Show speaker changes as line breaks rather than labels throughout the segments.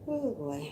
Oh boy.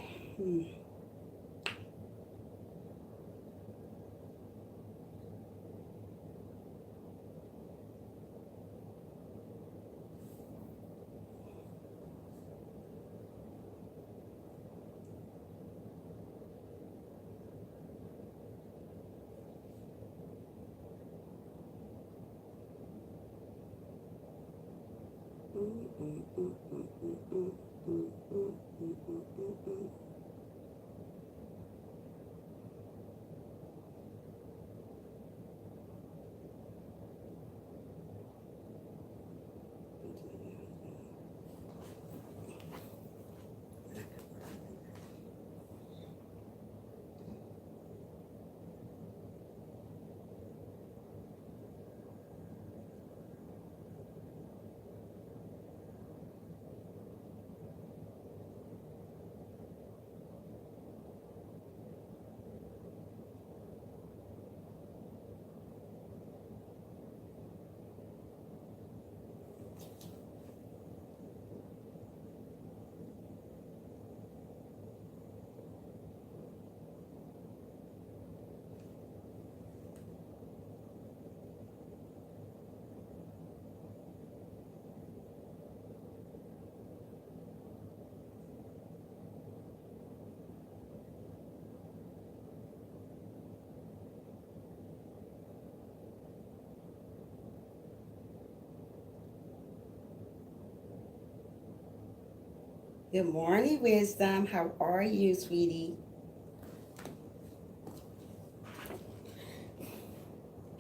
Good morning, Wisdom. How are you, sweetie?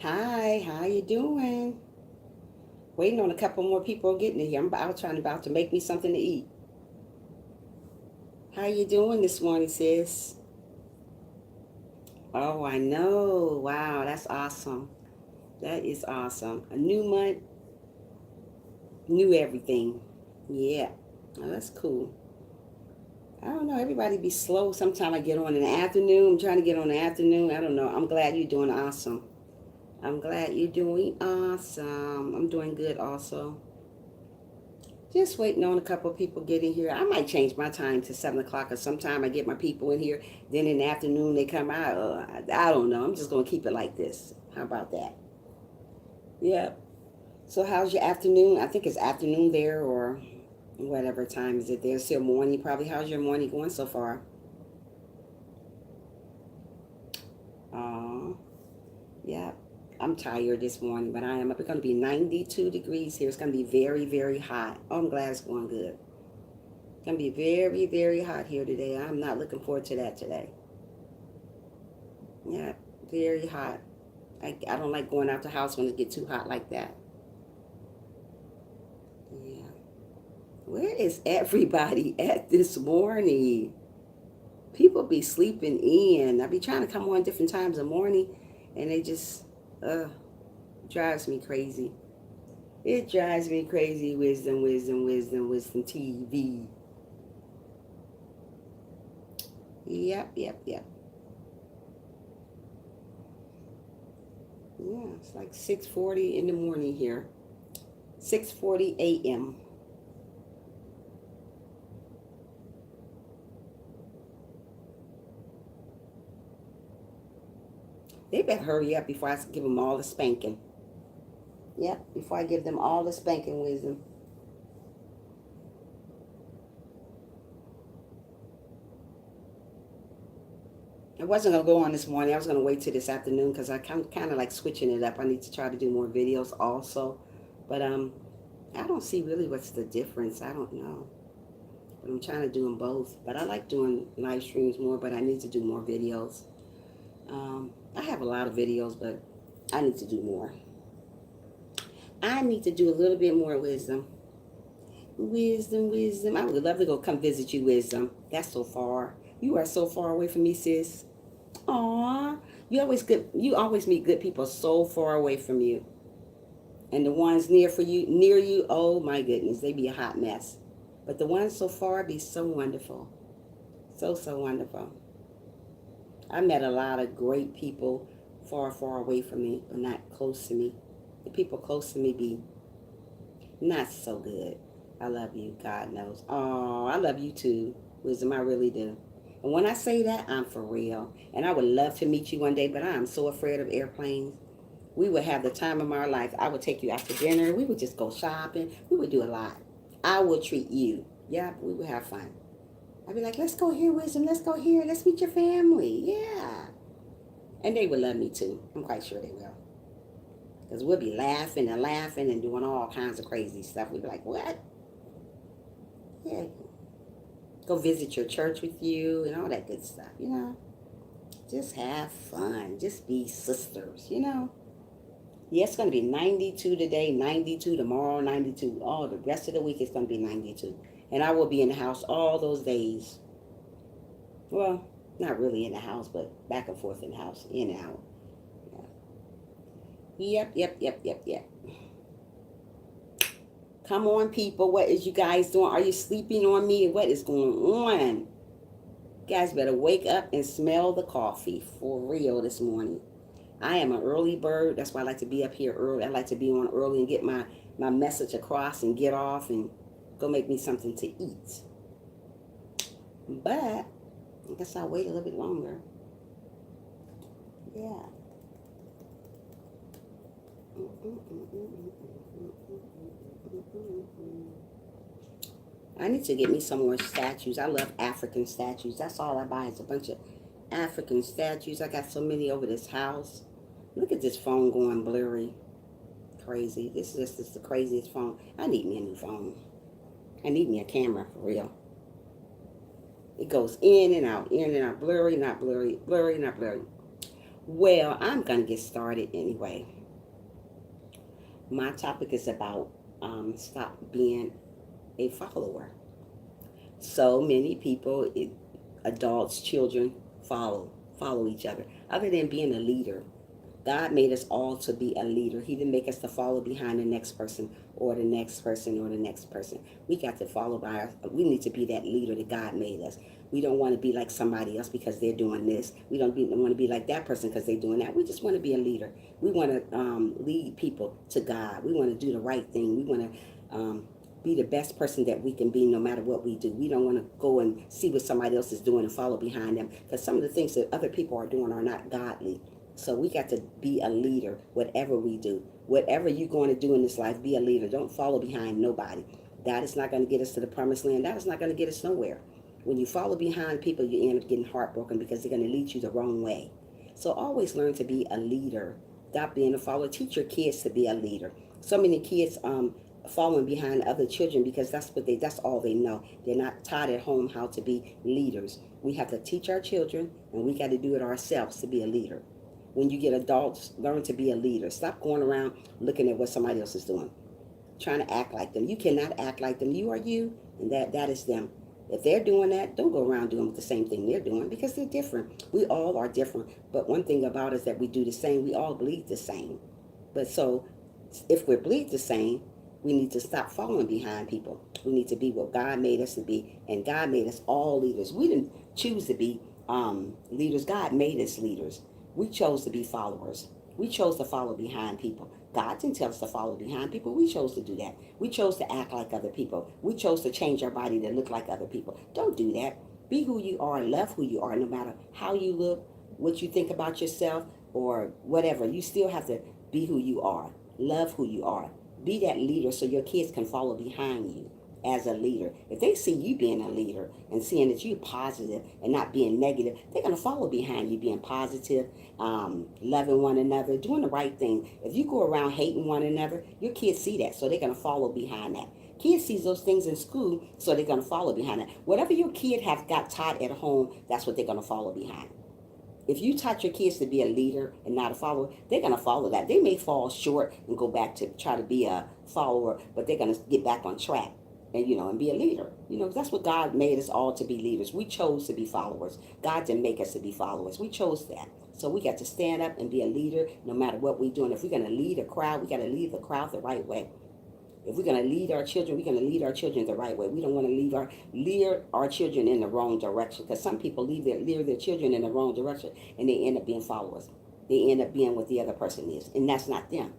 Hi, how you doing? Waiting on a couple more people getting in here. I'm about to make me something to eat. How you doing this morning, sis? Oh, I know. Wow, that's awesome. That is awesome. A new month, new everything. Yeah. Oh, that's cool. I don't know. Everybody be slow. Sometimes I get on in the afternoon. I'm trying to get on in the afternoon. I don't know. I'm glad you're doing awesome. I'm glad you're doing awesome. I'm doing good also. Just waiting on a couple of people getting here. I might change my time to 7 o'clock, or sometime I get my people in here. Then in the afternoon they come out. I don't know. I'm just gonna keep it like this. How about that? Yeah. So how's your afternoon? I think it's afternoon there, or whatever time is it there. Still morning probably. How's your morning going so far? Oh, yeah. I'm tired this morning, but I am up. It's gonna be 92 degrees here. It's gonna be very, very hot. Oh, I'm glad it's going good. It's gonna be very, very hot here today. I'm not looking forward to that today. Yeah, very hot. I don't like going out the house when it get too hot like that. Yeah. Where is everybody at this morning? People be sleeping in. I be trying to come on different times of morning, and they just, uh, drives me crazy. It drives me crazy. Wisdom, wisdom, wisdom, wisdom TV. Yep, yep, yep. Yeah, it's like 6:40 in the morning here. 6:40 a.m. They better hurry up before I give them all the spanking. Yep, before I give them all the spanking, wisdom. I wasn't gonna go on this morning. I was gonna wait till this afternoon because I kind of like switching it up. I need to try to do more videos also, but I don't see really what's the difference. I don't know, but I'm trying to do them both. But I like doing live streams more, but I need to do more videos. I have a lot of videos, but I need to do more. I need to do a little bit more, wisdom. Wisdom, wisdom. I would love to go come visit you, wisdom. That's so far. You are so far away from me, sis. Aw, You always meet good people so far away from you, and the ones near you. Oh my goodness, they be a hot mess. But the ones so far be so wonderful, so wonderful. I met a lot of great people far away from me, but not close to me. The people close to me be not so good. I love you, God knows. Oh, I love you too, wisdom. I really do. And when I say that, I'm for real. And I would love to meet you one day, but I'm so afraid of airplanes. We would have the time of our life. I would take you out to dinner. We would just go shopping. We would do a lot. I would treat you. Yeah, we would have fun. I'd be like, let's go here, wisdom. Let's go here. Let's meet your family. Yeah. And they would love me too. I'm quite sure they will. Because we'll be laughing and laughing and doing all kinds of crazy stuff. We'd be like, what? Yeah, go visit your church with you and all that good stuff, you know. Just have fun. Just be sisters, you know. Yeah, it's going to be 92 today, 92 tomorrow, 92. All the rest of the week it's going to be 92. And I will be in the house all those days. Well, not really in the house, but back and forth in the house, in and out. Yeah. Yep. Come on, people. What is you guys doing? Are you sleeping on me? What is going on? You guys better wake up and smell the coffee for real this morning. I am an early bird. That's why I like to be up here early. I like to be on early and get my message across and get off and go make me something to eat. But I guess I'll wait a little bit longer. Yeah. I need to get me some more statues. I love African statues. That's all I buy is a bunch of African statues. I got so many over this house. Look at this phone going blurry. Crazy. This is just the craziest phone. I need me a new phone. I need me a camera for real. It goes in and out, blurry, not blurry, blurry, not blurry. Well, I'm going to get started anyway. My topic is about stop being a follower. So many people, adults, children, follow each other. Other than being a leader, God made us all to be a leader. He didn't make us to follow behind the next person or the next person or the next person. We got to follow by we need to be that leader that God made us. We don't want to be like somebody else because they're doing this. We don't want to be like that person because they're doing that. We just want to be a leader. We want to lead people to God. We want to do the right thing. We want to be the best person that we can be no matter what we do. We don't want to go and see what somebody else is doing and follow behind them because some of the things that other people are doing are not godly. So we got to be a leader, whatever we do. Whatever you're going to do in this life, be a leader. Don't follow behind nobody. That is not going to get us to the promised land. That is not going to get us nowhere. When you follow behind people, you end up getting heartbroken because they're going to lead you the wrong way. So always learn to be a leader. Stop being a follower. Teach your kids to be a leader. So many kids following behind other children because that's all they know. They're not taught at home how to be leaders. We have to teach our children, and we got to do it ourselves to be a leader. When you get adults, learn to be a leader. Stop going around looking at what somebody else is doing, trying to act like them. You cannot act like them. You are you, and that is them. If they're doing that, don't go around doing the same thing they're doing because they're different. We all are different. But one thing about us is that we do the same. We all bleed the same. But so if we bleed the same, we need to stop following behind people. We need to be what God made us to be. And God made us all leaders. We didn't choose to be leaders. God made us leaders. We chose to be followers. We chose to follow behind people. God didn't tell us to follow behind people. We chose to do that. We chose to act like other people. We chose to change our body to look like other people. Don't do that. Be who you are. Love who you are, no matter how you look, what you think about yourself, or whatever. You still have to be who you are. Love who you are. Be that leader so your kids can follow behind you as a leader. If they see you being a leader and seeing that you're positive and not being negative, they're going to follow behind you being positive, loving one another, doing the right thing. If you go around hating one another, your kids see that, so they're going to follow behind that. Kids see those things in school, so they're going to follow behind that. Whatever your kid have got taught at home, that's what they're going to follow behind. If you taught your kids to be a leader and not a follower, they're going to follow that. They may fall short and go back to try to be a follower, but they're going to get back on track and be a leader. That's what God made us all to be leaders. We chose to be followers. God didn't make us to be followers. We chose that. So we got to stand up and be a leader no matter what we're doing. If we're going to lead a crowd, we got to lead the crowd the right way. If we're going to lead our children, we're going to lead our children the right way. We don't want to lead our children in the wrong direction, because some people lead their children in the wrong direction and they end up being followers. They end up being what the other person is, and that's not them.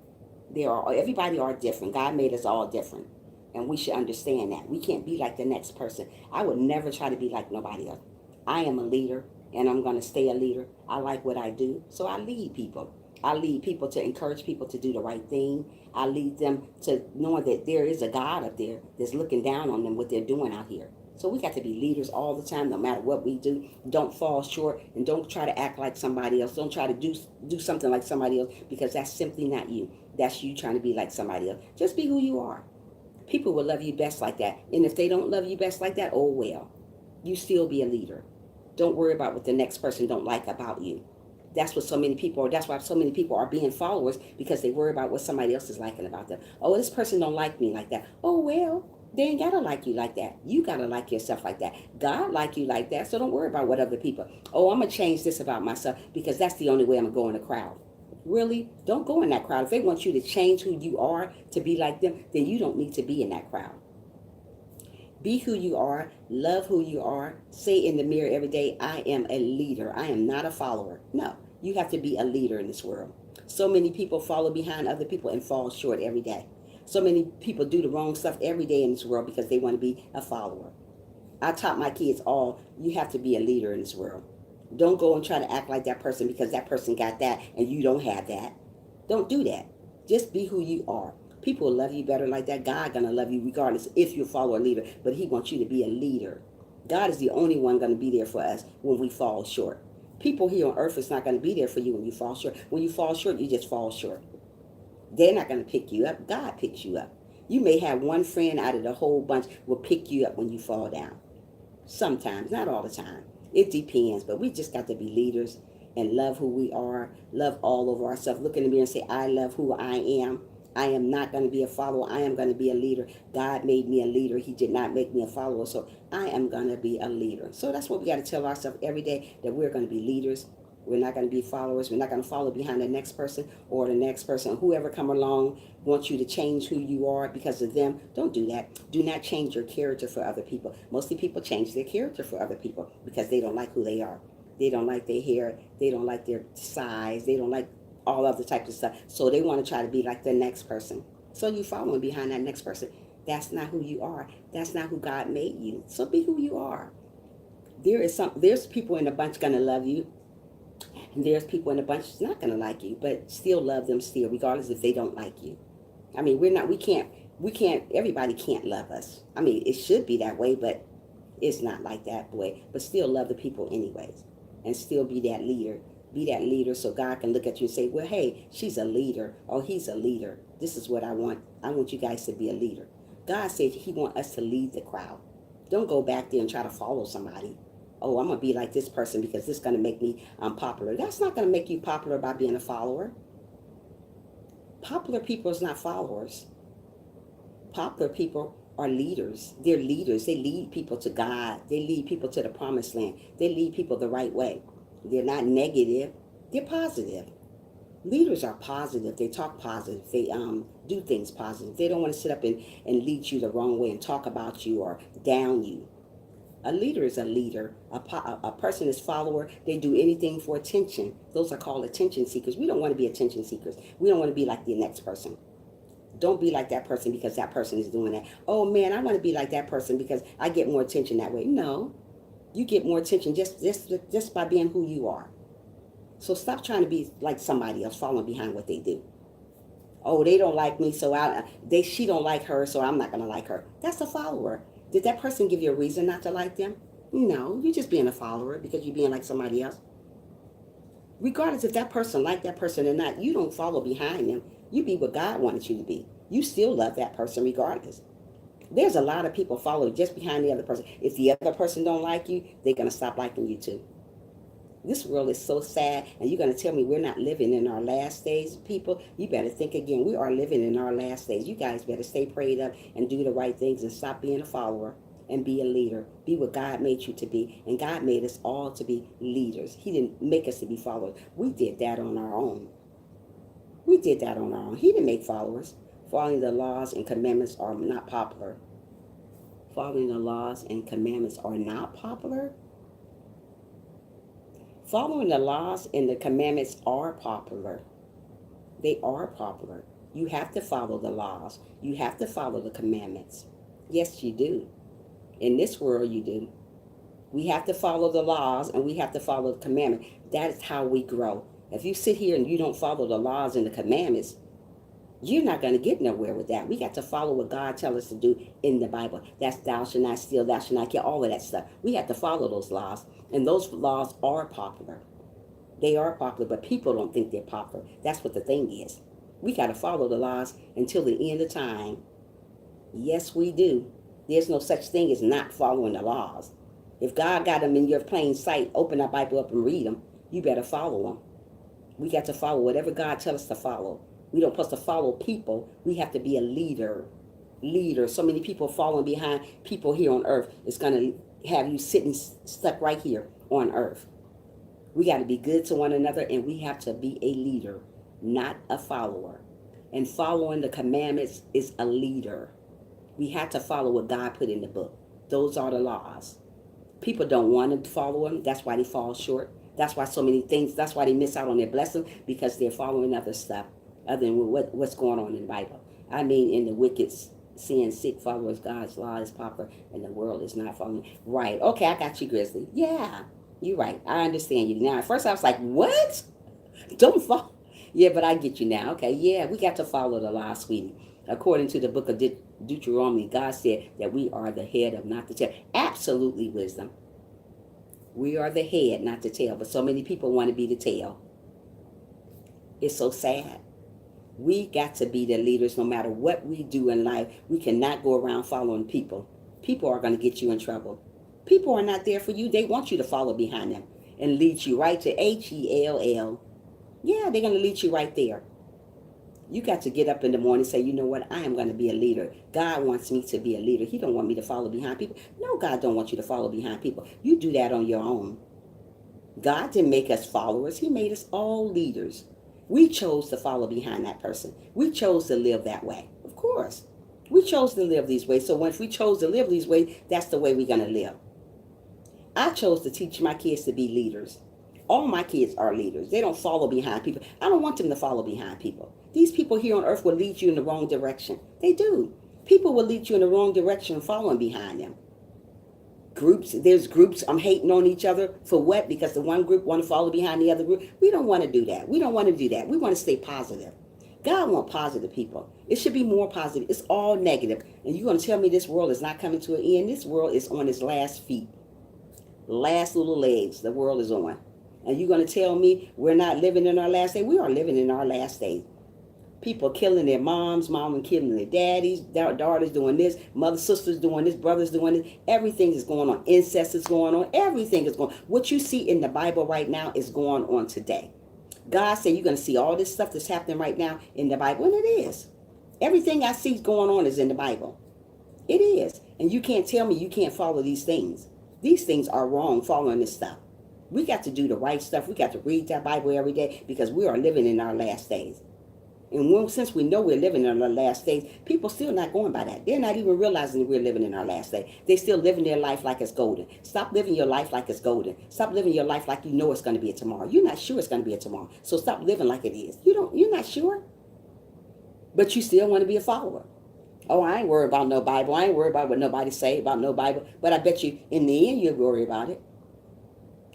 Everybody are different. God made us all different, and we should understand that. We can't be like the next person. I would never try to be like nobody else. I am a leader, and I'm going to stay a leader. I like what I do, so I lead people. I lead people to encourage people to do the right thing. I lead them to knowing that there is a God up there that's looking down on them, what they're doing out here. So we got to be leaders all the time, no matter what we do. Don't fall short, and don't try to act like somebody else. Don't try to do something like somebody else, because that's simply not you. That's you trying to be like somebody else. Just be who you are. People will love you best like that. And if they don't love you best like that, oh well. You still be a leader. Don't worry about what the next person don't like about you. That's what so many people are. That's why so many people are being followers, because they worry about what somebody else is liking about them. Oh, this person don't like me like that. Oh well, they ain't gotta like you like that. You gotta like yourself like that. God like you like that. So don't worry about what other people. Oh, I'm gonna change this about myself because that's the only way I'm gonna go in the crowd. Really? Don't go in that crowd. If they want you to change who you are to be like them, then you don't need to be in that crowd. Be who you are, love who you are, say in the mirror every day, I am a leader. I am not a follower. No, you have to be a leader in this world. So many people follow behind other people and fall short every day. So many people do the wrong stuff every day in this world because they want to be a follower. I taught my kids all, you have to be a leader in this world. Don't go and try to act like that person because that person got that and you don't have that. Don't do that. Just be who you are. People will love you better like that. God gonna love you regardless if you follow a leader, but he wants you to be a leader. God is the only one gonna be there for us when we fall short. People here on earth is not gonna be there for you when you fall short. When you fall short, you just fall short. They're not gonna pick you up. God picks you up. You may have one friend out of the whole bunch will pick you up when you fall down. Sometimes, not all the time. It depends, but we just got to be leaders and love who we are, love all of ourselves. Look in the mirror and say, I love who I am. I am not going to be a follower. I am going to be a leader. God made me a leader. He did not make me a follower. So I am going to be a leader. So that's what we got to tell ourselves every day, that we're going to be leaders. We're not going to be followers. We're not going to follow behind the next person or the next person. Whoever come along wants you to change who you are because of them. Don't do that. Do not change your character for other people. Mostly people change their character for other people because they don't like who they are. They don't like their hair. They don't like their size. They don't like all other types of stuff. So they want to try to be like the next person. So you following behind that next person. That's not who you are. That's not who God made you. So be who you are. There's people in a bunch gonna love you. And there's people in a bunch that's not gonna like you, but still love them still, regardless if they don't like you. I mean, we can't, everybody can't love us. I mean, it should be that way, but it's not like that way. But still love the people anyways. And still be that leader. Be that leader so God can look at you and say, well, hey, she's a leader. Or he's a leader. This is what I want. I want you guys to be a leader. God said he wants us to lead the crowd. Don't go back there and try to follow somebody. Oh, I'm going to be like this person because this is going to make me popular. That's not going to make you popular by being a follower. Popular people is not followers. Popular people are leaders. They're leaders. They lead people to God. They lead people to the promised land. They lead people the right way. They're not negative. They're positive. Leaders are positive. They talk positive. They do things positive. They don't want to sit up and lead you the wrong way and talk about you or down you. A leader is a leader. A person is follower. They do anything for attention. Those are called attention seekers. We don't want to be attention seekers. We don't want to be like the next person. Don't be like that person because that person is doing that. Oh man, I want to be like that person because I get more attention that way. No, you get more attention just by being who you are. So stop trying to be like somebody else, following behind what they do. Oh, they don't like me, so she don't like her, so I'm not gonna like her. That's a follower. Did that person give you a reason not to like them? No, you're just being a follower because you're being like somebody else. Regardless if that person liked that person or not, you don't follow behind them. You be what God wanted you to be. You still love that person regardless. There's a lot of people follow just behind the other person. If the other person don't like you, they're gonna stop liking you too. This world is so sad, and you're going to tell me we're not living in our last days, people? You better think again. We are living in our last days. You guys better stay prayed up and do the right things and stop being a follower and be a leader. Be what God made you to be. And God made us all to be leaders. He didn't make us to be followers. We did that on our own. We did that on our own. He didn't make followers. Following the laws and commandments are not popular. Following the laws and commandments are not popular? Following the laws and the commandments are popular. They are popular. You have to follow the laws. You have to follow the commandments. Yes, you do. In this world, you do. We have to follow the laws and we have to follow the commandments. That is how we grow. If you sit here and you don't follow the laws and the commandments, you're not going to get nowhere with that. We got to follow what God tells us to do in the Bible. That's thou shalt not steal, thou shalt not kill, all of that stuff. We have to follow those laws. And those laws are popular. They are popular, but people don't think they're popular. That's what the thing is. We got to follow the laws until the end of time. Yes, we do. There's no such thing as not following the laws. If God got them in your plain sight, open that Bible up and read them. You better follow them. We got to follow whatever God tells us to follow. We don't supposed to follow people. We have to be a leader. Leader. So many people following behind people here on earth. It's going to have you sitting stuck right here on earth. We got to be good to one another, and we have to be a leader, not a follower. And following the commandments is a leader. We have to follow what God put in the book. Those are the laws. People don't want to follow them. That's why they fall short. That's why so many things, that's why they miss out on their blessing, because they're following other stuff other than what's going on in the Bible. I mean, in the wicked, sin, sick followers, God's law is popular, and the world is not following. Right. Okay, I got you, Grizzly. Yeah, you're right. I understand you. Now, at first I was like, what? Don't follow. Yeah, but I get you now. Okay, yeah, we got to follow the law, sweetie. According to the book of Deuteronomy, God said that we are the head of not the tail. Absolutely wisdom. We are the head, not the tail. But so many people want to be the tail. It's so sad. We got to be the leaders no matter what we do in life. We cannot go around following people. People are going to get you in trouble. People are not there for you. They want you to follow behind them and lead you right to Hell. Yeah, they're going to lead you right there. You got to get up in the morning and say, you know what, I am going to be a leader. God wants me to be a leader. He don't want me to follow behind people. No, God don't want you to follow behind people. You do that on your own. God didn't make us followers. He made us all leaders. We chose to follow behind that person. We chose to live that way. Of course. We chose to live these ways. So once we chose to live these ways, that's the way we're going to live. I chose to teach my kids to be leaders. All my kids are leaders. They don't follow behind people. I don't want them to follow behind people. These people here on earth will lead you in the wrong direction. They do. People will lead you in the wrong direction following behind them. There's groups hating on each other for what? Because the one group want to follow behind the other group. We don't want to do that. We don't want to do that. We want to stay positive. God wants positive people. It should be more positive. It's all negative. And you're going to tell me this world is not coming to an end? This world is on its last feet. Last little legs the world is on. And you're going to tell me we're not living in our last day? We are living in our last day. People killing their moms, mom and killing their daddies, daughters doing this, mother, sisters doing this, brothers doing this. Everything is going on. Incest is going on. Everything is going on. What you see in the Bible right now is going on today. God said you're going to see all this stuff that's happening right now in the Bible, and it is. Everything I see going on is in the Bible. It is. And you can't tell me you can't follow these things. These things are wrong, following this stuff. We got to do the right stuff. We got to read that Bible every day because we are living in our last days. And since we know we're living in our last days, people still not going by that. They're not even realizing that we're living in our last day. They're still living their life like it's golden. Stop living your life like it's golden. Stop living your life like you know it's going to be a tomorrow. You're not sure it's going to be a tomorrow. So stop living like it is. You're not sure. But you still want to be a follower. Oh, I ain't worried about no Bible. I ain't worried about what nobody say about no Bible. But I bet you in the end you'll worry about it.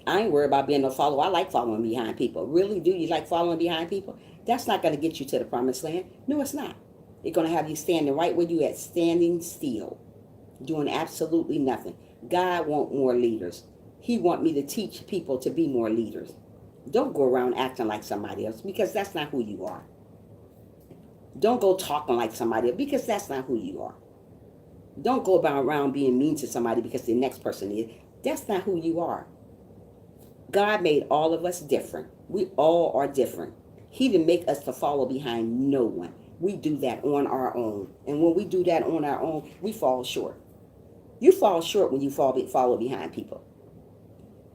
I ain't worried about being no follower. I like following behind people. Really? Do you like following behind people? That's not going to get you to the promised land. No, it's not. It's going to have you standing right where you at, standing still, doing absolutely nothing. God wants more leaders. He wants me to teach people to be more leaders. Don't go around acting like somebody else because that's not who you are. Don't go talking like somebody else because that's not who you are. Don't go around being mean to somebody because the next person is. That's not who you are. God made all of us different. We all are different. He didn't make us to follow behind no one. We do that on our own. And when we do that on our own, we fall short. You fall short when you follow behind people.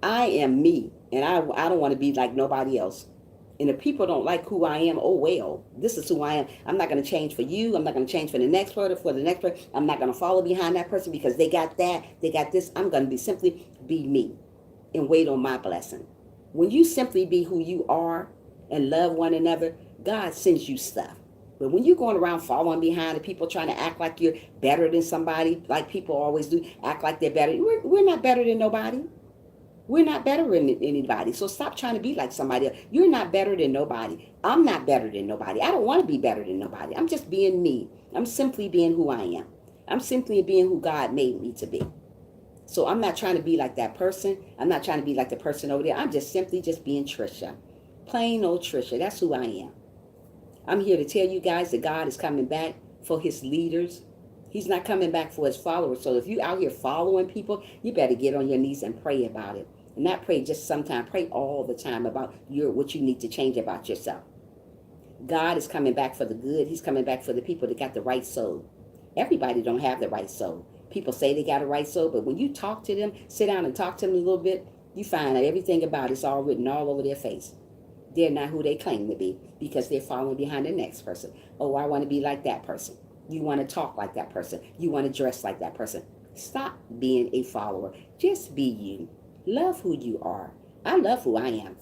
I am me, and I don't want to be like nobody else. And if people don't like who I am, oh well, this is who I am. I'm not going to change for you. I'm not going to change for the next person, for the next person. I'm not going to follow behind that person because they got that, they got this. I'm going to simply be me and wait on my blessing. When you simply be who you are and love one another, God sends you stuff. But when you're going around following behind and people trying to act like you're better than somebody, like people always do, act like they're better. We're not better than nobody. We're not better than anybody. So stop trying to be like somebody else. You're not better than nobody. I'm not better than nobody. I don't want to be better than nobody. I'm just being me. I'm simply being who I am. I'm simply being who God made me to be. So I'm not trying to be like that person. I'm not trying to be like the person over there. I'm just simply just being Trisha. Plain old Trisha. That's who I am. I'm here to tell you guys that God is coming back for his leaders. He's not coming back for his followers. So if you out here following people, you better get on your knees and pray about it. And not pray just sometimes, pray all the time about what you need to change about yourself. God is coming back for the good. He's coming back for the people that got the right soul. Everybody don't have the right soul. People say they got a right soul, but when you talk to them, sit down and talk to them a little bit, you find that everything about it's all written all over their face. They're not who they claim to be because they're following behind the next person. Oh, I want to be like that person. You want to talk like that person. You want to dress like that person. Stop being a follower. Just be you. Love who you are. I love who I am.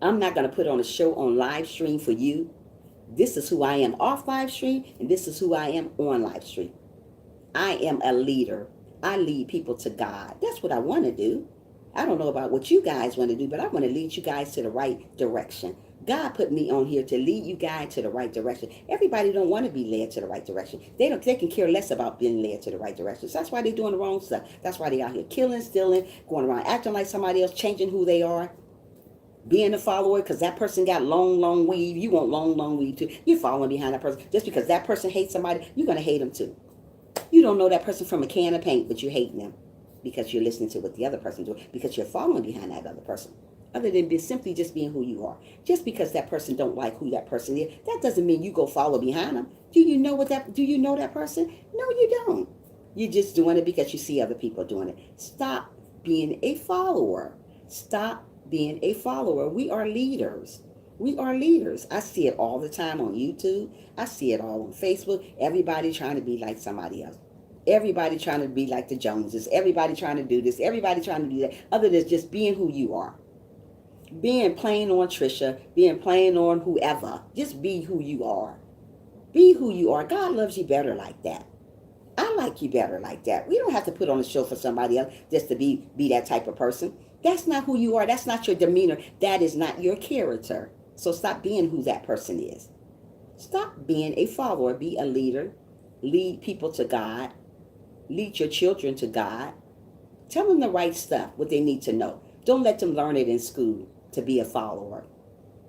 I'm not going to put on a show on live stream for you. This is who I am off live stream, and this is who I am on live stream. I am a leader. I lead people to God. That's what I want to do. I don't know about what you guys want to do, but I want to lead you guys to the right direction. God put me on here to lead you guys to the right direction. Everybody don't want to be led to the right direction. They can care less about being led to the right direction. So that's why they're doing the wrong stuff. That's why they're out here killing, stealing, going around acting like somebody else, changing who they are. Being a follower because that person got long weave. You want long weave too. You're following behind that person. Just because that person hates somebody, you're going to hate them too. You don't know that person from a can of paint, but you're hating them because you're listening to what the other person doing, because you're following behind that other person. Other than simply just being who you are. Just because that person don't like who that person is, that doesn't mean you go follow behind them. Do you know that person? No, you don't. You're just doing it because you see other people doing it. Stop being a follower. Stop being a follower. We are leaders. We are leaders. I see it all the time on YouTube. I see it all on Facebook. Everybody trying to be like somebody else. Everybody trying to be like the Joneses. Everybody trying to do this. Everybody trying to do that. Other than just being who you are. Being plain on Trisha. Being plain on whoever. Just be who you are. Be who you are. God loves you better like that. I like you better like that. We don't have to put on a show for somebody else just to be that type of person. That's not who you are. That's not your demeanor. That is not your character. So stop being who that person is. Stop being a follower. Be a leader. Lead people to God. Lead your children to God. Tell them the right stuff, what they need to know. Don't let them learn it in school to be a follower.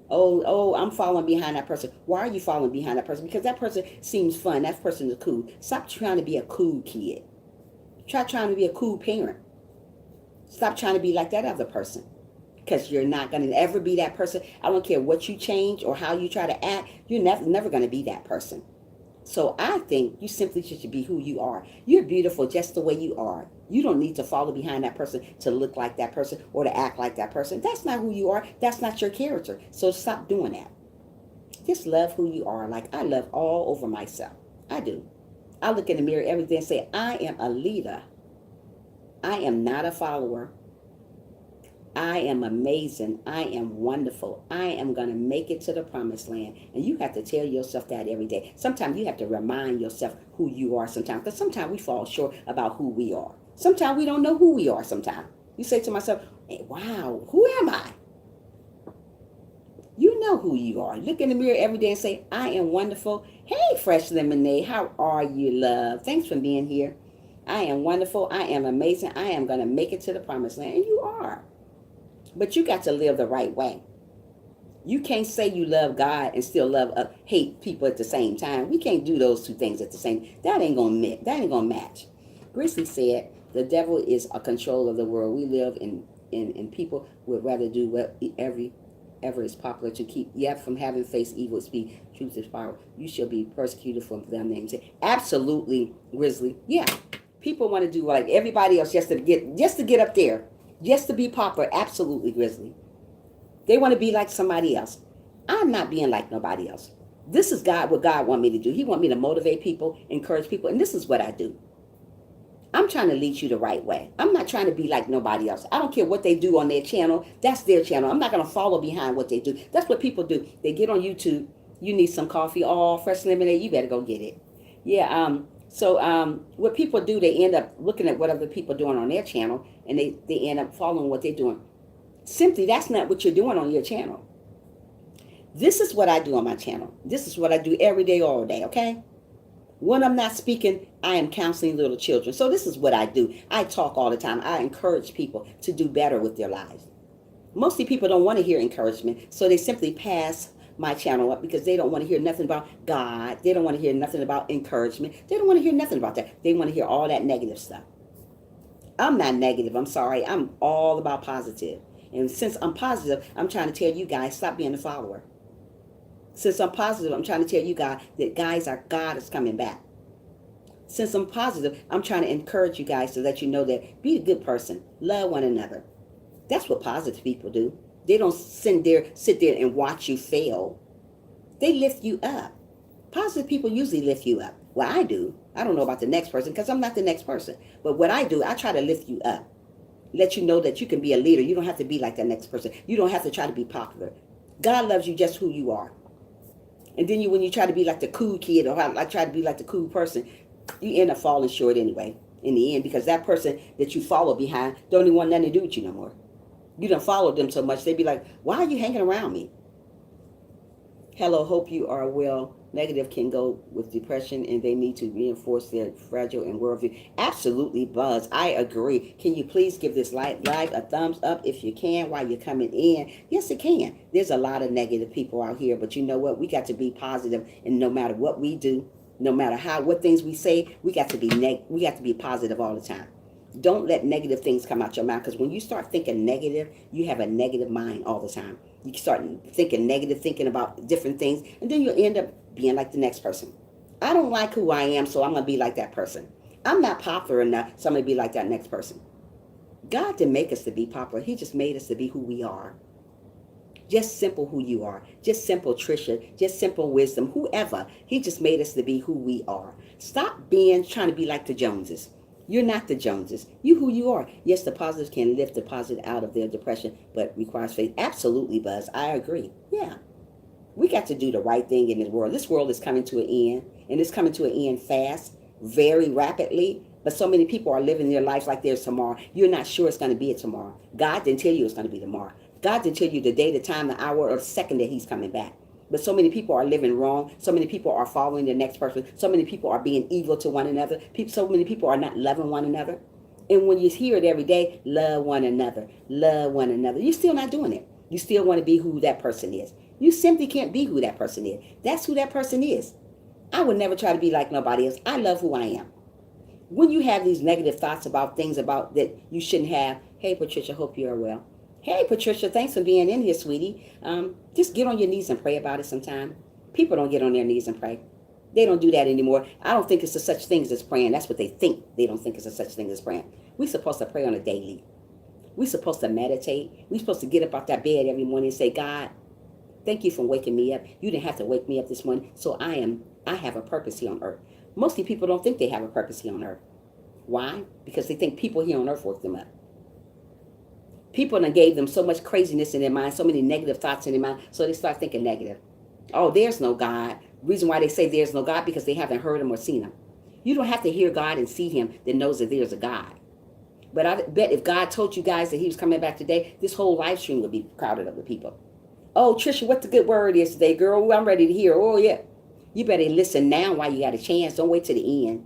Oh, I'm following behind that person. Why are you following behind that person? Because that person seems fun. That person is cool. Stop trying to be a cool kid. Try trying to be a cool parent. Stop trying to be like that other person. Because you're not going to ever be that person. I don't care what you change or how you try to act. You're never going to be that person. So I think you simply should be who you are. You're beautiful just the way you are. You don't need to follow behind that person to look like that person or to act like that person. That's not who you are. That's not your character. So stop doing that. Just love who you are. Like I love all over myself. I do. I look in the mirror every day and say, I am a leader. I am not a follower. I am amazing. I am wonderful. I am going to make it to the promised land. And you have to tell yourself that every day. Sometimes you have to remind yourself who you are sometimes. Because sometimes we fall short about who we are. Sometimes we don't know who we are sometimes. You say to myself, hey, wow, who am I? You know who you are. Look in the mirror every day and say, I am wonderful. Hey, Fresh Lemonade, how are you, love? Thanks for being here. I am wonderful. I am amazing. I am going to make it to the promised land. And you are. But you got to live the right way. You can't say you love God and still hate people at the same time. We can't do those two things at the same time. That ain't gonna match. Grizzly said, the devil is a control of the world. We live in people would rather do whatever is popular to keep from having face evil speak. Truth is power. You shall be persecuted for them names. Absolutely, Grizzly. Yeah. People want to do like everybody else just to get up there. Just to be popular, absolutely, Grizzly. They want to be like somebody else. I'm not being like nobody else. This is what God want me to do. He want me to motivate people, encourage people, and this is what I do. I'm trying to lead you the right way. I'm not trying to be like nobody else. I don't care what they do on their channel. That's their channel. I'm not going to follow behind what they do. That's what people do. They get on YouTube. You need some coffee. Oh, Fresh Lemonade. You better go get it. Yeah, So what people do, they end up looking at what other people are doing on their channel, and they end up following what they're doing. Simply, that's not what you're doing on your channel. This is what I do on my channel. This is what I do every day, all day, okay? When I'm not speaking, I am counseling little children. So this is what I do. I talk all the time. I encourage people to do better with their lives. Mostly people don't want to hear encouragement, so they simply pass my channel up because they don't want to hear nothing about God. They don't want to hear nothing about encouragement. They don't want to hear nothing about that. They want to hear all that negative stuff. I'm not negative. I'm sorry. I'm all about positive. And since I'm positive, I'm trying to tell you guys, stop being a follower. Since I'm positive, I'm trying to tell you guys that God is coming back. Since I'm positive, I'm trying to encourage you guys to let you know that be a good person. Love one another. That's what positive people do. They don't sit there and watch you fail. They lift you up. Positive people usually lift you up. Well, I do. I don't know about the next person because I'm not the next person. But what I do, I try to lift you up. Let you know that you can be a leader. You don't have to be like the next person. You don't have to try to be popular. God loves you just who you are. And then when you try to be like the cool kid or like try to be like the cool person, you end up falling short anyway in the end because that person that you follow behind don't even want nothing to do with you no more. You don't follow them so much. They be like, why are you hanging around me? Hello, hope you are well. Negative can go with depression and they need to reinforce their fragile and worldview. Absolutely, Buzz. I agree. Can you please give this live a thumbs up if you can while you're coming in? Yes, it can. There's a lot of negative people out here, but you know what? We got to be positive, and no matter what we do, no matter what things we say, we got to be positive all the time. Don't let negative things come out your mouth because when you start thinking negative, you have a negative mind all the time. You start thinking negative, thinking about different things, and then you'll end up being like the next person. I don't like who I am, so I'm going to be like that person. I'm not popular enough, so I'm going to be like that next person. God didn't make us to be popular. He just made us to be who we are. Just simple who you are. Just simple Trisha. Just simple wisdom. Whoever. He just made us to be who we are. Stop trying to be like the Joneses. You're not the Joneses. You who you are. Yes, the positives can lift the positive out of their depression, but requires faith. Absolutely, Buzz. I agree. Yeah. We got to do the right thing in this world. This world is coming to an end, and it's coming to an end fast, very rapidly. But so many people are living their lives like there's tomorrow. You're not sure it's going to be a tomorrow. God didn't tell you it's going to be tomorrow. God didn't tell you the day, the time, the hour, or the second that he's coming back. But so many people are living wrong. So many people are following the next person. So many people are being evil to one another. So many people are not loving one another. And when you hear it every day, love one another, love one another, you're still not doing it. You still want to be who that person is. You simply can't be who that person is. That's who that person is. I would never try to be like nobody else. I love who I am. When you have these negative thoughts about things about that you shouldn't have, hey, Patricia, hope you are well. Hey, Patricia, thanks for being in here, sweetie. Just get on your knees and pray about it sometime. People don't get on their knees and pray. They don't do that anymore. I don't think it's a such thing as praying. That's what they think. They don't think it's a such thing as praying. We're supposed to pray on a daily. We're supposed to meditate. We're supposed to get up out that bed every morning and say, God, thank you for waking me up. You didn't have to wake me up this morning, so I have a purpose here on earth. Mostly people don't think they have a purpose here on earth. Why? Because they think people here on earth woke them up. People done gave them so much craziness in their mind, so many negative thoughts in their mind, so they start thinking negative. Oh, there's no God. Reason why they say there's no God, because they haven't heard him or seen him. You don't have to hear God and see him that knows that there's a God. But I bet if God told you guys that he was coming back today, this whole live stream would be crowded up with people. Oh, Trisha, what the good word is today, girl? I'm ready to hear. Oh, yeah. You better listen now while you got a chance. Don't wait to the end.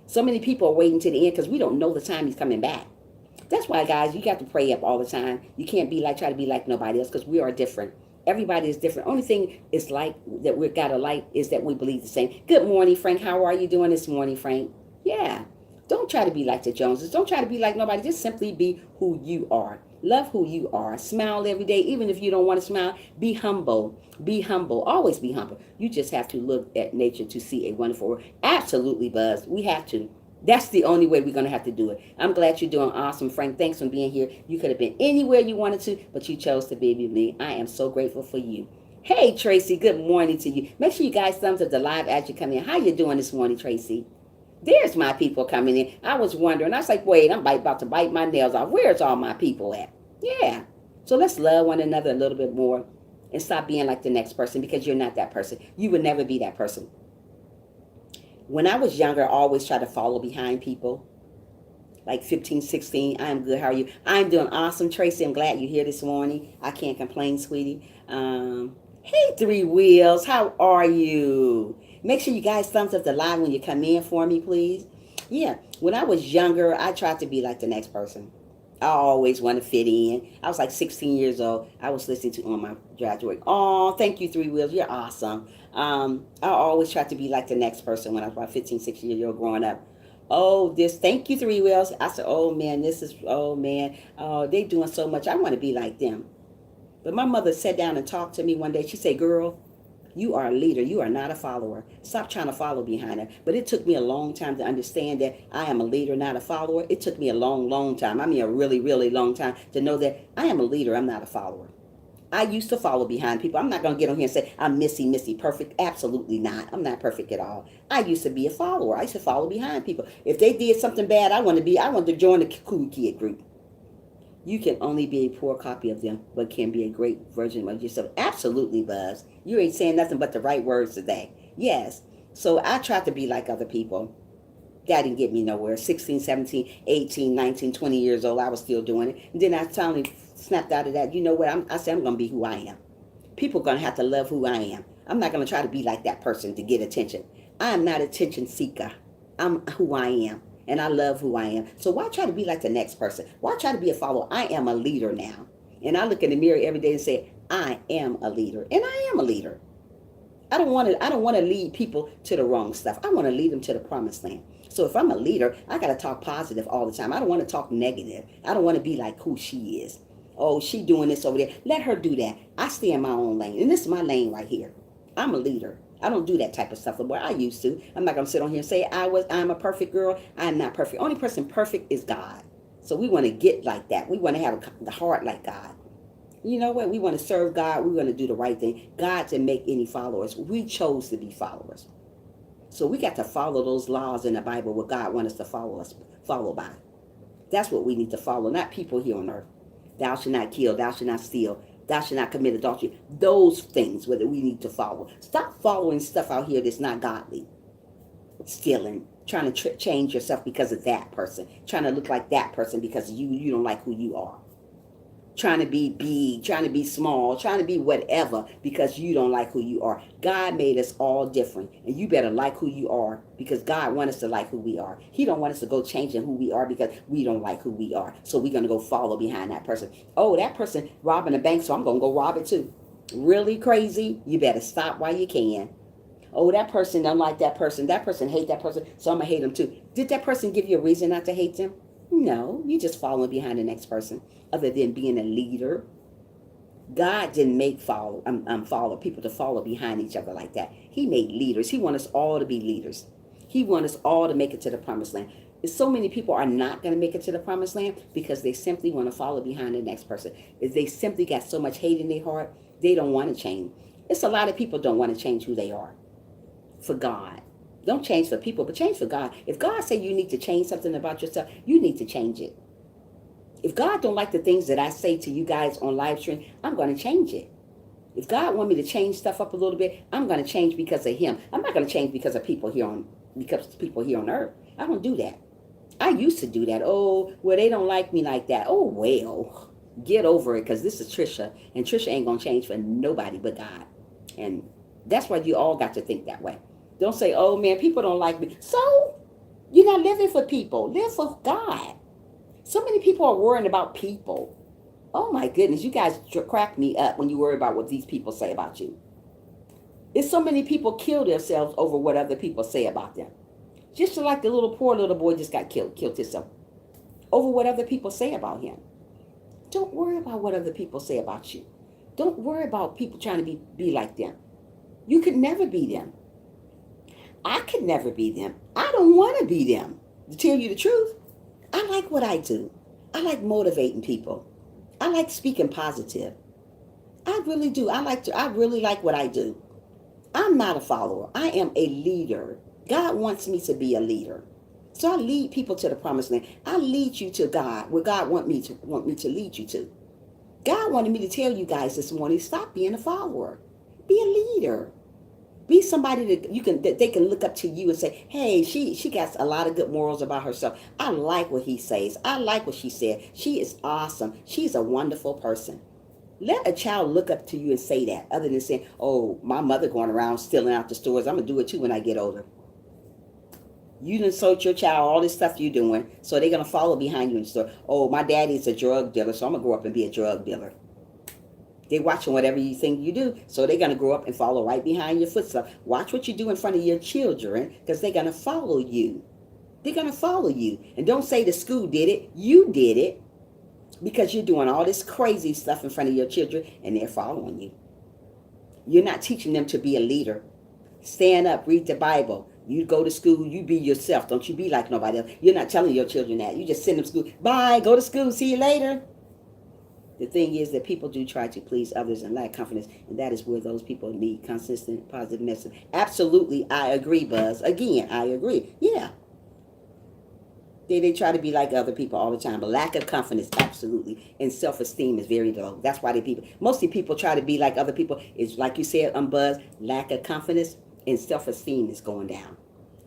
So many people are waiting to the end because we don't know the time he's coming back. That's why, guys, you got to pray up all the time. You can't try to be like nobody else because we are different. Everybody is different. Only thing is like that we've got alike is that we believe the same. Good morning, Frank. How are you doing this morning, Frank? Yeah. Don't try to be like the Joneses. Don't try to be like nobody. Just simply be who you are. Love who you are. Smile every day. Even if you don't want to smile, be humble. Be humble. Always be humble. You just have to look at nature to see a wonderful world. Absolutely, Buzz. We have to. That's the only way we're going to have to do it. I'm glad you're doing awesome, Frank. Thanks for being here. You could have been anywhere you wanted to, but you chose to be with me. I am so grateful for you. Hey, Tracy, good morning to you. Make sure you guys thumbs up the live as you come in. How you doing this morning, Tracy? There's my people coming in. I was wondering. I was like, wait, I'm about to bite my nails off. Where's all my people at? Yeah. So let's love one another a little bit more and stop being like the next person because you're not that person. You would never be that person. When I was younger, I always tried to follow behind people. Like 15, 16, I'm good. How are you? I'm doing awesome, Tracy. I'm glad you're here this morning. I can't complain, sweetie. Hey, Three Wheels. How are you? Make sure you guys thumbs up the live when you come in for me, please. Yeah, when I was younger, I tried to be like the next person. I always want to fit in. I was like 16 years old. I was listening to on my graduate. Oh, thank you, Three Wheels. You're awesome. I always tried to be like the next person when I was about 15, 16 years old growing up. Oh, this, thank you, Three Wheels. I said, oh man, this is, oh man, oh, they doing so much. I want to be like them. But my mother sat down and talked to me one day. She said, girl, you are a leader. You are not a follower. Stop trying to follow behind her. But it took me a long time to understand that I am a leader, not a follower. It took me a long, long time. I mean, a really, really long time to know that I am a leader. I'm not a follower. I used to follow behind people. I'm not going to get on here and say, I'm Missy, perfect. Absolutely not. I'm not perfect at all. I used to be a follower. I used to follow behind people. If they did something bad, I wanted to join the cool kid group. You can only be a poor copy of them, but can be a great version of yourself. Absolutely, Buzz. You ain't saying nothing but the right words today. Yes. So I tried to be like other people. That didn't get me nowhere. 16, 17, 18, 19, 20 years old, I was still doing it. And then I finally snapped out of that. You know what? I said, I'm going to be who I am. People are going to have to love who I am. I'm not going to try to be like that person to get attention. I am not attention seeker. I'm who I am. And I love who I am. So why try to be like the next person? Why try to be a follower? I am a leader now. And I look in the mirror every day and say, I am a leader. And I am a leader. I don't want to lead people to the wrong stuff. I want to lead them to the promised land. So if I'm a leader, I got to talk positive all the time. I don't want to talk negative. I don't want to be like who she is. Oh, she doing this over there. Let her do that. I stay in my own lane. And this is my lane right here. I'm a leader. I don't do that type of stuff. Well, I used to. I'm not going to sit on here and say I'm a perfect girl. I'm not perfect. Only person perfect is God. So we want to get like that. We want to have the heart like God. You know what? We want to serve God. We want to do the right thing. God didn't make any followers. We chose to be followers. So we got to follow those laws in the Bible what God wants us to follow by. That's what we need to follow, not people here on earth. Thou shalt not kill, thou shalt not steal, thou shalt not commit adultery. Those things whether we need to follow. Stop following stuff out here that's not godly. Stealing, trying to change yourself because of that person, trying to look like that person because you don't like who you are. Trying to be big, trying to be small, trying to be whatever because you don't like who you are. God made us all different, and you better like who you are because God wants us to like who we are. He don't want us to go changing who we are because we don't like who we are. So we're going to go follow behind that person. Oh, that person robbing a bank, so I'm going to go rob it too. Really crazy? You better stop while you can. Oh, that person don't like that person. That person hate that person, so I'm going to hate them too. Did that person give you a reason not to hate them? No, you just following behind the next person. Other than being a leader, God didn't make follow people to follow behind each other like that. He made leaders. He wants us all to be leaders. He wants us all to make it to the promised land. And so many people are not going to make it to the promised land because they simply want to follow behind the next person. If they simply got so much hate in their heart, they don't want to change. It's a lot of people don't want to change who they are for God. Don't change for people, but change for God. If God say you need to change something about yourself, you need to change it. If God don't like the things that I say to you guys on live stream, I'm going to change it. If God want me to change stuff up a little bit, I'm going to change because of him. I'm not going to change because of people here on earth. I don't do that. I used to do that. Oh, well, they don't like me like that. Oh, well, get over it because this is Trisha, and Trisha ain't going to change for nobody but God. And that's why you all got to think that way. Don't say, oh, man, people don't like me. So you're not living for people. Live for God. So many people are worrying about people. Oh, my goodness. You guys crack me up when you worry about what these people say about you. It's so many people kill themselves over what other people say about them. Just like the poor little boy just got killed himself over what other people say about him. Don't worry about what other people say about you. Don't worry about people trying to be like them. You could never be them. I could never be them. I don't want to be them. To tell you the truth, I like what I do. I like motivating people. I like speaking positive. I really do. I really like what I do. I'm not a follower. I am a leader. God wants me to be a leader. So I lead people to the promised land. I lead you to God, where God want me to lead you to. God wanted me to tell you guys this morning, stop being a follower. Be a leader. Be somebody that they can look up to you and say, hey, she got a lot of good morals about herself. I like what he says. I like what she said. She is awesome. She's a wonderful person. Let a child look up to you and say that, other than saying, oh, my mother going around stealing out the stores. I'm going to do it too when I get older. You done sold your child all this stuff you're doing, so they're gonna follow behind you in the store. Oh, my daddy's a drug dealer, so I'm gonna grow up and be a drug dealer. They're watching whatever you think you do, so they're gonna grow up and follow right behind your footsteps. Watch what you do in front of your children, because they're gonna follow you. They're gonna follow you, and don't say the school did it. You did it, because you're doing all this crazy stuff in front of your children, and they're following you. You're not teaching them to be a leader. Stand up, read the Bible. You go to school, you be yourself. Don't you be like nobody else. You're not telling your children that. You just send them to school. Bye, go to school, see you later. The thing is that people do try to please others and lack confidence, and that is where those people need consistent, positive message. Absolutely, I agree, Buzz. Again, I agree. Yeah. They try to be like other people all the time, but lack of confidence, absolutely, and self-esteem is very low. That's why mostly people try to be like other people. Is like you said, Buzz, lack of confidence and self-esteem is going down.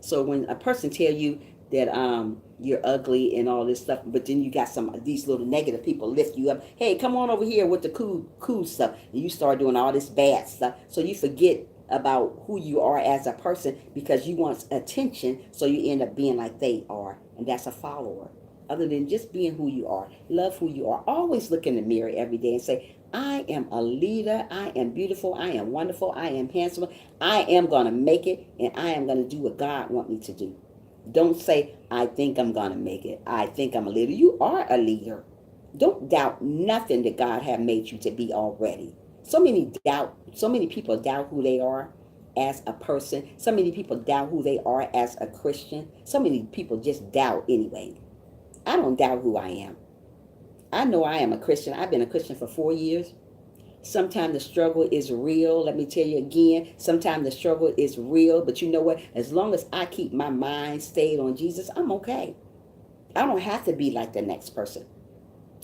So when a person tell you that you're ugly and all this stuff, but then you got some of these little negative people lift you up. Hey, come on over here with the cool stuff, and you start doing all this bad stuff. So you forget about who you are as a person because you want attention, so you end up being like they are, and that's a follower. Other than just being who you are, love who you are. Always look in the mirror every day and say, I am a leader, I am beautiful, I am wonderful, I am handsome, I am going to make it, and I am going to do what God wants me to do. Don't say, I think I'm going to make it, I think I'm a leader. You are a leader. Don't doubt nothing that God has made you to be already. So many people doubt who they are as a person. So many people doubt who they are as a Christian. So many people just doubt anyway. I don't doubt who I am. I know I am a Christian. I've been a Christian for 4 years. Sometimes the struggle is real. Let me tell you again, sometimes the struggle is real. But you know what? As long as I keep my mind stayed on Jesus, I'm okay. I don't have to be like the next person.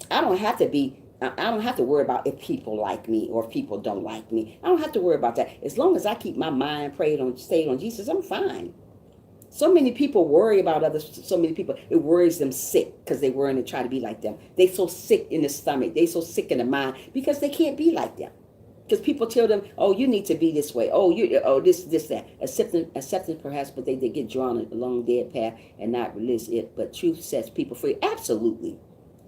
I don't have to worry about if people like me or if people don't like me. I don't have to worry about that. As long as I keep my mind stayed on Jesus, I'm fine. So many people worry about others. So many people, it worries them sick because they worry and try to be like them. They so sick in the stomach. They so sick in the mind because they can't be like them. Because people tell them, oh, you need to be this way. Oh, this, that. Acceptance perhaps, but they get drawn along their path and not release it. But truth sets people free. Absolutely.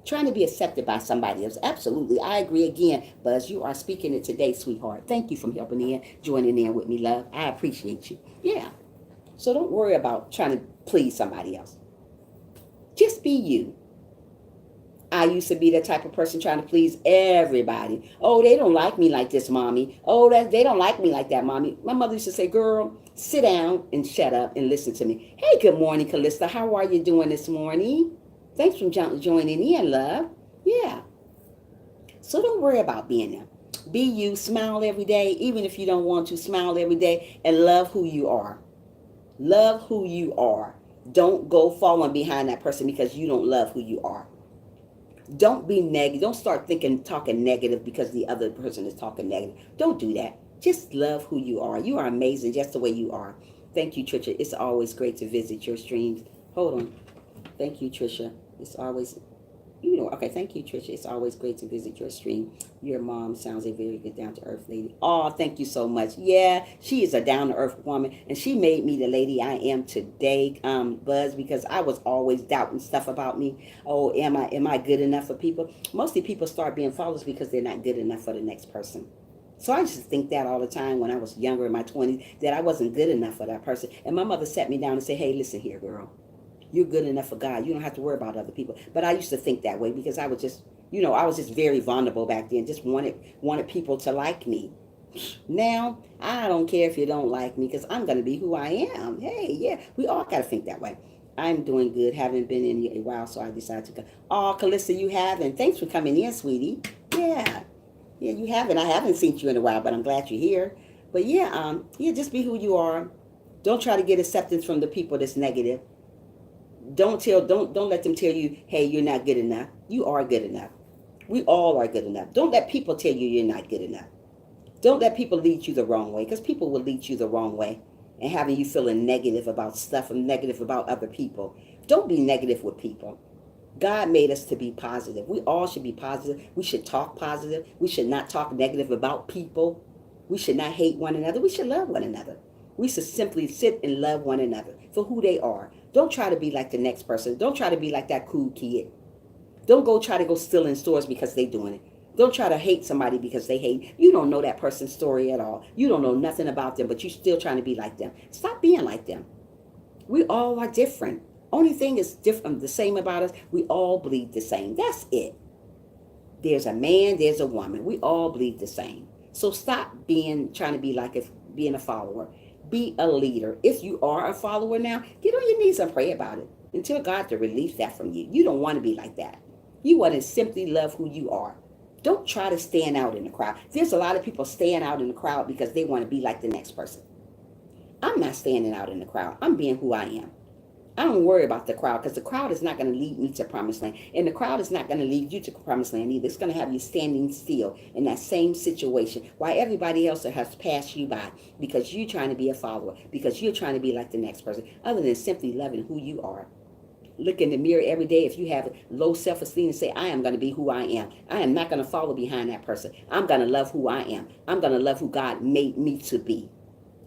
Trying to be accepted by somebody else. Absolutely. I agree again. Buzz, you are speaking it today, sweetheart. Thank you for helping in, joining in with me, love. I appreciate you. Yeah. So don't worry about trying to please somebody else. Just be you. I used to be that type of person trying to please everybody. Oh, they don't like me like this, mommy. Oh, they don't like me like that, mommy. My mother used to say, girl, sit down and shut up and listen to me. Hey, good morning, Callista. How are you doing this morning? Thanks for joining in, love. Yeah. So don't worry about being them. Be you. Smile every day, even if you don't want to. Smile every day and love who you are. Love who you are. Don't go following behind that person because you don't love who you are. Don't be negative. Don't start talking negative because the other person is talking negative. Don't do that. Just love who you are. You are amazing just the way you are. Thank you, Trisha. It's always great to visit your streams. Hold on. Thank you, Trisha. It's always, okay, thank you, Trisha. It's always great to visit your stream. Your mom sounds a very good down-to-earth lady. Oh, thank you so much. Yeah, she is a down-to-earth woman, and she made me the lady I am today, Buzz, because I was always doubting stuff about me. Oh, am I good enough for people? Mostly people start being followers because they're not good enough for the next person. So I used to think that all the time when I was younger in my 20s, that I wasn't good enough for that person. And my mother sat me down and said, hey, listen here, girl. You're good enough for God. You don't have to worry about other people. But I used to think that way because I was just, I was just very vulnerable back then. Just wanted people to like me. Now, I don't care if you don't like me because I'm going to be who I am. Hey, yeah, we all got to think that way. I'm doing good. Haven't been in a while, so I decided to go. Oh, Callista, you haven't. Thanks for coming in, sweetie. Yeah. Yeah, you haven't. I haven't seen you in a while, but I'm glad you're here. But yeah, just be who you are. Don't try to get acceptance from the people that's negative. Don't let them tell you, hey, you're not good enough. You are good enough. We all are good enough. Don't let people tell you you're not good enough. Don't let people lead you the wrong way, because people will lead you the wrong way and having you feeling negative about stuff and negative about other people. Don't be negative with people. God made us to be positive. We all should be positive. We should talk positive. We should not talk negative about people. We should not hate one another. We should love one another. We should simply sit and love one another for who they are. Don't try to be like the next person. Don't try to be like that cool kid. Don't go try to go steal in stores because they doing it. Don't try to hate somebody because they hate. You don't know that person's story at all. You don't know nothing about them, but you're still trying to be like them. Stop being like them. We all are different. Only thing is different, the same about us, we all bleed the same. That's it. There's a man, there's a woman. We all bleed the same. So stop trying to be like being a follower. Be a leader. If you are a follower now, get on your knees and pray about it until God to release that from you. You don't want to be like that. You want to simply love who you are. Don't try to stand out in the crowd. There's a lot of people staying out in the crowd because they want to be like the next person. I'm not standing out in the crowd. I'm being who I am. I don't worry about the crowd because the crowd is not going to lead me to promised land. And the crowd is not going to lead you to promised land either. It's going to have you standing still in that same situation while everybody else has passed you by because you're trying to be a follower, because you're trying to be like the next person, other than simply loving who you are. Look in the mirror every day. If you have low self-esteem, and say, I am going to be who I am. I am not going to follow behind that person. I'm going to love who I am. I'm going to love who God made me to be.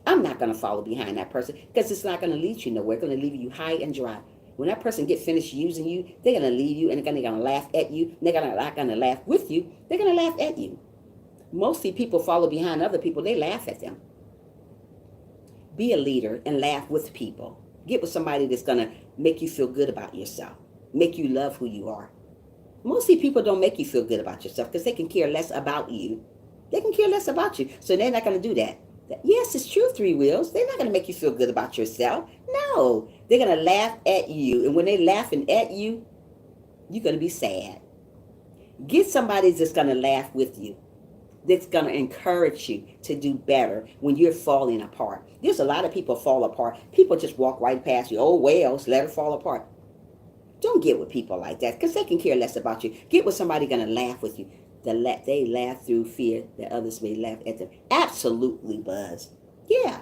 I'm not going to follow behind that person because it's not going to lead you nowhere. It's going to leave you high and dry. When that person get finished using you, they're going to leave you and they're going to laugh at you. They're not going to laugh with you. They're going to laugh at you. Mostly people follow behind other people. They laugh at them. Be a leader and laugh with people. Get with somebody that's going to make you feel good about yourself. Make you love who you are. Mostly people don't make you feel good about yourself because they can care less about you. They can care less about you. So they're not going to do that. Yes, it's true, Three Wheels. They're not going to make you feel good about yourself. No, they're going to laugh at you. And when they're laughing at you, you're going to be sad. Get somebody that's going to laugh with you, that's going to encourage you to do better when you're falling apart. There's a lot of people fall apart. People just walk right past you. Oh, well, let it fall apart. Don't get with people like that because they can care less about you. Get with somebody going to laugh with you. They laugh through fear that others may laugh at them. Absolutely, Buzz. Yeah.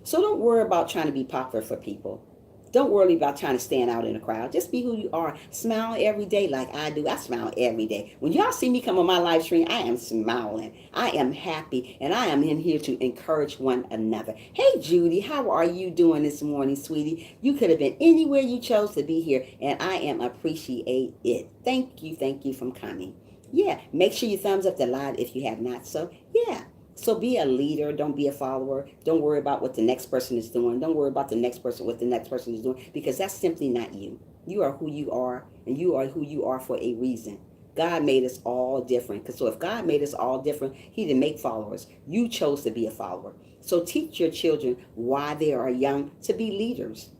So don't worry about trying to be popular for people. Don't worry about trying to stand out in the crowd. Just be who you are. Smile every day like I do. I smile every day. When y'all see me come on my live stream, I am smiling. I am happy. And I am in here to encourage one another. Hey, Judy, how are you doing this morning, sweetie? You could have been anywhere you chose to be here. And I am appreciate it. Thank you from coming. Yeah, make sure you thumbs up the live if you have not. So, yeah. So be a leader. Don't be a follower. Don't worry about what the next person is doing. Don't worry about the next person, what the next person is doing, because that's simply not you. You are who you are, and you are who you are for a reason. God made us all different. So if God made us all different, he didn't make followers. You chose to be a follower. So teach your children while they are young to be leaders.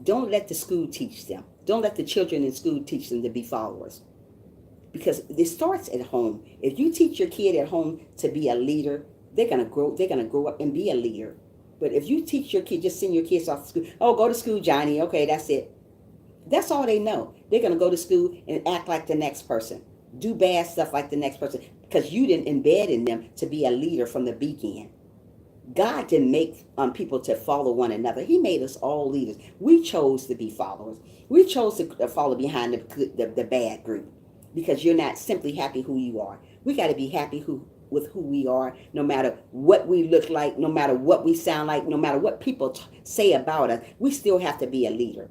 Don't let the school teach them. Don't let the children in school teach them to be followers. Because it starts at home. If you teach your kid at home to be a leader, they're gonna grow up and be a leader. But if you teach your kid, just send your kids off to school. Oh, go to school, Johnny. Okay, that's it. That's all they know. They're gonna go to school and act like the next person. Do bad stuff like the next person. Because you didn't embed in them to be a leader from the beginning. God didn't make people to follow one another. He made us all leaders. We chose to be followers. We chose to follow behind the bad group. Because you're not simply happy who you are. We got to be happy with who we are, no matter what we look like, no matter what we sound like, no matter what people say about us. We still have to be a leader.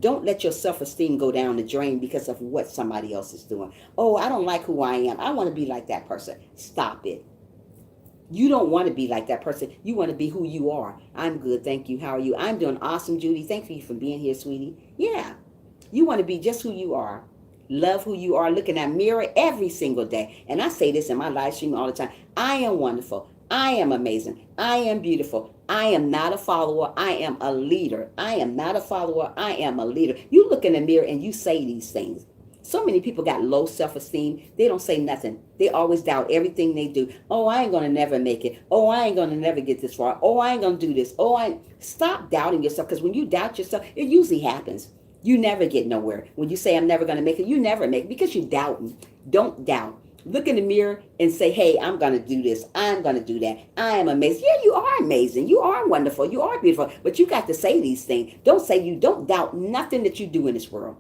Don't let your self-esteem go down the drain because of what somebody else is doing. Oh, I don't like who I am. I want to be like that person. Stop it. You don't want to be like that person. You want to be who you are. I'm good. Thank you. How are you? I'm doing awesome, Judy. Thank you for being here, sweetie. Yeah. You want to be just who you are. Love who you are. Look in that mirror every single day. And I say this in my live stream all the time. I am wonderful. I am amazing. I am beautiful. I am not a follower. I am a leader. I am not a follower. I am a leader. You look in the mirror and you say these things. So many people got low self-esteem. They don't say nothing. They always doubt everything they do. Oh, I ain't going to never make it. Oh, I ain't going to never get this far. Oh, I ain't going to do this. Stop doubting yourself, because when you doubt yourself, it usually happens. You never get nowhere. When you say, I'm never going to make it, you never make it because you're doubting. Don't doubt. Look in the mirror and say, hey, I'm going to do this. I'm going to do that. I am amazing. Yeah, you are amazing. You are wonderful. You are beautiful. But you got to say these things. Don't doubt nothing that you do in this world.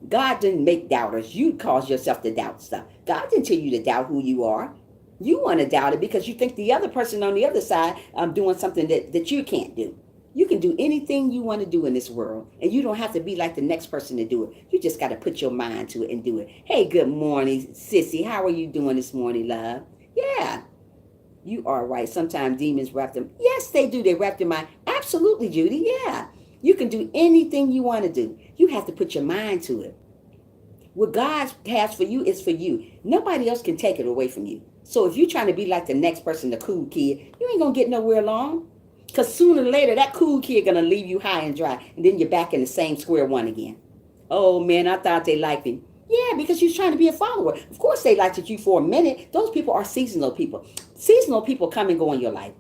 God didn't make doubters. You cause yourself to doubt stuff. God didn't tell you to doubt who you are. You want to doubt it because you think the other person on the other side doing something that you can't do. You can do anything you want to do in this world, and you don't have to be like the next person to do it. You just got to put your mind to it and do it. Hey, good morning, sissy. How are you doing this morning, love? Yeah, you are right. Sometimes demons wrap them. Yes, they do. They wrap their mind. Absolutely, Judy. Yeah. You can do anything you want to do. You have to put your mind to it. What God has for you is for you. Nobody else can take it away from you. So if you're trying to be like the next person, the cool kid, you ain't going to get nowhere along. Because sooner or later, that cool kid going to leave you high and dry. And then you're back in the same square one again. Oh, man, I thought they liked me. Yeah, because you're trying to be a follower. Of course they liked you for a minute. Those people are seasonal people. Seasonal people come and go in your life.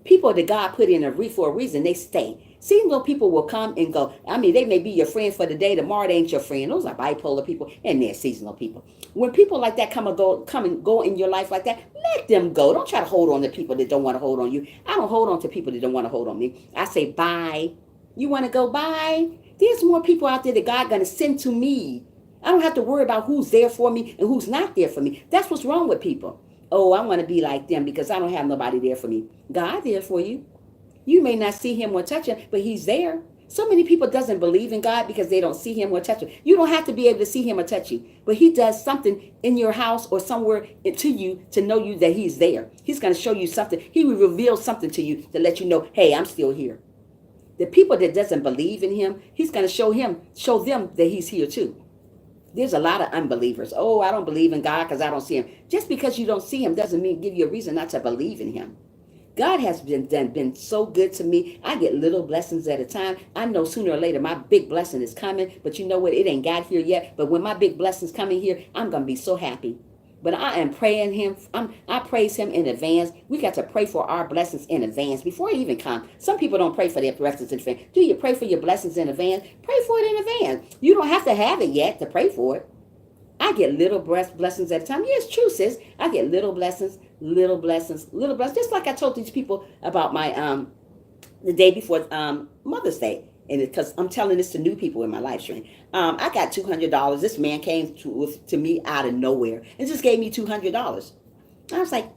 People that God put in for a reason, they stay. Seasonal people will come and go. I mean, they may be your friend for the day. Tomorrow they ain't your friend. Those are bipolar people, and they're seasonal people. When people like that come and go in your life like that, let them go. Don't try to hold on to people that don't want to hold on you. I don't hold on to people that don't want to hold on me. I say bye. You want to go bye? There's more people out there that God gonna send to me. I don't have to worry about who's there for me and who's not there for me. That's what's wrong with people. Oh, I want to be like them because I don't have nobody there for me. God there for you. You may not see him or touch him, but he's there. So many people doesn't believe in God because they don't see him or touch him. You don't have to be able to see him or touch you, but he does something in your house or somewhere to you to know you that he's there. He's going to show you something. He will reveal something to you to let you know, hey, I'm still here. The people that doesn't believe in him, he's going to show them that he's here too. There's a lot of unbelievers. Oh, I don't believe in God because I don't see him. Just because you don't see him doesn't mean give you a reason not to believe in him. God has been so good to me. I get little blessings at a time. I know sooner or later my big blessing is coming, but you know what? It ain't got here yet. But when my big blessing's coming here, I'm going to be so happy. But I am praying him. I praise him in advance. We got to pray for our blessings in advance before it even comes. Some people don't pray for their blessings in advance. Do you pray for your blessings in advance? Pray for it in advance. You don't have to have it yet to pray for it. I get little blessings at a time. Yeah, it's true, sis. I get little blessings, little blessings, little blessings. Just like I told these people about my the day before Mother's Day. And because I'm telling this to new people in my live stream. I got $200. This man came to me out of nowhere and just gave me $200. I was like,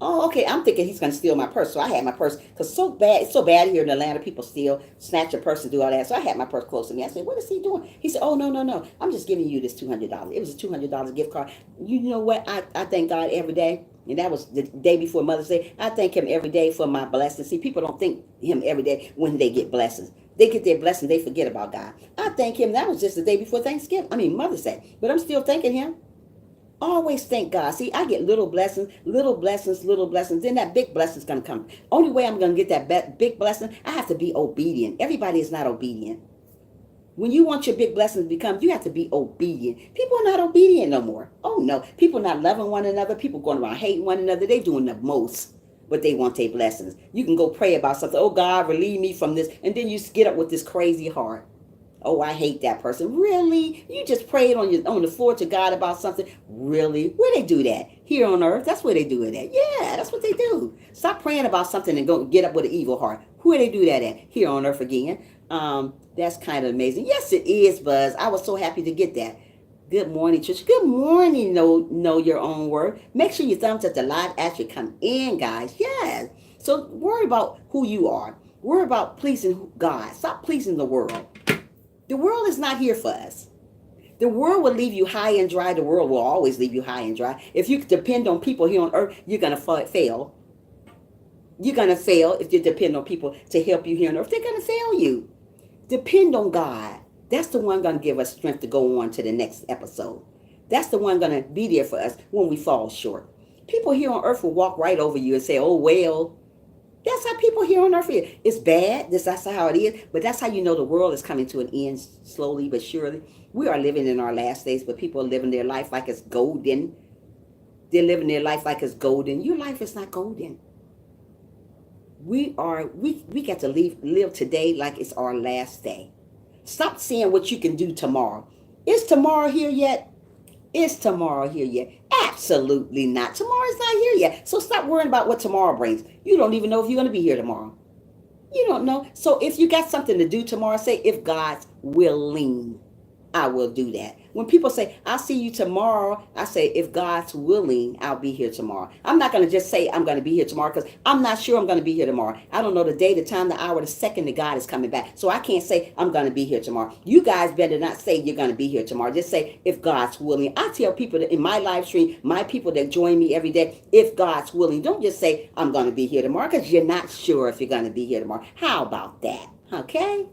oh, okay. I'm thinking he's going to steal my purse. So I had my purse because it's so bad here in Atlanta. People steal, snatch your purse and do all that. So I had my purse close to me. I said, what is he doing? He said, oh, no. I'm just giving you this $200. It was a $200 gift card. You know what? I thank God every day. And that was the day before Mother's Day. I thank him every day for my blessings. See, people don't thank him every day when they get blessings. They get their blessing, they forget about God. I thank him. That was just the day before Thanksgiving. Mother's Day. But I'm still thanking him. Always thank God. See, I get little blessings, little blessings, little blessings. Then that big blessing's going to come. Only way I'm going to get that big blessing, I have to be obedient. Everybody is not obedient. When you want your big blessings to become, you have to be obedient. People are not obedient no more. Oh, no. People not loving one another. People going around hating one another. They doing the most, but they want their blessings. You can go pray about something. Oh, God, relieve me from this. And then you get up with this crazy heart. Oh, I hate that person. Really? You just prayed on the floor to God about something? Really? Where they do that? Here on earth? That's where they do it at. Yeah, that's what they do. Stop praying about something and go get up with an evil heart. Where they do that at? Here on earth again. That's kind of amazing. Yes, it is, Buzz. I was so happy to get that. Good morning, Trish. Good morning, know your own word. Make sure your thumbs at the live actually come in, guys. Yes. So worry about who you are. Worry about pleasing God. Stop pleasing the world. The world is not here for us. The world will leave you high and dry. The world will always leave you high and dry. If you depend on people here on earth, you're going to fail. You're going to fail if you depend on people to help you here on earth. They're going to fail you. Depend on God. That's the one going to give us strength to go on to the next episode. That's the one going to be there for us when we fall short. People here on earth will walk right over you and say, oh, well. That's how people here on earth is. It's bad. That's how it is. But that's how you know the world is coming to an end slowly but surely. We are living in our last days, but people are living their life like it's golden. They're living their life like it's golden. Your life is not golden. We got to live today like it's our last day. Stop seeing what you can do tomorrow. Is tomorrow here yet? Is tomorrow here yet? Absolutely not. Tomorrow's not here yet. So stop worrying about what tomorrow brings. You don't even know if you're going to be here tomorrow. You don't know. So if you got something to do tomorrow, say, if God's willing, I will do that. When people say, I'll see you tomorrow, I say, if God's willing, I'll be here tomorrow. I'm not going to just say I'm going to be here tomorrow because I'm not sure I'm going to be here tomorrow. I don't know the day, the time, the hour, the second that God is coming back. So I can't say I'm going to be here tomorrow. You guys better not say you're going to be here tomorrow. Just say, if God's willing. I tell people that in my live stream, my people that join me every day, if God's willing. Don't just say I'm going to be here tomorrow because you're not sure if you're going to be here tomorrow. How about that? Okay?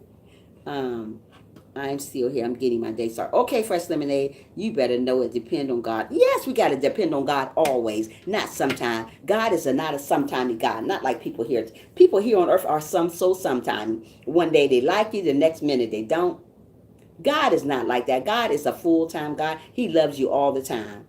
I'm still here. I'm getting my day started. Okay, Fresh Lemonade, you better know it. Depend on God. Yes, we got to depend on God always, not sometime. God is not a sometimey God, not like people here. People here on earth are sometime. One day they like you, the next minute they don't. God is not like that. God is a full-time God. He loves you all the time.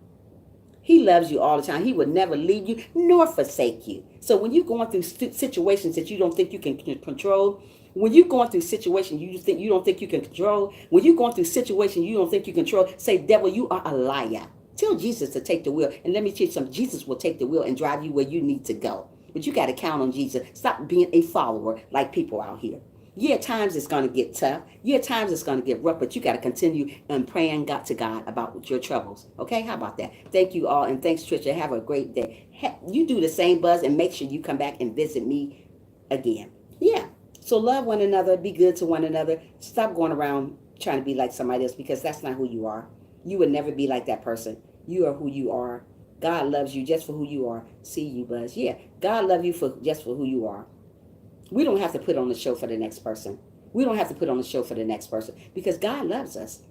He loves you all the time. He would never leave you nor forsake you. So when you're going through situations that you don't think you can control, when you're going through situations you don't think you can control, when you're going through situations you don't think you control, say, devil, you are a liar. Tell Jesus to take the wheel. And let me tell you something. Jesus will take the wheel and drive you where you need to go. But you got to count on Jesus. Stop being a follower like people out here. Yeah, times it's going to get tough. Yeah, times it's going to get rough, but you got to continue and praying God to God about your troubles. Okay, how about that? Thank you all, and thanks, Trisha. Have a great day. You do the same, Buzz, and make sure you come back and visit me again. Yeah, so love one another. Be good to one another. Stop going around trying to be like somebody else because that's not who you are. You would never be like that person. You are who you are. God loves you just for who you are. See you, Buzz. Yeah, God loves you just for who you are. We don't have to put on the show for the next person. We don't have to put on the show for the next person because God loves us.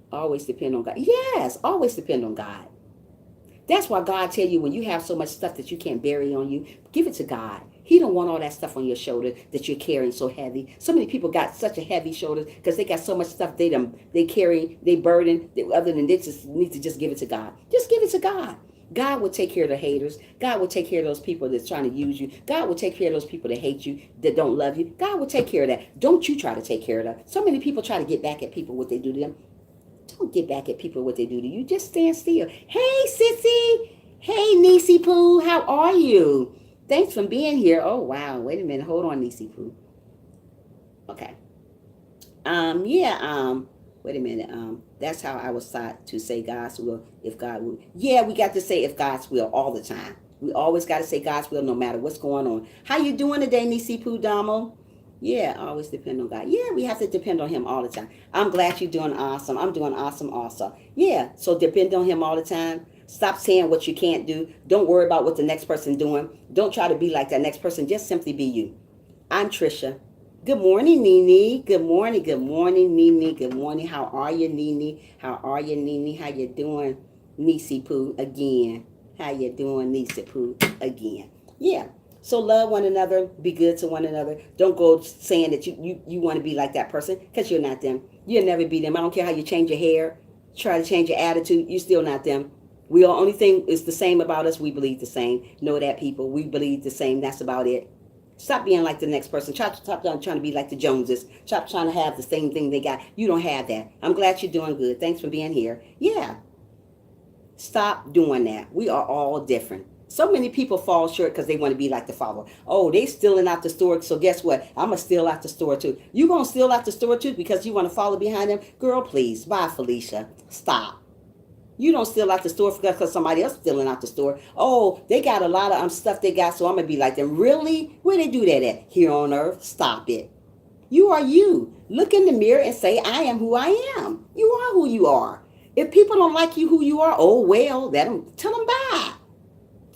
Always depend on God. Yes, always depend on God. That's why God tell you when you have so much stuff that you can't bury on you, give it to God. He don't want all that stuff on your shoulder that you're carrying so heavy. So many people got such a heavy shoulder because they got so much stuff they carry, they burden, other than they just need to just give it to God. Just give it to God. God will take care of the haters. God will take care of those people that's trying to use you. God will take care of those people that hate you, that don't love you. God will take care of that. Don't you try to take care of that. So many people try to get back at people what they do to them. Don't get back at people what they do to you. Just stand still. Hey, Sissy. Hey, Niecy Pooh. How are you? Thanks for being here. Oh, wow. Wait a minute. Hold on, Niecy Pooh. Okay. Wait a minute. That's how I was taught to say God's will, if God will. Yeah, we got to say if God's will all the time. We always got to say God's will no matter what's going on. How you doing today, Nisi Poo Damo? Yeah, always depend on God. Yeah, we have to depend on him all the time. I'm glad you're doing awesome. I'm doing awesome also. Yeah, so depend on him all the time. Stop saying what you can't do. Don't worry about what the next person doing. Don't try to be like that next person. Just simply be you. I'm Trisha. Good morning, Nene. Good morning, Nene. Good morning. How are you, Nene? How are you, Nene? How you doing, Nisi Poo again? How you doing, Nisi Poo again? Yeah. So love one another. Be good to one another. Don't go saying that you want to be like that person because you're not them. You'll never be them. I don't care how you change your hair, try to change your attitude. You're still not them. We all only thing is the same about us. We believe the same. Know that, people. We believe the same. That's about it. Stop being like the next person. Stop trying to be like the Joneses. Stop trying to have the same thing they got. You don't have that. I'm glad you're doing good. Thanks for being here. Yeah. Stop doing that. We are all different. So many people fall short because they want to be like the follower. Oh, they stealing out the store. So guess what? I'm going to steal out the store too. You going to steal out the store too because you want to follow behind them? Girl, please. Bye, Felicia. Stop. You don't steal out the store because somebody else stealing out the store. Oh, they got a lot of stuff they got, so I'm going to be like them. Really? Where they do that at? Here on earth? Stop it. You are you. Look in the mirror and say, I am who I am. You are who you are. If people don't like you who you are, oh, well, tell them bye.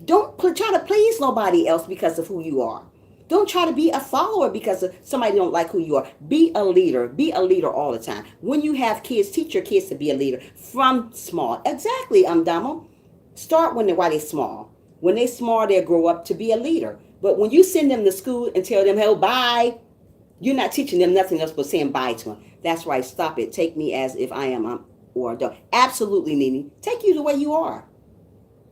Don't try to please nobody else because of who you are. Don't try to be a follower because somebody don't like who you are. Be a leader. Be a leader all the time. When you have kids, teach your kids to be a leader from small. Exactly, Damo. Start while they're small. When they're small, they'll grow up to be a leader. But when you send them to school and tell them, hey, bye, you're not teaching them nothing else but saying bye to them. That's right. Stop it. Take me as if I am or don't. Absolutely, Nene. Take you the way you are.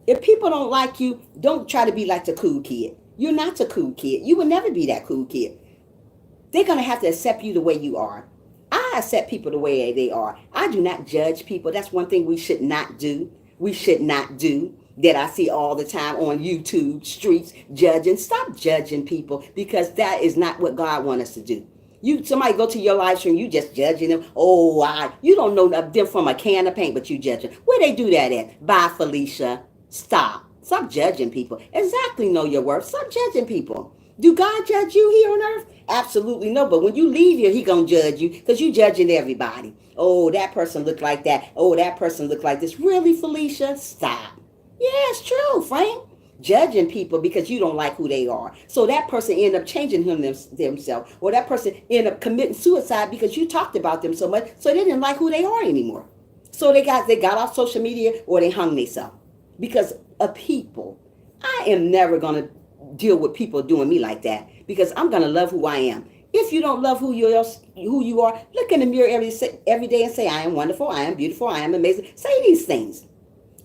If people don't like you, don't try to be like the cool kid. You're not the cool kid. You will never be that cool kid. They're going to have to accept you the way you are. I accept people the way they are. I do not judge people. That's one thing we should not do. We should not do that I see all the time on YouTube streets judging. Stop judging people because that is not what God wants us to do. Somebody go to your live stream, you just judging them. Oh, you don't know them from a can of paint, but you judging. Where they do that at? Bye, Felicia. Stop judging people. Exactly, know your worth. Stop judging people. Do God judge you here on earth? Absolutely no. But when you leave here, he gonna judge you because you judging everybody. Oh, that person looked like that. Oh, that person looked like this. Really, Felicia? Stop. Yeah, it's true, Frank. Judging people because you don't like who they are. So that person end up changing themselves. Or that person end up committing suicide because you talked about them so much, so they didn't like who they are anymore. So they got off social media or they hung themselves because of people. I am never going to deal with people doing me like that because I'm going to love who I am. If you don't love who you are, look in the mirror every day and say, I am wonderful, I am beautiful, I am amazing. Say these things.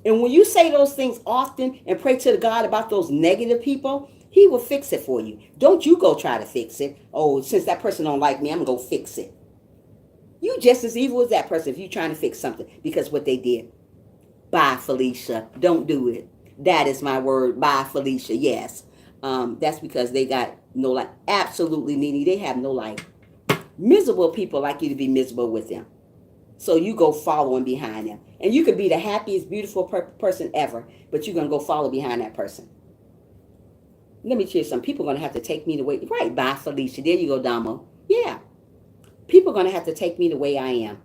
And when you say those things often and pray to God about those negative people, he will fix it for you. Don't you go try to fix it. Oh, since that person don't like me, I'm going to go fix it. You just as evil as that person if you're trying to fix something because what they did. Bye, Felicia. Don't do it. That is my word. Bye, Felicia. Yes. That's because they got no life. Absolutely, Nene. They have no life. Miserable people like you to be miserable with them. So you go following behind them. And you could be the happiest, beautiful person ever, but you're going to go follow behind that person. Let me tell you something. People are going to have to take me the way. Right, bye, Felicia. There you go, Damo. Yeah. People are going to have to take me the way I am.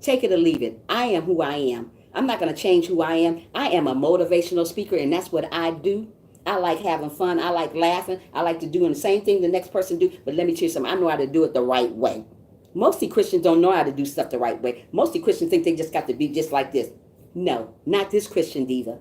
Take it or leave it. I am who I am. I'm not going to change who I am. I am a motivational speaker, and that's what I do. I like having fun. I like laughing. I like to doing the same thing the next person do. But let me tell you something. I know how to do it the right way. Mostly Christians don't know how to do stuff the right way. Mostly Christians think they just got to be just like this. No, not this Christian diva.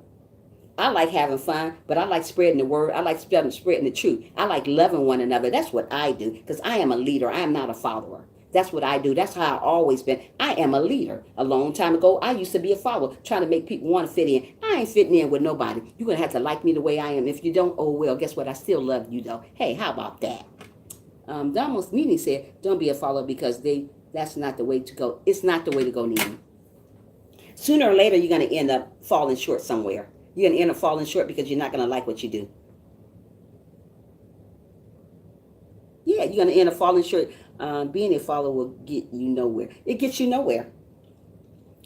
I like having fun, but I like spreading the word. I like spreading the truth. I like loving one another. That's what I do because I am a leader. I am not a follower. That's what I do. That's how I've always been. I am a leader. A long time ago, I used to be a follower, trying to make people want to fit in. I ain't fitting in with nobody. You're going to have to like me the way I am. If you don't, oh well, guess what? I still love you though. Hey, how about that? Damos Nene said, don't be a follower because that's not the way to go. It's not the way to go, Nene. Sooner or later, you're going to end up falling short somewhere. You're going to end up falling short because you're not going to like what you do. Yeah, you're going to end up falling short. Being a follower will get you nowhere. It gets you nowhere.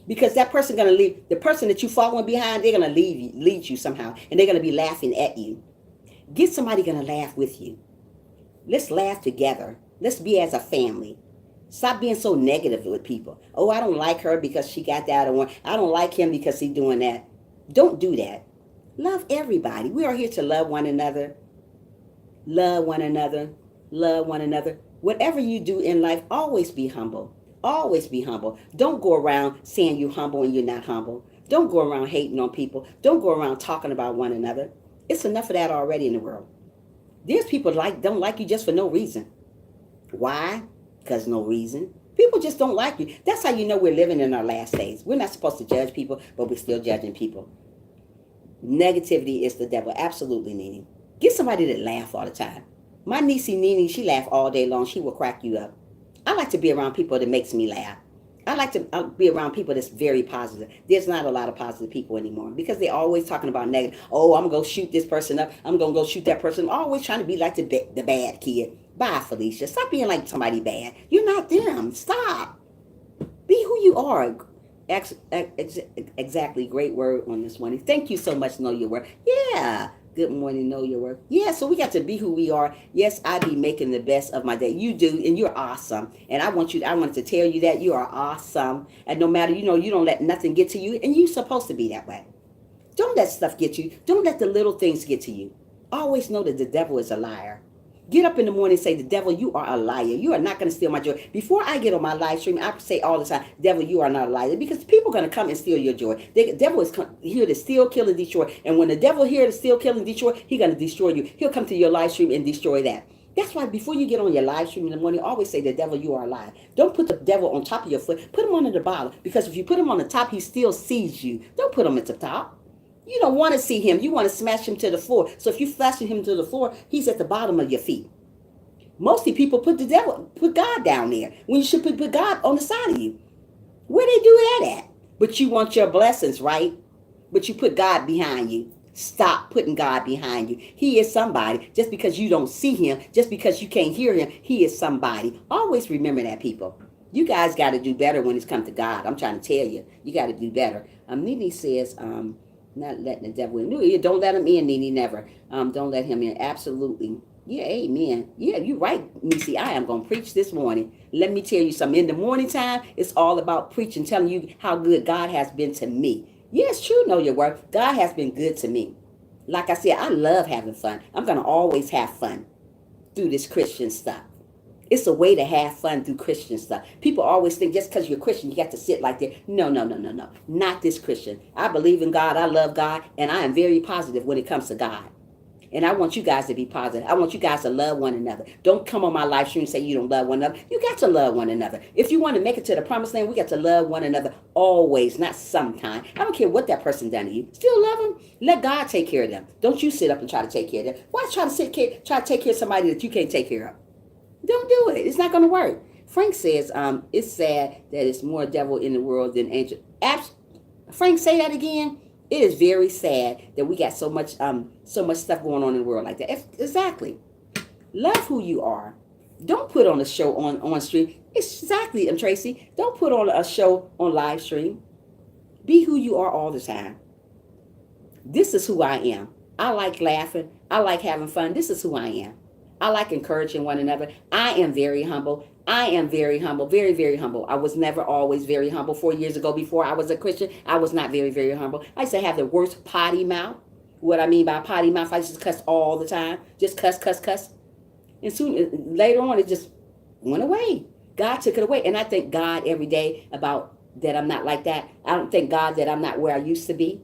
Because that person going to leave. The person that you following behind, they're going to lead you somehow. And they're going to be laughing at you. Get somebody going to laugh with you. Let's laugh together. Let's be as a family. Stop being so negative with people. Oh, I don't like her because she got that or one. I don't like him because he's doing that. Don't do that. Love everybody. We are here to love one another. Love one another. Love one another. Whatever you do in life, always be humble. Always be humble. Don't go around saying you're humble and you're not humble. Don't go around hating on people. Don't go around talking about one another. It's enough of that already in the world. There's people don't like you just for no reason. Why? Because no reason. People just don't like you. That's how you know we're living in our last days. We're not supposed to judge people, but we're still judging people. Negativity is the devil. Absolutely, Nene. Get somebody that laugh all the time. My niece Nene, she laugh all day long. She will crack you up. I like to be around people that makes me laugh. I like to be around people that's very positive. There's not a lot of positive people anymore because they're always talking about negative. Oh, I'm going to go shoot this person up. I'm going to go shoot that person. I'm always trying to be like the bad kid. Bye, Felicia. Stop being like somebody bad. You're not them. Stop. Be who you are. Exactly. Great word on this morning. Thank you so much, Know Your Worth. Yeah. Good morning, Know Your Worth. Yeah, so we got to be who we are. Yes, I be making the best of my day. You do, and you're awesome. And I wanted to tell you that you are awesome. And no matter, you don't let nothing get to you. And you're supposed to be that way. Don't let stuff get you. Don't let the little things get to you. Always know that the devil is a liar. Get up in the morning and say, the devil, you are a liar. You are not going to steal my joy. Before I get on my live stream, I say all the time, devil, you are not a liar. Because people are going to come and steal your joy. The devil is here to steal, kill, and destroy. And when the devil here to steal, kill, and destroy, he's going to destroy you. He'll come to your live stream and destroy that. That's why before you get on your live stream in the morning, always say, the devil, you are a liar. Don't put the devil on top of your foot. Put him under the bottom. Because if you put him on the top, he still sees you. Don't put him at the top. You don't want to see him. You want to smash him to the floor. So if you're flashing him to the floor, he's at the bottom of your feet. Mostly people put God down there when you should put God on the side of you. Where they do that at? But you want your blessings, right? But you put God behind you. Stop putting God behind you. He is somebody. Just because you don't see him, just because you can't hear him, he is somebody. Always remember that, people. You guys got to do better when it's come to God. I'm trying to tell you. You got to do better. Nene says, not letting the devil in. No, don't let him in, Nene, never. Don't let him in. Absolutely. Yeah, amen. Yeah, you're right, Nisi. I am going to preach this morning. Let me tell you something. In the morning time, it's all about preaching, telling you how good God has been to me. Yes, true, know your word. God has been good to me. Like I said, I love having fun. I'm going to always have fun through this Christian stuff. It's a way to have fun through Christian stuff. People always think just because you're Christian, you got to sit like that. No, no, no, no, no. Not this Christian. I believe in God. I love God. And I am very positive when it comes to God. And I want you guys to be positive. I want you guys to love one another. Don't come on my live stream and say you don't love one another. You got to love one another. If you want to make it to the promised land, we got to love one another always, not sometime. I don't care what that person done to you. Still love them. Let God take care of them. Don't you sit up and try to take care of them. Why try to take care of somebody that you can't take care of? Don't do it. It's not going to work. Frank says, it's sad that it's more devil in the world than angel. Frank, say that again. It is very sad that we got so much stuff going on in the world like that. Exactly. Love who you are. Don't put on a show on stream. Exactly, Tracy. Don't put on a show on live stream. Be who you are all the time. This is who I am. I like laughing. I like having fun. This is who I am. I like encouraging one another. I am very humble. I am very humble, very, very humble. I was never always very humble. 4 years ago, before I was a Christian, I was not very, very humble. I used to have the worst potty mouth. What I mean by potty mouth, I used to cuss all the time. Just cuss, cuss, cuss. And soon, later on, it just went away. God took it away. And I thank God every day about that I'm not like that. I don't thank God that I'm not where I used to be.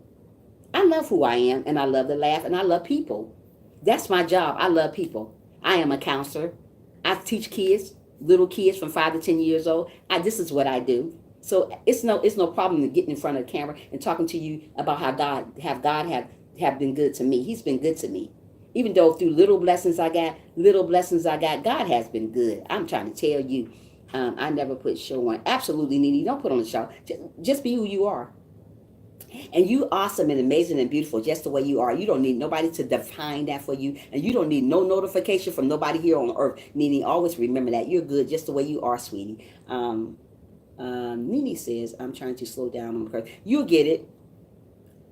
I love who I am, and I love to laugh, and I love people. That's my job. I love people. I am a counselor. I teach kids, little kids from 5 to 10 years old. This is what I do. So it's no problem getting in front of the camera and talking to you about how God have been good to me. He's been good to me. Even though through little blessings I got, God has been good. I'm trying to tell you, I never put show on. Absolutely, Nene, don't put on a show. Just be who you are. And you awesome and amazing and beautiful just the way you are. You don't need nobody to define that for you. And you don't need no notification from nobody here on earth. Nene, always remember that. You're good just the way you are, sweetie. Nene says, I'm trying to slow down on the curve. You'll get it.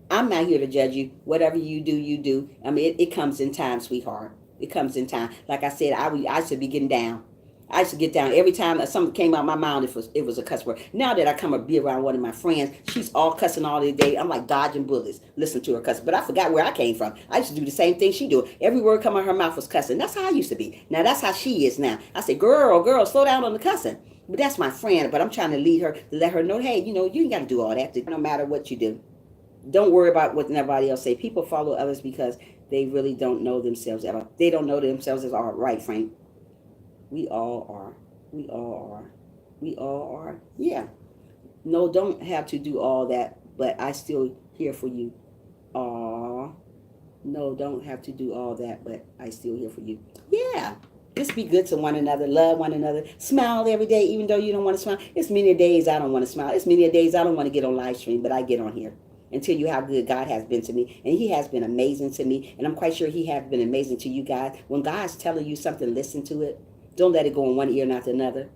I'm not here to judge you. Whatever you do, you do. I mean, it comes in time, sweetheart. It comes in time. Like I said, I should be getting down. I used to get down every time that something came out of my mouth. It was a cuss word. Now that I come and be around one of my friends, she's all cussing all the day. I'm like dodging bullets, listening to her cuss. But I forgot where I came from. I used to do the same thing she do. Every word come out of her mouth was cussing. That's how I used to be. Now that's how she is now. I say, girl, slow down on the cussing. But that's my friend. But I'm trying to lead her, to let her know, hey, you ain't got to do all that. No matter what you do, don't worry about what everybody else say. People follow others because they really don't know themselves ever. They don't know themselves as all right, Frank. We all are. We all are. We all are. Yeah. No, don't have to do all that, but I still here for you. Aw. No, don't have to do all that, but I still here for you. Yeah. Just be good to one another. Love one another. Smile every day, even though you don't want to smile. It's many days I don't want to smile. It's many days I don't want to get on live stream, but I get on here and tell you how good God has been to me. And he has been amazing to me. And I'm quite sure he has been amazing to you guys. When God's telling you something, listen to it. Don't let it go in one ear, not the another.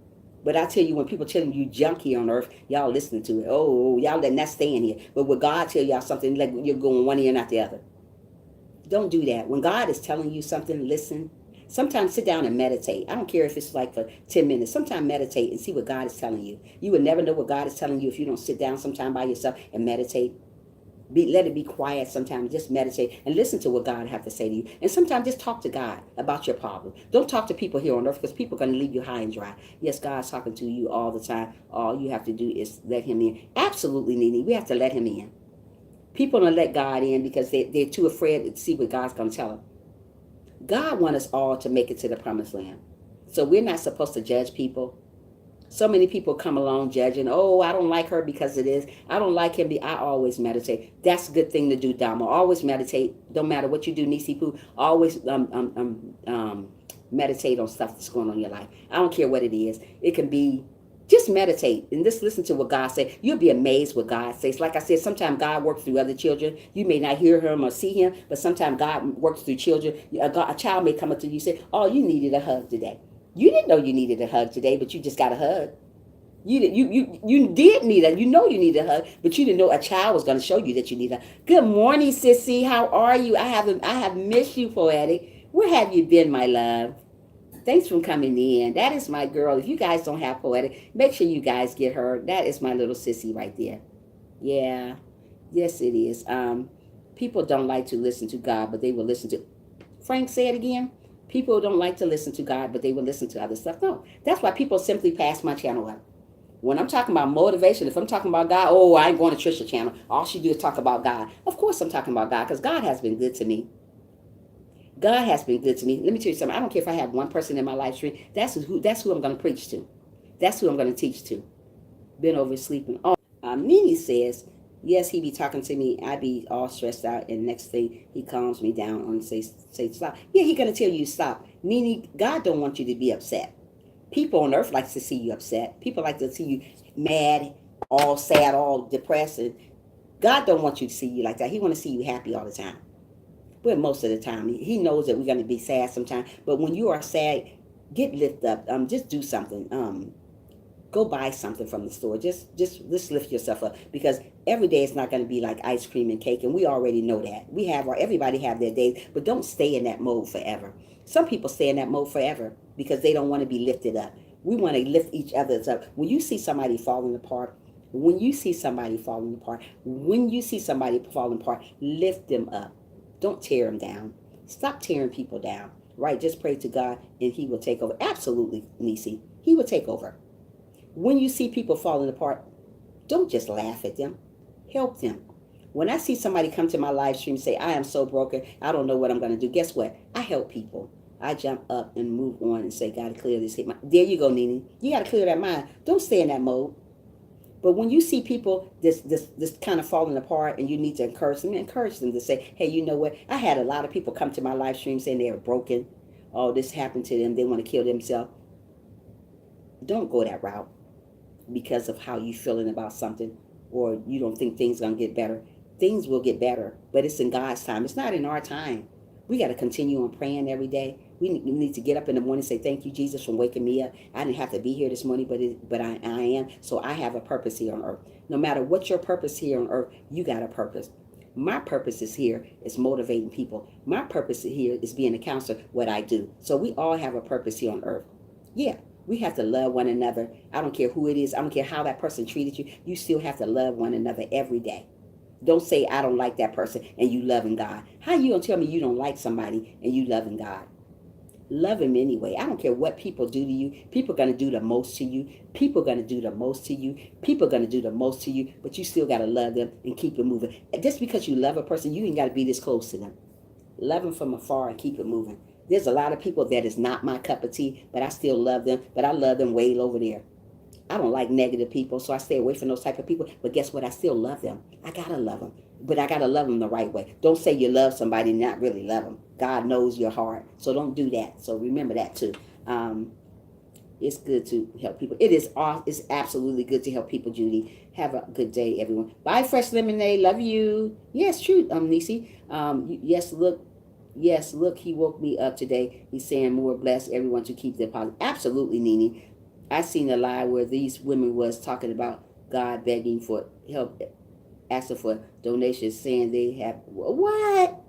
But I tell you, when people telling you junk here on earth, y'all listening to it. Oh, y'all letting that stay in here. But when God tell y'all something, like you're going one ear, not the other. Don't do that. When God is telling you something, listen. Sometimes sit down and meditate. I don't care if it's like for 10 minutes. Sometimes meditate and see what God is telling you. You would never know what God is telling you if you don't sit down sometime by yourself and meditate. Let it be quiet sometimes. Just meditate and listen to what God have to say to you. And sometimes just talk to God about your problem. Don't talk to people here on earth because people are going to leave you high and dry. Yes, God's talking to you all the time. All you have to do is let him in. Absolutely, Nene. We have to let him in. People don't let God in because they're too afraid to see what God's going to tell them. God wants us all to make it to the promised land. So we're not supposed to judge people. So many people come along judging. Oh, I don't like her because of this. I don't like him. I always meditate. That's a good thing to do, Dama. Always meditate. Don't matter what you do, Nisi Poo. Always meditate on stuff that's going on in your life. I don't care what it is. It can be Just meditate and just listen to what God says. You'll be amazed what God says. Like I said, sometimes God works through other children. You may not hear him or see him, but sometimes God works through children. A child may come up to you and say, oh, you needed a hug today. You didn't know you needed a hug today, but you just got a hug. You did need a, you know you need a hug, but you didn't know a child was going to show you that you need a. Good morning, sissy. How are you? I have missed you, Poetic. Where have you been, my love? Thanks for coming in. That is my girl. If you guys don't have Poetic, make sure you guys get her. That is my little sissy right there. Yeah. Yes, it is. People don't like to listen to God, but they will listen to. Frank, say it again. People don't like to listen to God, but they will listen to other stuff. No, that's why people simply pass my channel up. When I'm talking about motivation, if I'm talking about God, oh, I ain't going to Trisha channel. All she do is talk about God. Of course I'm talking about God because God has been good to me. God has been good to me. Let me tell you something. I don't care if I have one person in my live stream. That's who I'm going to preach to. That's who I'm going to teach to. Been over sleeping. Oh, Nene says, yes, he be talking to me. I be all stressed out, and next thing he calms me down and say stop. Yeah, he going to tell you stop. Nene, God don't want you to be upset. People on earth likes to see you upset. People like to see you mad, all sad, all depressed. And God don't want you to see you like that. He want to see you happy all the time. But most of the time, he knows that we're going to be sad sometimes. But when you are sad, get lifted up. Just do something. Go buy something from the store. Just lift yourself up, because every day it's not going to be like ice cream and cake, and we already know that. Everybody have their days, but don't stay in that mode forever. Some people stay in that mode forever because they don't want to be lifted up. We want to lift each other up. When you see somebody falling apart, lift them up. Don't tear them down. Stop tearing people down. Right? Just pray to God and he will take over. Absolutely, Nisi. He will take over. When you see people falling apart, don't just laugh at them. Help them. When I see somebody come to my live stream and say, I am so broken, I don't know what I'm going to do. Guess what? I help people. I jump up and move on and say, got to clear this. There you go, Nene. You got to clear that mind. Don't stay in that mode. But when you see people this kind of falling apart and you need to encourage them to say, hey, you know what? I had a lot of people come to my live stream saying they were broken. Oh, this happened to them. They want to kill themselves. Don't go that route because of how you feeling about something, or you don't think things going to get better. Things will get better, but it's in God's time. It's not in our time. We got to continue on praying every day. We need to get up in the morning and say, thank you, Jesus, for waking me up. I didn't have to be here this morning, but I am. So I have a purpose here on earth. No matter what your purpose here on earth, you got a purpose. My purpose is here is motivating people. My purpose here is being a counselor, what I do. So we all have a purpose here on earth. Yeah, we have to love one another. I don't care who it is. I don't care how that person treated you. You still have to love one another every day. Don't say, I don't like that person and you loving God. How you going to tell me you don't like somebody and you loving God? Love him anyway. I don't care what people do to you. People are going to do the most to you. People are going to do the most to you. People are going to do the most to you, but you still got to love them and keep it moving. Just because you love a person, you ain't got to be this close to them. Love them from afar and keep it moving. There's a lot of people that is not my cup of tea, but I still love them, but I love them way over there. I don't like negative people, so I stay away from those type of people. But guess what? I still love them. I got to love them. But I got to love them the right way. Don't say you love somebody and not really love them. God knows your heart. So don't do that. So remember that too. It's good to help people. It's absolutely good to help people, Judy. Have a good day, everyone. Bye, Fresh Lemonade. Love you. Yes, true, Nisi. Yes, look, he woke me up today. He's saying more bless everyone to keep their positive. Absolutely, Nene. I seen a lie where these women was talking about God begging for help, asking for donations, saying they have what?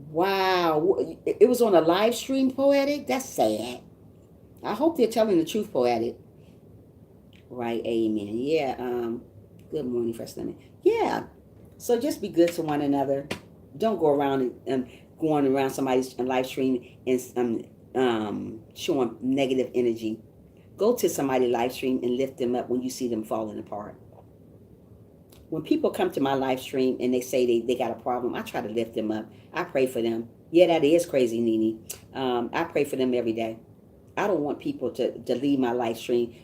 Wow, it was on a live stream, Poetic. That's sad. I hope they're telling the truth, Poetic. Right, amen. Yeah. Good morning, Fresh Lemon. Yeah. So just be good to one another. Don't go around and going around somebody's live stream and showing negative energy. Go to somebody's live stream and lift them up when you see them falling apart. When people come to my live stream and they say they got a problem, I try to lift them up. I pray for them. Yeah, that is crazy, Nene. I pray for them every day. I don't want people to leave my live stream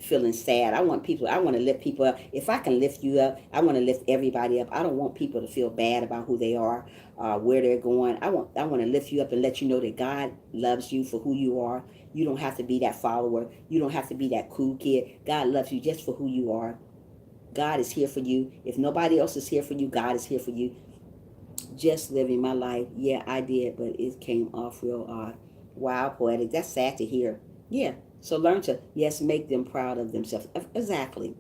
feeling sad. I want to lift people up. If I can lift you up, I want to lift everybody up. I don't want people to feel bad about who they are, where they're going. I want to lift you up and let you know that God loves you for who you are. You don't have to be that follower. You don't have to be that cool kid. God loves you just for who you are. God is here for you. If nobody else is here for you, God is here for you. Just living my life. Yeah, I did, but it came off real odd. Wow, poetic. That's sad to hear. Yeah. So learn to, yes, make them proud of themselves. Exactly.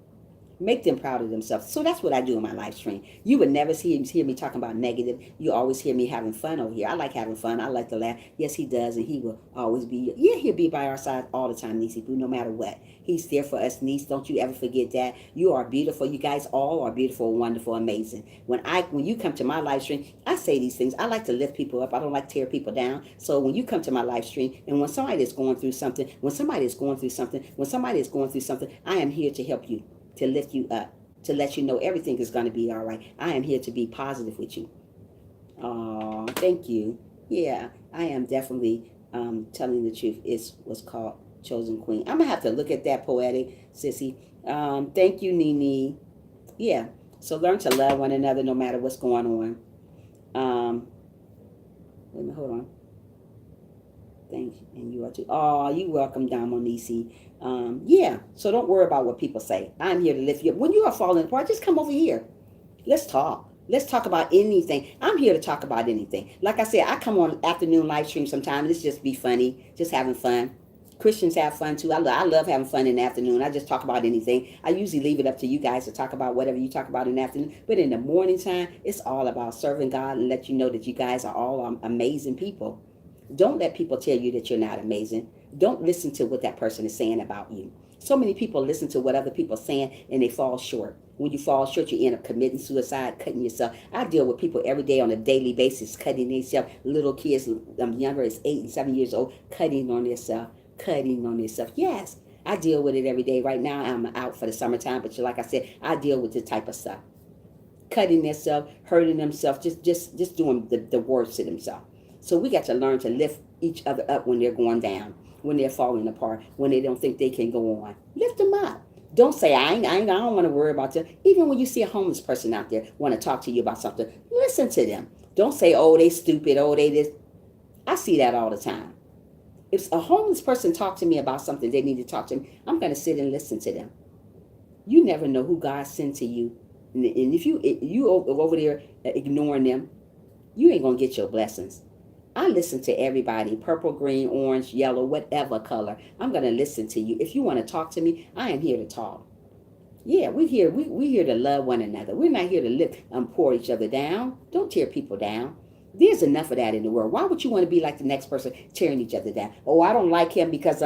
Make them proud of themselves. So that's what I do in my live stream. You would never hear me talking about negative. You always hear me having fun over here. I like having fun. I like to laugh. Yes, he does, and he will always be. Yeah, he'll be by our side all the time, Niecy Poo, no matter what. He's there for us, niece. Don't you ever forget that. You are beautiful. You guys all are beautiful, wonderful, amazing. When you come to my live stream, I say these things. I like to lift people up. I don't like to tear people down. So when you come to my live stream, and when somebody is going through something, when somebody is going through something, I am here to help you, to lift you up, to let you know everything is going to be all right. I am here to be positive with you. Oh, thank you. Yeah, I am definitely telling the truth. Is what's called chosen queen. I'm gonna have to look at that, poetic sissy. Thank you, Nene. Yeah. So learn to love one another no matter what's going on. Wait a minute, hold on. Thank you. And you are too. Oh, you welcome, Damonisi. Yeah. So don't worry about what people say. I'm here to lift you up. When you are falling apart, just come over here. Let's talk. Let's talk about anything. I'm here to talk about anything. Like I said, I come on afternoon live stream sometimes. Let's just be funny, just having fun. Christians have fun too. I love having fun in the afternoon. I just talk about anything. I usually leave it up to you guys to talk about whatever you talk about in the afternoon. But in the morning time, it's all about serving God and let you know that you guys are all amazing people. Don't let people tell you that you're not amazing. Don't listen to what that person is saying about you. So many people listen to what other people are saying and they fall short. When you fall short, you end up committing suicide, cutting yourself. I deal with people every day on a daily basis, cutting themselves. Little kids, younger as 8 and 7 years old, cutting on themselves. Yes, I deal with it every day. Right now, I'm out for the summertime, but like I said, I deal with this type of stuff. Cutting themselves, hurting themselves, just doing the worst to themselves. So we got to learn to lift each other up when they're going down, when they're falling apart, when they don't think they can go on. Lift them up. Don't say, I don't want to worry about them. Even when you see a homeless person out there want to talk to you about something, listen to them. Don't say, oh, they stupid, oh, they this. I see that all the time. If a homeless person talk to me about something they need to talk to me, I'm going to sit and listen to them. You never know who God sent to you. And if you over there ignoring them, you ain't going to get your blessings. I listen to everybody, purple, green, orange, yellow, whatever color. I'm going to listen to you. If you want to talk to me, I am here to talk. Yeah, we're here. We're here to love one another. We're not here to lift pour each other down. Don't tear people down. There's enough of that in the world. Why would you want to be like the next person, tearing each other down? Oh, I don't like him because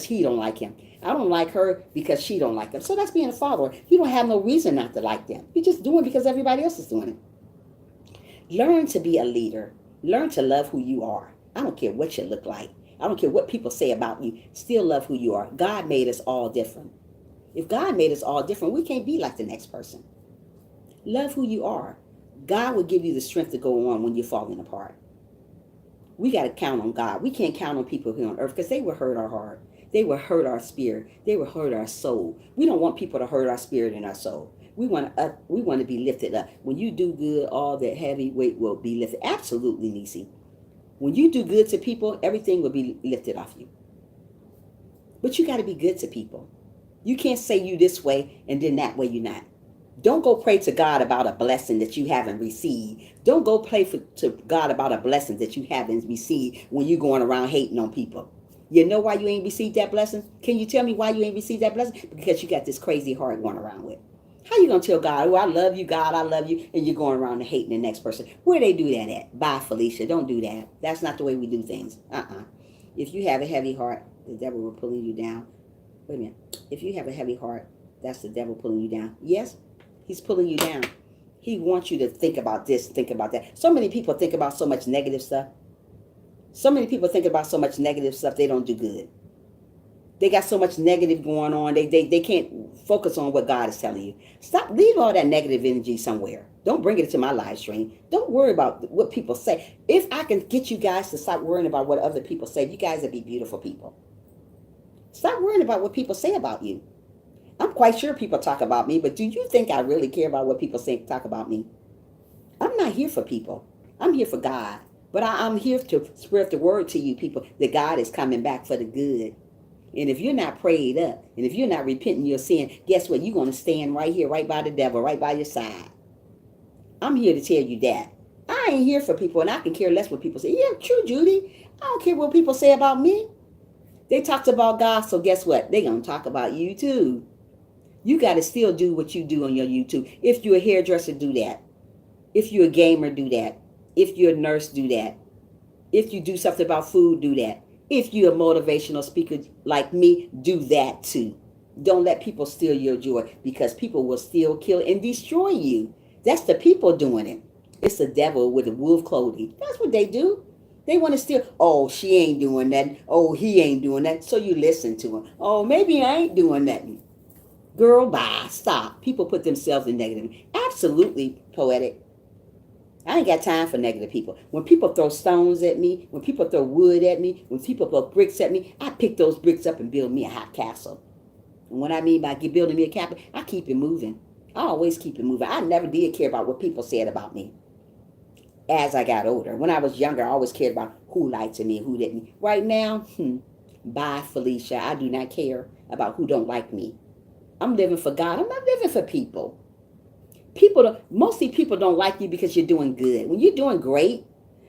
he don't like him. I don't like her because she don't like him. So that's being a follower. You don't have no reason not to like them. You're just doing it because everybody else is doing it. Learn to be a leader. Learn to love who you are. I don't care what you look like. I don't care what people say about you. Still love who you are. God made us all different. If God made us all different, we can't be like the next person. Love who you are. God will give you the strength to go on when you're falling apart. We got to count on God. We can't count on people here on earth because they will hurt our heart. They will hurt our spirit. They will hurt our soul. We don't want people to hurt our spirit and our soul. We want to be lifted up. When you do good, all that heavy weight will be lifted. Absolutely, Nisi. When you do good to people, everything will be lifted off you. But you got to be good to people. You can't say you this way and then that way you're not. Don't go pray to God about a blessing that you haven't received. Don't go pray to God about a blessing that you haven't received when you're going around hating on people. You know why you ain't received that blessing? Can you tell me why you ain't received that blessing? Because you got this crazy heart going around with. How you going to tell God, oh, I love you, God, I love you, and you're going around and hating the next person? Where they do that at? Bye, Felicia. Don't do that. That's not the way we do things. If you have a heavy heart, the devil will pull you down. Wait a minute. If you have a heavy heart, that's the devil pulling you down. Yes, he's pulling you down. He wants you to think about this, think about that. So many people think about so much negative stuff. So many people think about so much negative stuff, they don't do good. They got so much negative going on. They can't focus on what God is telling you. Stop. Leave all that negative energy somewhere. Don't bring it to my live stream. Don't worry about what people say. If I can get you guys to stop worrying about what other people say, you guys will be beautiful people. Stop worrying about what people say about you. I'm quite sure people talk about me, but do you think I really care about what people say talk about me? I'm not here for people. I'm here for God. But I'm here to spread the word to you people that God is coming back for the good. And if you're not prayed up, and if you're not repenting your sin, guess what? You're going to stand right here, right by the devil, right by your side. I'm here to tell you that. I ain't here for people, and I can care less what people say. Yeah, true, Judy. I don't care what people say about me. They talked about God, so guess what? They're going to talk about you too. You got to still do what you do on your YouTube. If you're a hairdresser, do that. If you're a gamer, do that. If you're a nurse, do that. If you do something about food, do that. If you're a motivational speaker like me, do that too. Don't let people steal your joy, because people will steal, kill, and destroy you. That's the people doing it. It's the devil with the wolf clothing. That's what they do. They want to steal. Oh, she ain't doing that. Oh, he ain't doing that. So you listen to him. Oh, maybe I ain't doing nothing. Girl, bye. Stop. People put themselves in negative. Absolutely poetic. I ain't got time for negative people. When people throw stones at me, when people throw wood at me, when people throw bricks at me, I pick those bricks up and build me a hot castle. And what I mean by building me a castle, I keep it moving. I always keep it moving. I never did care about what people said about me as I got older. When I was younger, I always cared about who liked me and who didn't. Right now, bye, Felicia. I do not care about who don't like me. I'm living for God. I'm not living for people. Mostly people don't like you because you're doing good. When you're doing great,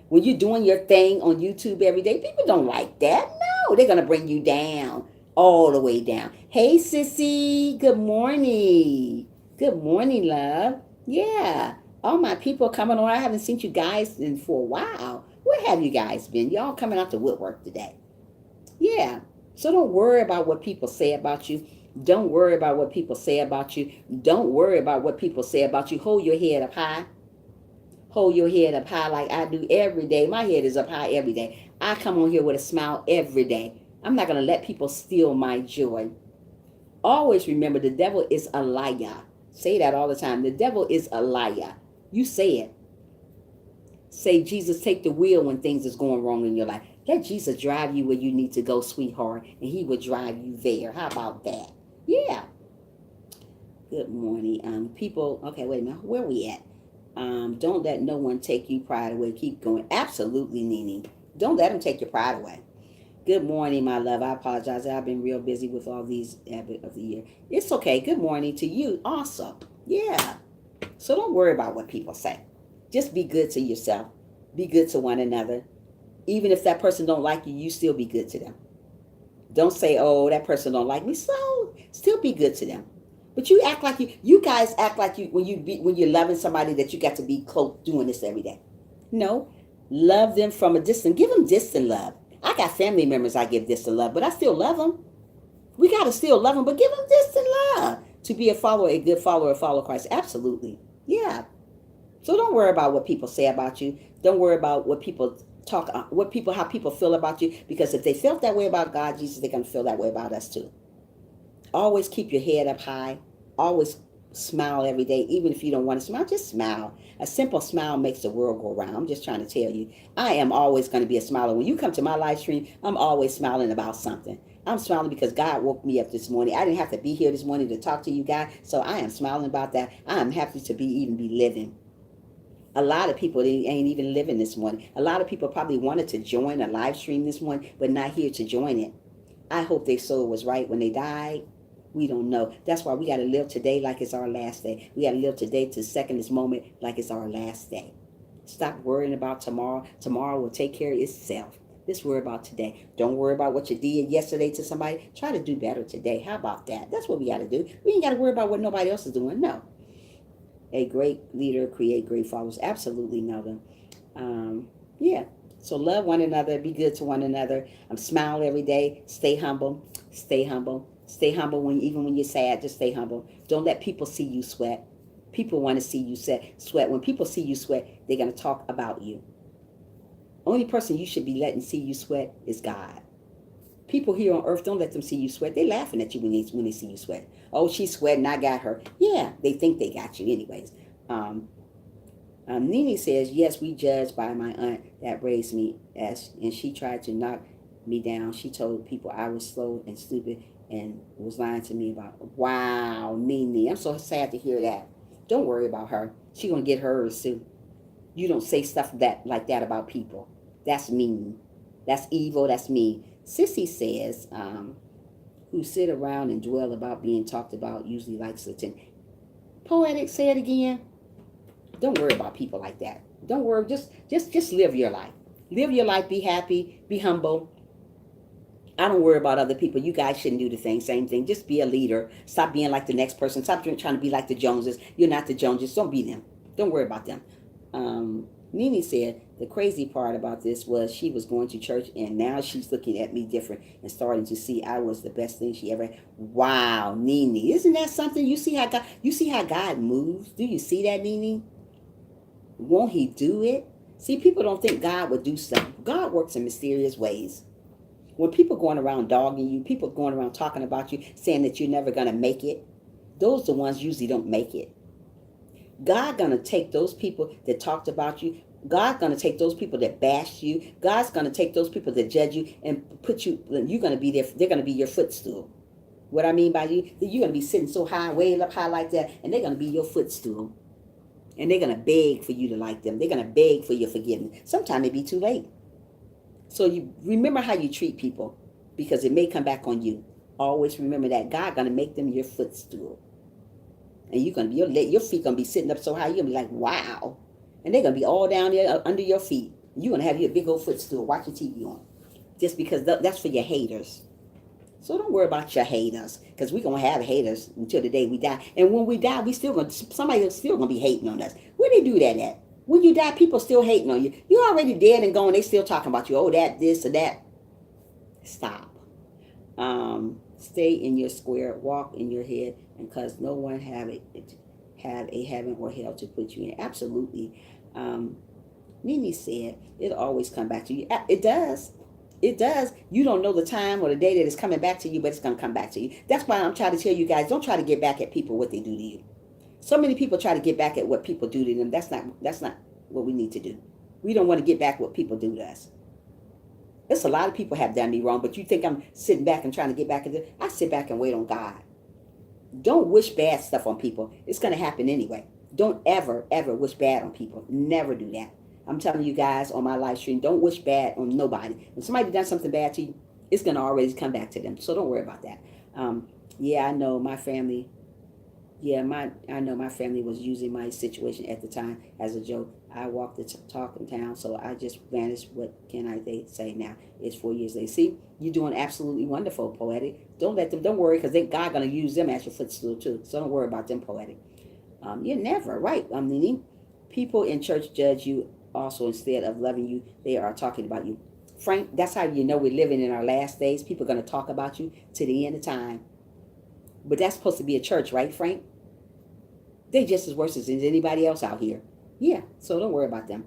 when you're doing your thing on YouTube every day, people don't like that. No, they're going to bring you down, all the way down. Hey, sissy, good morning. Good morning, love. Yeah, all my people coming on. I haven't seen you guys in for a while. Where have you guys been? Y'all coming out to woodwork today. Yeah, so don't worry about what people say about you. Don't worry about what people say about you. Don't worry about what people say about you. Hold your head up high. Hold your head up high like I do every day. My head is up high every day. I come on here with a smile every day. I'm not going to let people steal my joy. Always remember, the devil is a liar. Say that all the time. The devil is a liar. You say it. Say, Jesus, take the wheel when things is going wrong in your life. Let Jesus drive you where you need to go, sweetheart, and he will drive you there. How about that? Yeah. Good morning. People, okay, wait a minute. Where we at? Don't let no one take you pride away. Keep going. Absolutely, Nene. Don't let them take your pride away. Good morning, my love. I apologize. I've been real busy with all these of the year. It's okay. Good morning to you also. Yeah. So don't worry about what people say. Just be good to yourself. Be good to one another. Even if that person don't like you, you still be good to them. Don't say, oh, that person don't like me. So still be good to them. But you act like you guys act like you when you're loving somebody that you got to be close doing this every day. No, love them from a distance. Give them distant love. I got family members I give distant love, but I still love them. We got to still love them, but give them distant love. To be a follower, a good follower, a follower of Christ. Absolutely. Yeah. So don't worry about what people say about you. Don't worry about what people talk, how people feel about you. Because if they felt that way about God, Jesus, they're going to feel that way about us too. Always keep your head up high. Always smile every day. Even if you don't want to smile, just smile. A simple smile makes the world go round. I'm just trying to tell you. I am always going to be a smiler. When you come to my live stream, I'm always smiling about something. I'm smiling because God woke me up this morning. I didn't have to be here this morning to talk to you guys. So I am smiling about that. I am happy to be living. A lot of people ain't even living this morning. A lot of people probably wanted to join a live stream this morning, but not here to join it. I hope their soul was right when they died. We don't know. That's why we got to live today like it's our last day. We got to live today to second this moment like it's our last day. Stop worrying about tomorrow. Tomorrow will take care of itself. Just worry about today. Don't worry about what you did yesterday to somebody. Try to do better today. How about that? That's what we got to do. We ain't got to worry about what nobody else is doing. No. A great leader create great followers. Absolutely, Melvin. Yeah. So love one another. Be good to one another. Smile every day. Stay humble. Stay humble. Stay humble even when you're sad. Just stay humble. Don't let people see you sweat. People want to see you sweat. When people see you sweat, they're going to talk about you. Only person you should be letting see you sweat is God. People here on earth, don't let them see you sweat. They're laughing at you when they see you sweat. Oh, she's sweating, I got her. Yeah, they think they got you anyways. Nene says, yes, we judged by my aunt that raised me, and she tried to knock me down. She told people I was slow and stupid and was lying to me about, wow, Nene. I'm so sad to hear that. Don't worry about her. She gonna get hers too. You don't say stuff that like that about people. That's mean. That's evil. That's mean. Sissy says, who sit around and dwell about being talked about usually likes attention. Poetic, say it again. Don't worry about people like that. Don't worry. Just live your life. Live your life. Be happy. Be humble. I don't worry about other people. You guys shouldn't do the same thing. Just be a leader. Stop being like the next person. Stop trying to be like the Joneses. You're not the Joneses. Don't be them. Don't worry about them. Nene said the crazy part about this was she was going to church and now she's looking at me different and starting to see I was the best thing she ever had. Wow, Nene. Isn't that something? You see how God moves? Do you see that, Nene? Won't he do it? See, people don't think God would do stuff. God works in mysterious ways. When people going around dogging you, people going around talking about you, saying that you're never going to make it, those are the ones usually don't make it. God going to take those people that talked about you. God's going to take those people that bashed you. God's going to take those people that judge you and put you, you're going to be there. They're going to be your footstool. What I mean by you're going to be sitting so high, way up high like that, and they're going to be your footstool. And they're going to beg for you to like them. They're going to beg for your forgiveness. Sometimes it be too late. So you remember how you treat people because it may come back on you. Always remember that God going to make them your footstool. And you're going to be, your feet going to be sitting up so high, you're going to be like, wow. And they're going to be all down there under your feet. You're going to have your big old footstool watching TV on. Just because that's for your haters. So don't worry about your haters, because we're going to have haters until the day we die. And when we die, somebody's still going to be hating on us. Where they do that at? When you die, people still hating on you. You're already dead and gone. They still talking about you. Oh, that, this, or that. Stop. Stay in your square. Walk in your head. And because no one have a heaven or hell to put you in. Absolutely. Nene said, it'll always come back to you. It does. It does. You don't know the time or the day that it's coming back to you, but it's going to come back to you. That's why I'm trying to tell you guys, don't try to get back at people what they do to you. So many people try to get back at what people do to them. That's not what we need to do. We don't want to get back what people do to us. There's a lot of people have done me wrong, but you think I'm sitting back and trying to get back at them? I sit back and wait on God. Don't wish bad stuff on people. It's going to happen anyway. Don't ever wish bad on people. Never do that. I'm telling you guys on my live stream, don't wish bad on nobody. When somebody done something bad to you, it's going to always come back to them. So don't worry about that. I know my family. I know my family was using my situation at the time as a joke. I walked the talk in town, so I just vanished. What can I say now? It's 4 years later. See, you're doing absolutely wonderful, Poetic. Don't worry, because God going to use them as your footstool too. So don't worry about them, Poetic. You're never right. People in church judge you also instead of loving you. They are talking about you. Frank, that's how you know we're living in our last days. People are going to talk about you to the end of time. But that's supposed to be a church, right, Frank? They're just as worse as anybody else out here. Yeah, so don't worry about them.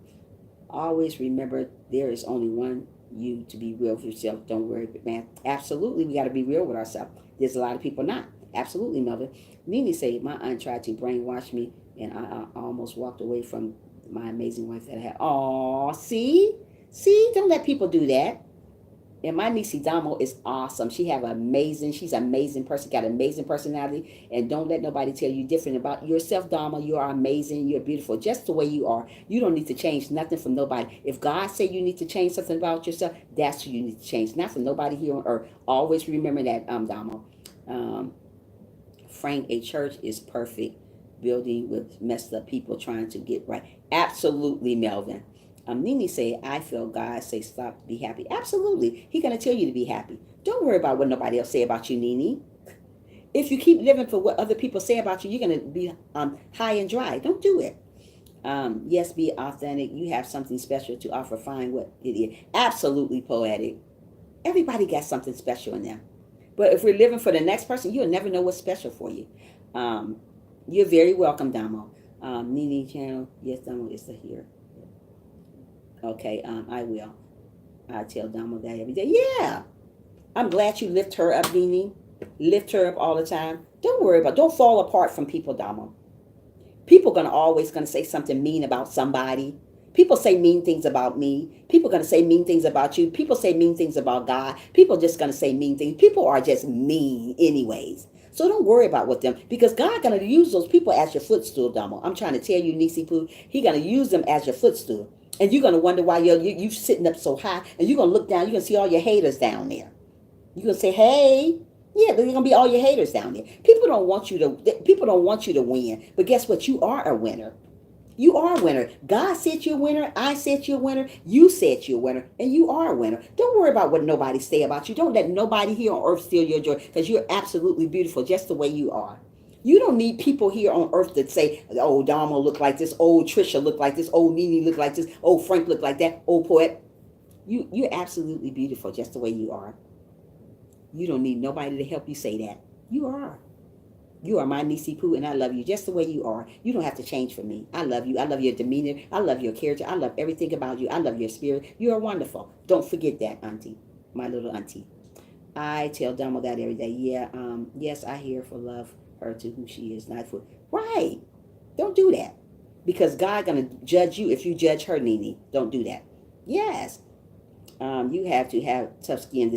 Always remember there is only one you to be real with yourself. Don't worry, man. Absolutely, we got to be real with ourselves. There's a lot of people not. Absolutely, Melvin. Nene said, my aunt tried to brainwash me, and I almost walked away from my amazing wife that I had. Aw, see? Don't let people do that. And my niece Damo is awesome. She's an amazing person, got an amazing personality. And don't let nobody tell you different about yourself, Damo. You are amazing. You're beautiful just the way you are. You don't need to change nothing from nobody. If God say you need to change something about yourself, that's who you need to change. Not from nobody here on earth. Always remember that, Damo. Frank, a church is perfect building with messed up people trying to get right. Absolutely, Melvin. Nene said, I feel God say stop, be happy. Absolutely. He's going to tell you to be happy. Don't worry about what nobody else say about you, Nene. If you keep living for what other people say about you, you're going to be high and dry. Don't do it. Yes, be authentic. You have something special to offer. Find what it is. Absolutely, Poetic. Everybody got something special in them. But if we're living for the next person, you'll never know what's special for you. You're very welcome, Damo. Nene channel. Yes, Damo is here. Okay, I will. I tell Damo that every day. Yeah. I'm glad you lift her up, Nene. Lift her up all the time. Don't fall apart from people, Damo. People always gonna say something mean about somebody. People say mean things about me. People are going to say mean things about you. People say mean things about God. People are just going to say mean things. People are just mean anyways. So don't worry about what them, because God going to use those people as your footstool, Domo. I'm trying to tell you, Nisi Poo, He going to use them as your footstool. And you're going to wonder why you're sitting up so high. And you're going to look down. You're going to see all your haters down there. You're going to say, hey, yeah, they're going to be all your haters down there. People don't want you to win. But guess what? You are a winner. You are a winner. God said you're a winner. I said you're a winner. You said you're a winner. And you are a winner. Don't worry about what nobody say about you. Don't let nobody here on earth steal your joy, because you're absolutely beautiful just the way you are. You don't need people here on earth that say, oh, Damo look like this. Oh, Trisha look like this. Oh, Nene look like this. Oh, Frank look like that. Oh, Poet. You're absolutely beautiful just the way you are. You don't need nobody to help you say that. You are. You are my Nisi Poo, and I love you just the way you are. You don't have to change for me. I love you. I love your demeanor. I love your character. I love everything about you. I love your spirit. You are wonderful. Don't forget that, Auntie. My little auntie. I tell Damo that every day. Yeah, yes, I hear for love her to who she is, not for... Right. Don't do that. Because God going to judge you if you judge her, Nene. Don't do that. Yes. You have to have tough skin.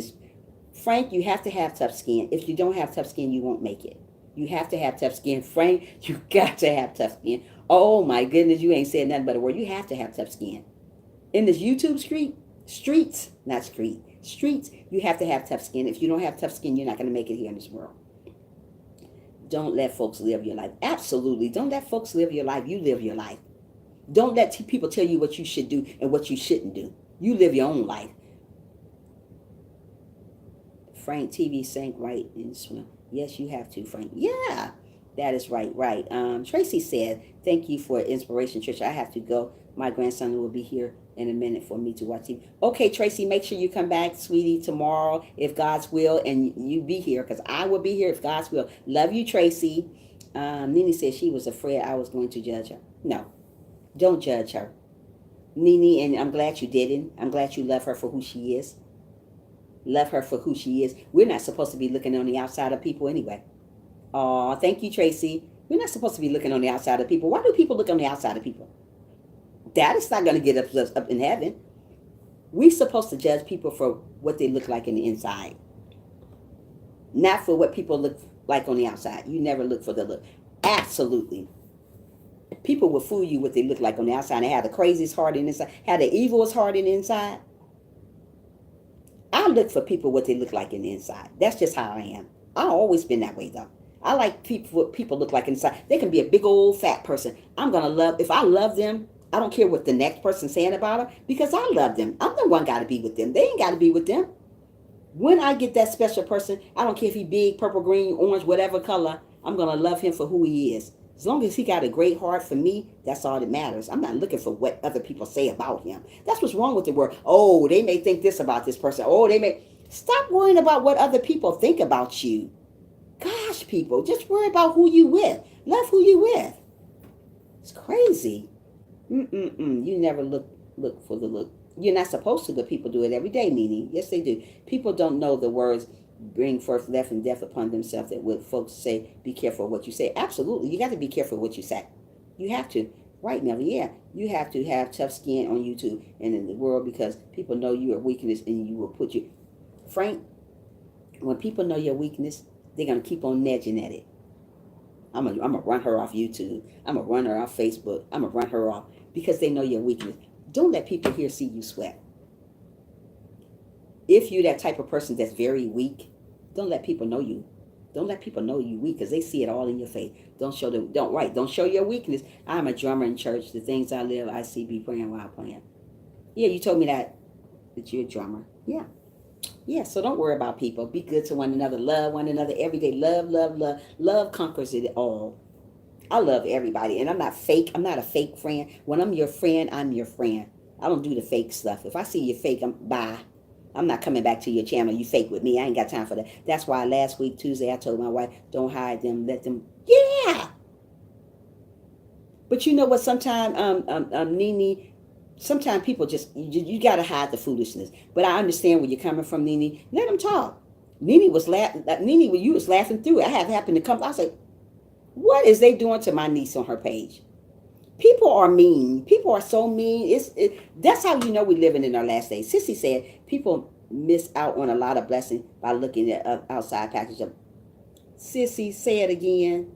Frank, you have to have tough skin. If you don't have tough skin, you won't make it. You have to have tough skin. Frank, you got to have tough skin. Oh my goodness, you ain't said nothing but a word. You have to have tough skin. In this YouTube streets, you have to have tough skin. If you don't have tough skin, you're not going to make it here in this world. Don't let folks live your life. Absolutely. Don't let folks live your life. You live your life. Don't let people tell you what you should do and what you shouldn't do. You live your own life. Frank, TV sank right in swim. Yes, you have to, Frank. Yeah, that is right. Tracy said, thank you for inspiration, Trisha. I have to go. My grandson will be here in a minute for me to watch TV. Okay, Tracy, make sure you come back, sweetie, tomorrow, if God's will, and you be here, because I will be here if God's will. Love you, Tracy. Nene said she was afraid I was going to judge her. No, don't judge her. Nene, and I'm glad you didn't. I'm glad you love her for who she is. Love her for who she is. We're not supposed to be looking on the outside of people anyway. Oh, thank you, Tracy. We're not supposed to be looking on the outside of people. Why do people look on the outside of people? That is not going to get us up in heaven. We're supposed to judge people for what they look like in the inside, not for what people look like on the outside. You never look for the look. Absolutely. People will fool you what they look like on the outside. They have the craziest heart in the inside, have the evilest heart in the inside. I look for people what they look like in the inside. That's just how I am. I've always been that way, though. I like people what people look like inside. They can be a big old fat person. I'm going to love, if I love them, I don't care what the next person's saying about her, because I love them. I'm the one got to be with them. They ain't got to be with them. When I get that special person, I don't care if he big, purple, green, orange, whatever color, I'm going to love him for who he is. As long as he got a great heart for me, that's all that matters. I'm not looking for what other people say about him. That's what's wrong with the world. Oh, they may think this about this person. Oh, they may... Stop worrying about what other people think about you. Gosh, people, just worry about who you with. Love who you with. It's crazy. You never look for the look. You're not supposed to, but people do it every day, Nene. Yes, they do. People don't know the words bring forth life and death upon themselves, that what folks say, be careful what you say. Absolutely. You got to be careful what you say. You have to. Right, Melly? Yeah. You have to have tough skin on YouTube and in the world, because people know your weakness and you will put you... Frank, when people know your weakness, they're going to keep on nudging at it. I'm going to run her off YouTube. I'm going to run her off Facebook. I'm going to run her off because they know your weakness. Don't let people here see you sweat. If you're that type of person that's very weak, don't let people know you. Don't let people know you weak, because they see it all in your face. Don't show your weakness. I'm a drummer in church. The things I live, I see, be praying while playing. Yeah, you told me that you're a drummer. Yeah. Yeah, so don't worry about people. Be good to one another. Love one another every day. Love, love, love. Love conquers it all. I love everybody, and I'm not fake. I'm not a fake friend. When I'm your friend, I'm your friend. I don't do the fake stuff. If I see you fake, bye. I'm not coming back to your channel. You fake with me. I ain't got time for that. That's why last week, Tuesday, I told my wife, don't hide them. Let them. Yeah. But you know what? Sometimes, Nene, sometimes people just, you got to hide the foolishness. But I understand where you're coming from, Nene. Let them talk. Nene was laughing. Nene, when you was laughing through it, I have happened to come. I said, what is they doing to my niece on her page? People are mean. People are so mean. That's how you know we're living in our last days. Sissy said people miss out on a lot of blessing by looking at outside package of. Sissy, say it again.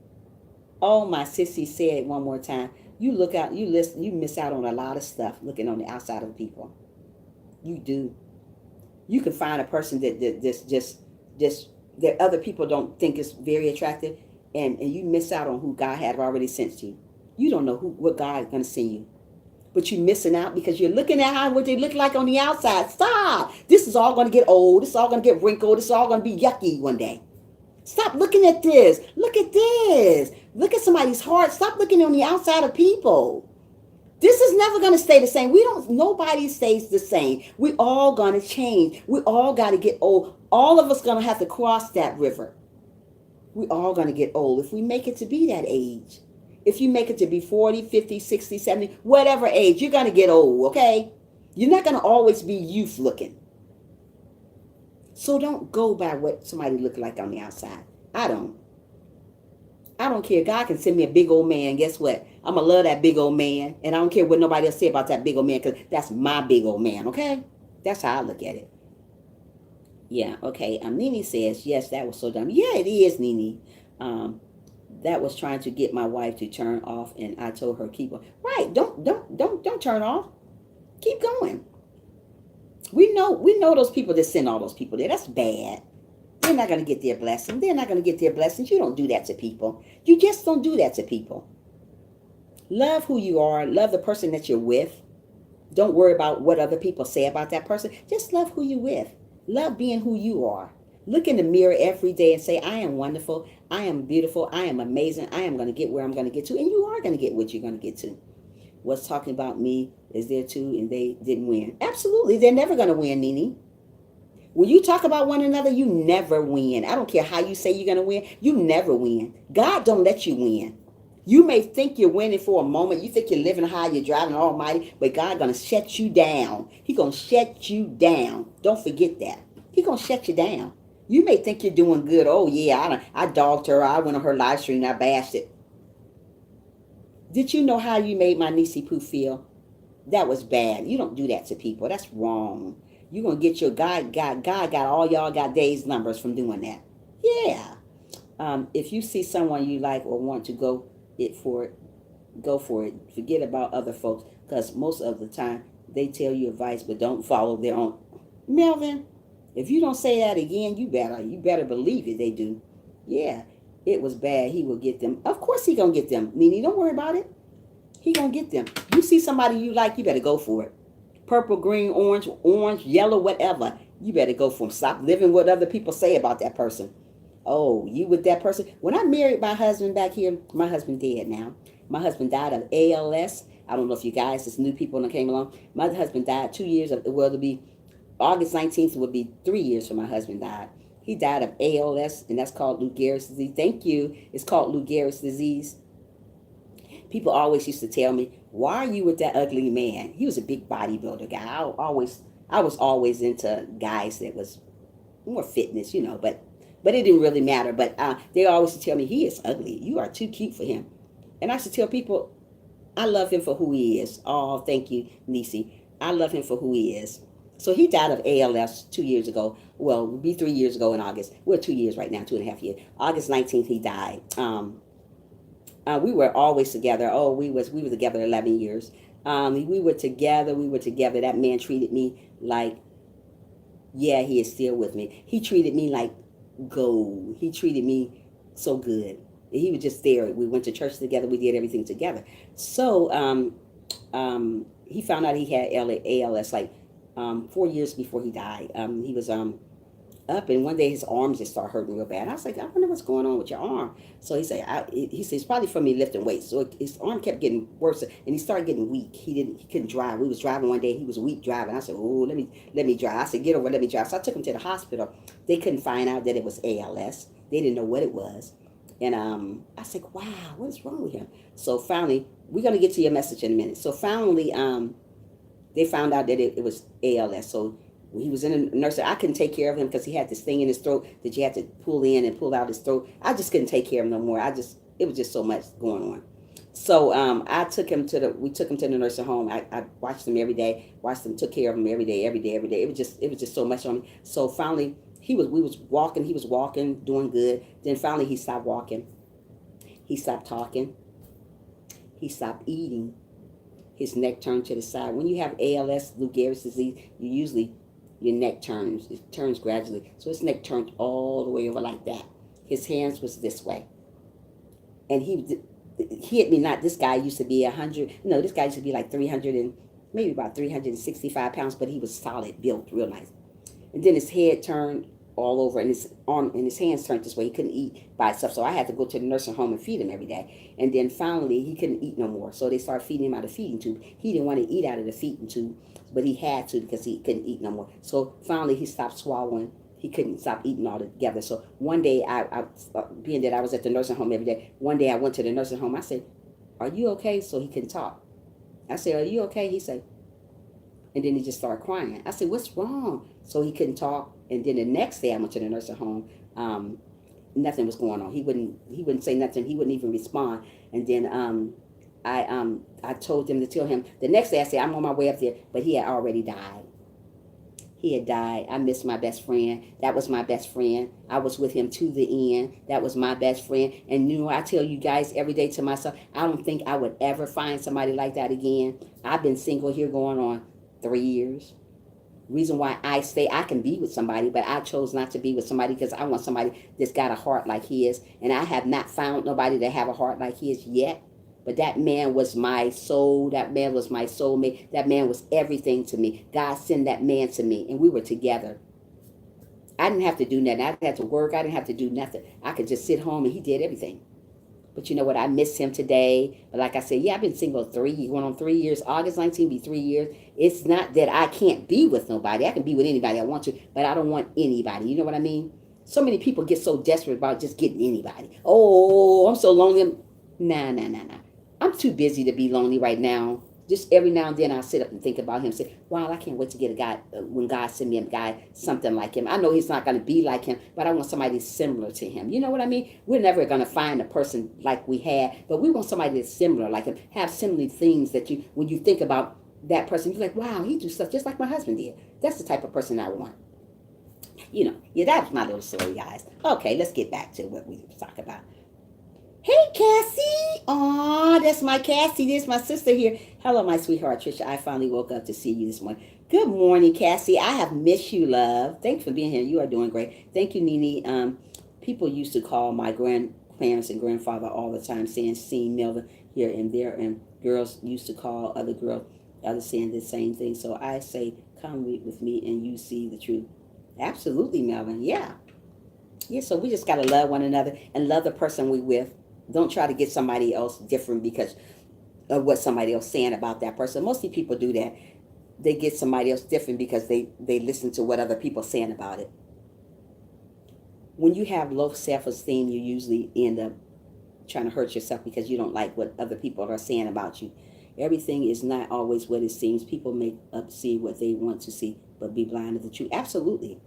Oh my sissy, say it one more time. You look out, you listen, you miss out on a lot of stuff looking on the outside of people. You do. You can find a person that just that other people don't think is very attractive, and you miss out on who God had already sent you. You don't know what God is going to send you, but you're missing out because you're looking at how what they look like on the outside. Stop. This is all going to get old. This is all going to get wrinkled. This is all going to be yucky one day. Stop looking at this. Look at this. Look at somebody's heart. Stop looking on the outside of people. This is never going to stay the same. Nobody stays the same. We all going to change. We all got to get old. All of us going to have to cross that river. We all going to get old if we make it to be that age. If you make it to be 40, 50, 60, 70, whatever age, you're going to get old, okay? You're not going to always be youth looking. So don't go by what somebody look like on the outside. I don't care. God can send me a big old man. Guess what? I'm going to love that big old man. And I don't care what nobody else say about that big old man because that's my big old man, okay? That's how I look at it. Yeah, okay. Nene says, yes, that was so dumb. Yeah, it is, Nene. That was trying to get my wife to turn off, and I told her keep on. Right, don't turn off. Keep going. We know those people that send all those people there. That's bad. They're not going to get their blessing. They're not going to get their blessings. You don't do that to people. You just don't do that to people. Love who you are. Love the person that you're with. Don't worry about what other people say about that person. Just love who you're with. Love being who you are. Look in the mirror every day and say, I am wonderful. I am beautiful. I am amazing. I am going to get where I'm going to get to. And you are going to get what you're going to get to. What's talking about me is there too, and they didn't win. Absolutely. They're never going to win, Nene. When you talk about one another, you never win. I don't care how you say you're going to win. You never win. God don't let you win. You may think you're winning for a moment. You think you're living high, you're driving almighty, but God going to shut you down. He's going to shut you down. Don't forget that. He's going to shut you down. You may think you're doing good. Oh, yeah, I dogged her. I went on her live stream and I bashed it. Did you know how you made my niecey Pooh feel? That was bad. You don't do that to people. That's wrong. You're going to get your God got all y'all got days numbers from doing that. Yeah. If you see someone you like or want to go for it. Forget about other folks because most of the time they tell you advice but don't follow their own. Melvin, if you don't say that again, you better believe it. They do. Yeah, it was bad. He will get them. Of course he going to get them. Nene, don't worry about it. He going to get them. You see somebody you like, you better go for it. Purple, green, orange, yellow, whatever. You better go for them. Stop living what other people say about that person. Oh, you with that person? When I married my husband back here, my husband dead now. My husband died of ALS. I don't know if you guys, it's new people that came along. My husband died 2 years of, well, it'll be August 19th would be 3 years for my husband died. He died of ALS, and that's called Lou Gehrig's disease. Thank you. It's called Lou Gehrig's disease. People always used to tell me, why are you with that ugly man? He was a big bodybuilder guy. I was always into guys that was more fitness, but it didn't really matter. But they always used to tell me, he is ugly. You are too cute for him. And I should tell people, I love him for who he is. Oh, thank you, Nisi. I love him for who he is. So he died of ALS 2 years ago. Well, it will be 3 years ago in August. We're 2 years right now, 2.5 years. August 19th, he died. We were always together. Oh, we were together 11 years. We were together. That man treated me like, yeah, he is still with me. He treated me like gold. He treated me so good. He was just there. We went to church together. We did everything together. So he found out he had ALS like 4 years before he died. He was up, and one day his arms just started hurting real bad. I was like, I wonder what's going on with your arm. So he said, it's probably from me lifting weights. So his arm kept getting worse, and he started getting weak. He couldn't drive. We was driving one day. He was weak driving. I said, oh, let me drive. I said, get over, let me drive. So I took him to the hospital. They couldn't find out that it was ALS. They didn't know what it was. And I said, wow, what is wrong with him? So finally, we're going to get to your message in a minute. So finally, they found out that it was ALS. So he was in a nursery. I couldn't take care of him because he had this thing in his throat that you had to pull in and pull out his throat. I just couldn't take care of him no more. It was just so much going on. So I took him to the we took him to the nursing home. I watched him every day, watched him, took care of him every day, every day, every day. It was just so much on me. So finally we was walking, he was walking, doing good. Then finally he stopped walking. He stopped talking. He stopped eating. His neck turned to the side. When you have ALS, Lou Gehrig's disease, you usually your neck turns. It turns gradually. So his neck turned all the way over like that. His hands was this way. And he hit me not. This guy used to be 100. No, this guy used to be like 300 and maybe about 365 pounds, but he was solid, built, real nice. And then his head turned all over, and his arm and his hands turned this way. He couldn't eat by himself, so I had to go to the nursing home and feed him every day. And then finally, he couldn't eat no more, so they started feeding him out of the feeding tube. He didn't want to eat out of the feeding tube, but he had to because he couldn't eat no more. So finally, he stopped swallowing. He couldn't stop eating altogether. So one day, being that I was at the nursing home every day, one day I went to the nursing home. I said, "Are you okay?" So he couldn't talk. I said, "Are you okay?" He said, and then he just started crying. I said, "What's wrong?" So he couldn't talk. And then the next day I went to the nursing home. Nothing was going on. He wouldn't say nothing. He wouldn't even respond. And then I told them to tell him the next day. I said, "I'm on my way up there," but he had already died. He had died. I missed my best friend. That was my best friend. I was with him to the end. That was my best friend. And I tell you guys every day to myself, I don't think I would ever find somebody like that again. I've been single here going on 3 years. Reason why I say I can be with somebody, but I chose not to be with somebody because I want somebody that's got a heart like his. And I have not found nobody that have a heart like his yet. But that man was my soul. That man was my soulmate. That man was everything to me. God sent that man to me, and we were together. I didn't have to do nothing. I didn't have to work. I didn't have to do nothing. I could just sit home, and he did everything. But you know what? I miss him today. But like I said, yeah, I've been single going on 3 years. August 19 be 3 years. It's not that I can't be with nobody. I can be with anybody I want to, but I don't want anybody. You know what I mean? So many people get so desperate about just getting anybody. Oh, I'm so lonely. Nah, nah, nah, nah. I'm too busy to be lonely right now. Just every now and then I sit up and think about him. Say, wow, I can't wait to get a guy when God send me a guy something like him. I know he's not going to be like him, but I want somebody similar to him. You know what I mean? We're never going to find a person like we had, but we want somebody that's similar, like him, have similar things that you, when you think about that person, you're like, wow, he do stuff just like my husband did. That's the type of person I want. You know, yeah, that was my little story, guys. Okay, let's get back to what we talk about. Hey, Cassie. Aw, that's my Cassie. There's my sister here. Hello, my sweetheart, Trisha. I finally woke up to see you this morning. Good morning, Cassie. I have missed you, love. Thanks for being here. You are doing great. Thank you, Nene. People used to call my grandparents and grandfather all the time saying, seeing Melvin here and there. And girls used to call other girls, others saying the same thing. So I say, come with me and you see the truth. Absolutely, Melvin. Yeah. Yeah, so we just got to love one another and love the person we with. Don't try to get somebody else different because of what somebody else saying about that person. Mostly people do that. They get somebody else different because they listen to what other people are saying about it. When you have low self-esteem, you usually end up trying to hurt yourself because you don't like what other people are saying about you. Everything is not always what it seems. People make up see what they want to see, but be blind to the truth. Absolutely.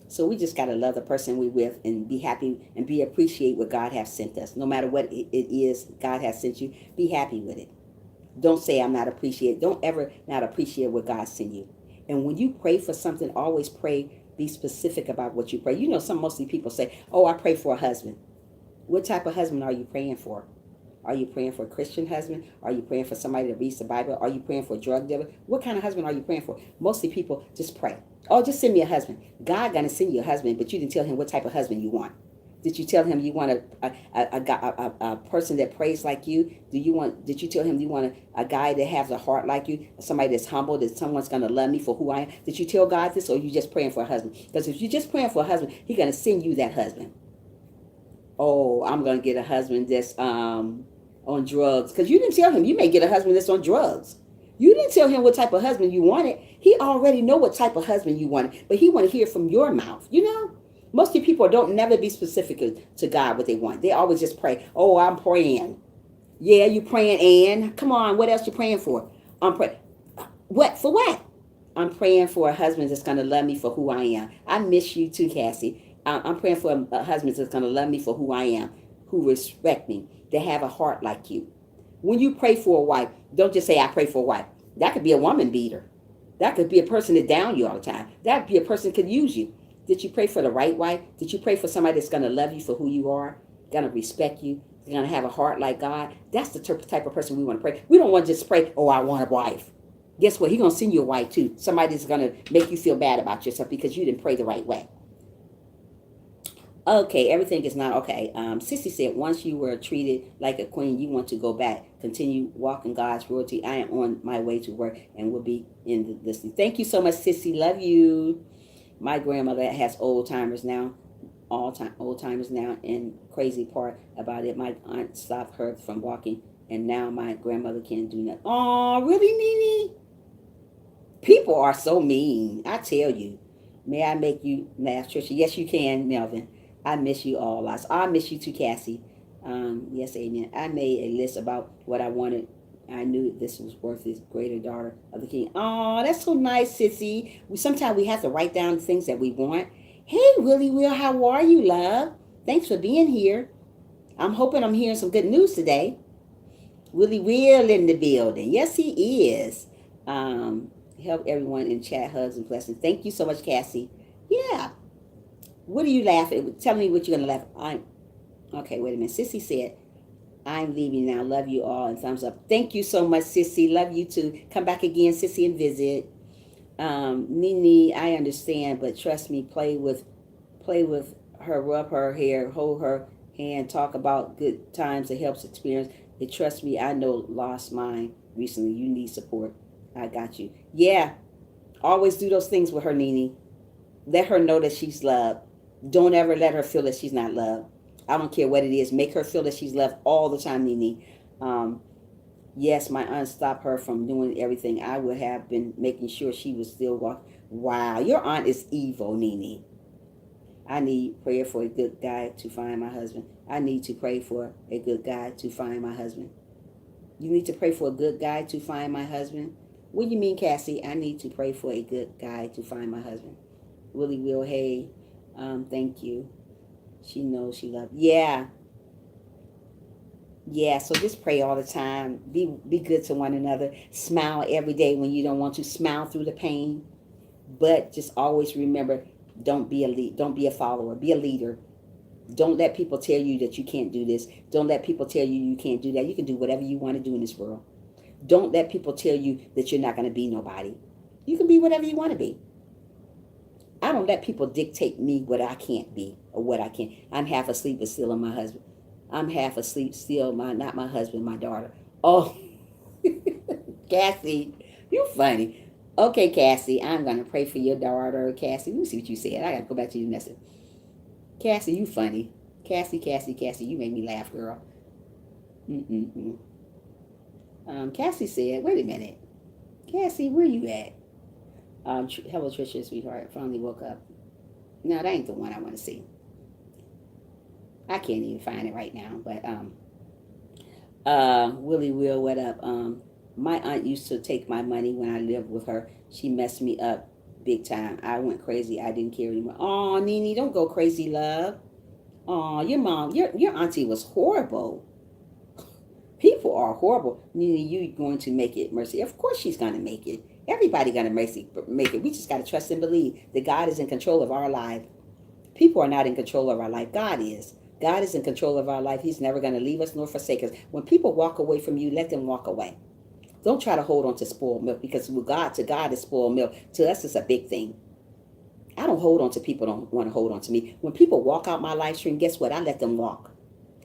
So we just got to love the person we with and be happy and appreciate what God has sent us. No matter what it is God has sent you, be happy with it. Don't say I'm not appreciated. Don't ever not appreciate what God sent you. And when you pray for something, always pray, be specific about what you pray. You know, mostly people say, oh, I pray for a husband. What type of husband are you praying for? Are you praying for a Christian husband? Are you praying for somebody that reads the Bible? Are you praying for a drug dealer? What kind of husband are you praying for? Mostly people just pray. Oh, just send me a husband. God gonna send you a husband, but you didn't tell him what type of husband you want. Did you tell him you want a person that prays like you? Did you tell him you want a guy that has a heart like you? Somebody that's humble, that someone's gonna love me for who I am? Did you tell God this, or are you just praying for a husband? Because if you're just praying for a husband, He's gonna send you that husband. Oh, I'm gonna get a husband that's on drugs, because you didn't tell him you may get a husband that's on drugs. You didn't tell him what type of husband you wanted. He already know what type of husband you wanted, but he want to hear from your mouth. You know, most people don't never be specific to God what they want. They always just pray. Oh, I'm praying. Yeah, you praying, and come on, what else you praying for? I'm praying. What for? What? I'm praying for a husband that's gonna love me for who I am. I miss you too, Cassie. I'm praying for a husband that's gonna love me for who I am, who respect me, that have a heart like you. When you pray for a wife, don't just say, I pray for a wife. That could be a woman beater. That could be a person that down you all the time. That could be a person that could use you. Did you pray for the right wife? Did you pray for somebody that's going to love you for who you are, going to respect you, going to have a heart like God? That's the type of person we want to pray. We don't want to just pray, oh, I want a wife. Guess what? He's going to send you a wife too. Somebody that's going to make you feel bad about yourself because you didn't pray the right way. Okay, everything is not okay. Sissy said, once you were treated like a queen, you want to go back. Continue walking God's royalty. I am on my way to work and will be in the listening. Thank you so much, Sissy. Love you. My grandmother has old timers now, old timers now, and crazy part about it, my aunt stopped her from walking, and now my grandmother can't do nothing. Oh, really, Nene? People are so mean. I tell you. May I make you laugh, Trisha? Yes, you can, Melvin. I miss you all lots. I miss you too, Cassie. Yes, amen. I made a list about what I wanted. I knew this was worth this greater daughter of the king. Oh, that's so nice, Sissy. Sometimes we have to write down the things that we want. Hey, Willie Will, how are you, love? Thanks for being here. I'm hoping I'm hearing some good news today. Willie Will in the building. Yes, he is. Help everyone in chat, hugs and blessings. Thank you so much, Cassie. Yeah. What are you laughing? Tell me what you're going to laugh. Okay, wait a minute. Sissy said, I'm leaving now. Love you all. And thumbs up. Thank you so much, Sissy. Love you too. Come back again, Sissy, and visit. Nene, I understand, but trust me, play with her, rub her hair, hold her hand, talk about good times that helps experience. And trust me, I know lost mine recently. You need support. I got you. Yeah. Always do those things with her, Nene. Let her know that she's loved. Don't ever let her feel that she's not loved. I don't care what it is. Make her feel that she's loved all the time, Nene. Yes, my aunt stopped her from doing everything. I would have been making sure she was still walking. Wow, your aunt is evil, Nene. I need prayer for a good guy to find my husband. I need to pray for a good guy to find my husband. You need to pray for a good guy to find my husband? What do you mean, Cassie? I need to pray for a good guy to find my husband. Willie Will, hey, thank you. She knows she loves. Yeah. Yeah, so just pray all the time. Be good to one another. Smile every day when you don't want to. Smile through the pain. But just always remember, don't be a lead. Don't be a follower. Be a leader. Don't let people tell you that you can't do this. Don't let people tell you you can't do that. You can do whatever you want to do in this world. Don't let people tell you that you're not going to be nobody. You can be whatever you want to be. I don't let people dictate me what I can't be or what I can't. I'm half asleep but still on my husband. I'm half asleep still, not my husband, my daughter. Oh, Cassie, you funny. Okay, Cassie, I'm going to pray for your daughter. Cassie, let me see what you said. I got to go back to your message. Cassie, you funny. Cassie, you made me laugh, girl. Cassie said, wait a minute. Cassie, where you at? Hello, Tricia, sweetheart. Finally woke up. No, that ain't the one I want to see. I can't even find it right now. But Willie Will, what up? My aunt used to take my money when I lived with her. She messed me up big time. I went crazy. I didn't care anymore. Oh, Nene, don't go crazy, love. Oh, your mom, your auntie was horrible. People are horrible. Nene, you going to make it, Mercy? Of course she's going to make it. Everybody going to make it. We just got to trust and believe that God is in control of our life. People are not in control of our life. God is. God is in control of our life. He's never going to leave us nor forsake us. When people walk away from you, let them walk away. Don't try to hold on to spoiled milk, because with God, to God is spoiled milk. To us, it's a big thing. I don't hold on to people who don't want to hold on to me. When people walk out my live stream, guess what? I let them walk.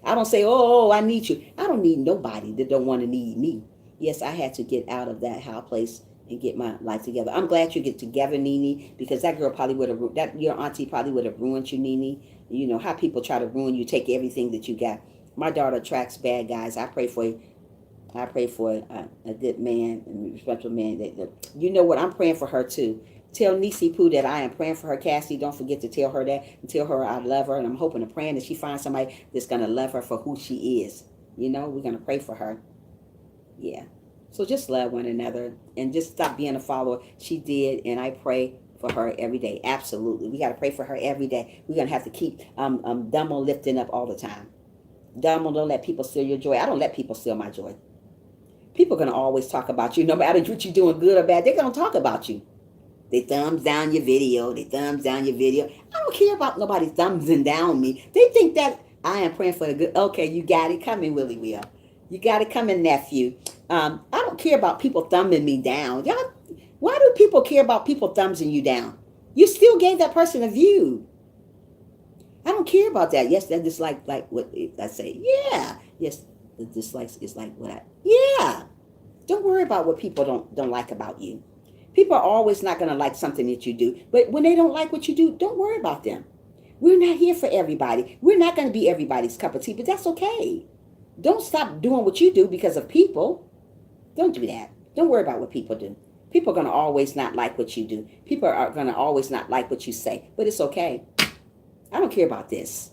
I don't say, oh, I need you. I don't need nobody that don't want to need me. Yes, I had to get out of that high place and get my life together. I'm glad you get together, Nene, because that girl probably would have, your auntie probably would have ruined you, Nene. You know how people try to ruin you, take everything that you got. My daughter attracts bad guys. I pray for a good man, a respectful man. You know what? I'm praying for her too. Tell Nisi Pooh that I am praying for her, Cassie. Don't forget to tell her that. And tell her I love her. And I'm hoping and praying that she finds somebody that's going to love her for who she is. You know, we're going to pray for her. Yeah. So just love one another and just stop being a follower. She did, and I pray for her every day. Absolutely. We got to pray for her every day. We're going to have to keep Dumbo lifting up all the time. Dumbo, don't let people steal your joy. I don't let people steal my joy. People are going to always talk about you. No matter what you're doing, good or bad, they're going to talk about you. They thumbs down your video. They thumbs down your video. I don't care about nobody thumbsing down me. They think that I am praying for the good. Okay, you got it coming, Willie Will. You got it coming, nephew. I don't care about people thumbing me down. Y'all, why do people care about people thumbsing you down? You still gave that person a view. I don't care about that. Yes, that dislike, like what I say. Yeah. Yes, the dislikes is like what I. Yeah. Don't worry about what people don't like about you. People are always not going to like something that you do. But when they don't like what you do, don't worry about them. We're not here for everybody. We're not going to be everybody's cup of tea, but that's okay. Don't stop doing what you do because of people. Don't do that. Don't worry about what people do. People are going to always not like what you do. People are going to always not like what you say, but it's okay. I don't care about this.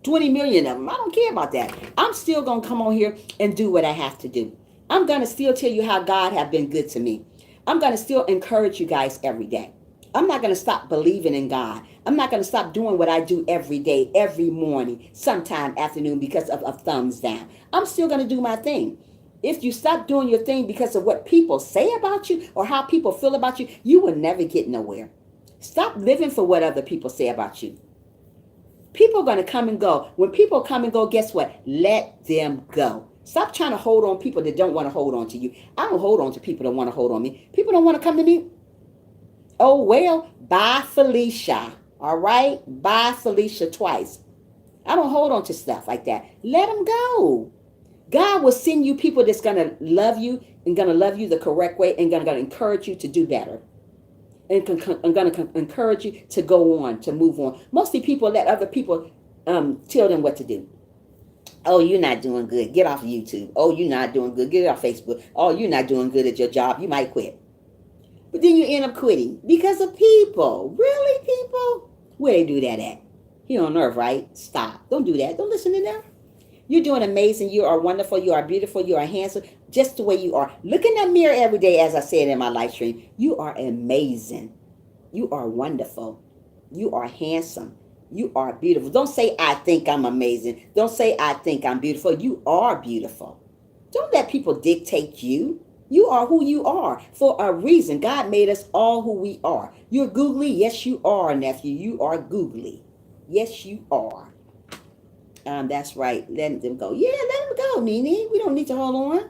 20 million of them. I don't care about that. I'm still going to come on here and do what I have to do. I'm going to still tell you how God have been good to me. I'm going to still encourage you guys every day. I'm not going to stop believing in God. I'm not going to stop doing what I do every day, every morning, sometime afternoon because of a thumbs down. I'm still going to do my thing. If you stop doing your thing because of what people say about you or how people feel about you, you will never get nowhere. Stop living for what other people say about you. People are going to come and go. When people come and go, guess what? Let them go. Stop trying to hold on people that don't want to hold on to you. I don't hold on to people that want to hold on me. People don't want to come to me. Oh, well, bye, Felicia. All right? Bye, Felicia, twice. I don't hold on to stuff like that. Let them go. God will send you people that's going to love you and going to love you the correct way and going to encourage you to do better. And I'm going to encourage you to go on, to move on. Mostly people let other people tell them what to do. Oh, you're not doing good. Get off of YouTube. Oh, you're not doing good. Get off Facebook. Oh, you're not doing good at your job. You might quit. But then you end up quitting because of people. Really, people? Where they do that at? Here on earth, right? Stop. Don't do that. Don't listen to them. You're doing amazing. You are wonderful. You are beautiful. You are handsome. Just the way you are. Look in that mirror every day, as I said in my live stream. You are amazing. You are wonderful. You are handsome. You are beautiful. Don't say, I think I'm amazing. Don't say, I think I'm beautiful. You are beautiful. Don't let people dictate you. You are who you are for a reason. God made us all who we are. You're googly. Yes, you are, nephew. You are googly. Yes, you are. That's right. Let them go. Yeah, let them go, Nene. We don't need to hold on.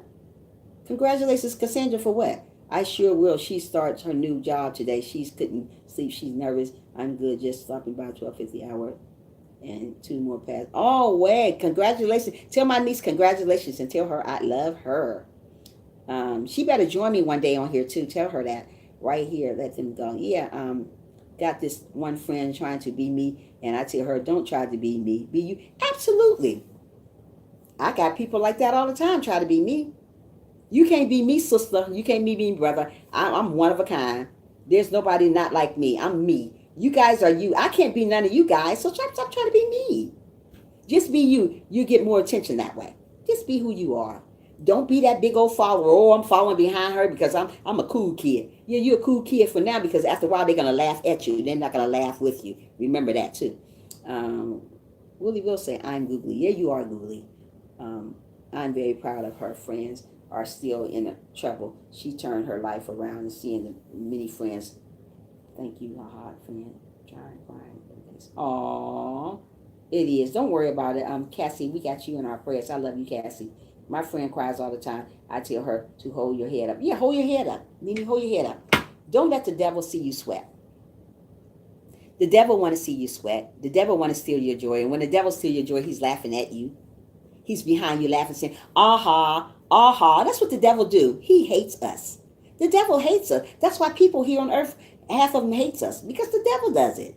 Congratulations, Cassandra, for what? I sure will. She starts her new job today. She couldn't sleep. She's nervous. I'm good. Just stopping by 12:50 hour and 2 more past. Oh, wait. Congratulations. Tell my niece congratulations and tell her I love her. She better join me one day on here, too. Tell her that right here. Let them go. Yeah, got this one friend trying to be me, and I tell her, don't try to be me. Be you. Absolutely. I got people like that all the time try to be me. You can't be me, sister. You can't be me, brother. I'm one of a kind. There's nobody not like me. I'm me. You guys are you. I can't be none of you guys, so stop trying to be me. Just be you. You get more attention that way. Just be who you are. Don't be that big old follower. Oh, I'm following behind her because I'm a cool kid. Yeah, you're a cool kid for now because after a while they're going to laugh at you. They're not going to laugh with you. Remember that too. Willie will say, I'm googly. Yeah, you are googly. I'm very proud of her. Friends are still in trouble. She turned her life around and seeing the many friends. Thank you, hot friend. Trying, crying. Aww. It is. Don't worry about it. Cassie, we got you in our prayers. I love you, Cassie. My friend cries all the time. I tell her to hold your head up. Yeah, hold your head up. Mimi, hold your head up. Don't let the devil see you sweat. The devil want to see you sweat. The devil want to steal your joy. And when the devil steals your joy, he's laughing at you. He's behind you laughing, saying, aha, aha. That's what the devil do. He hates us. The devil hates us. That's why people here on earth, half of them hates us. Because the devil does it.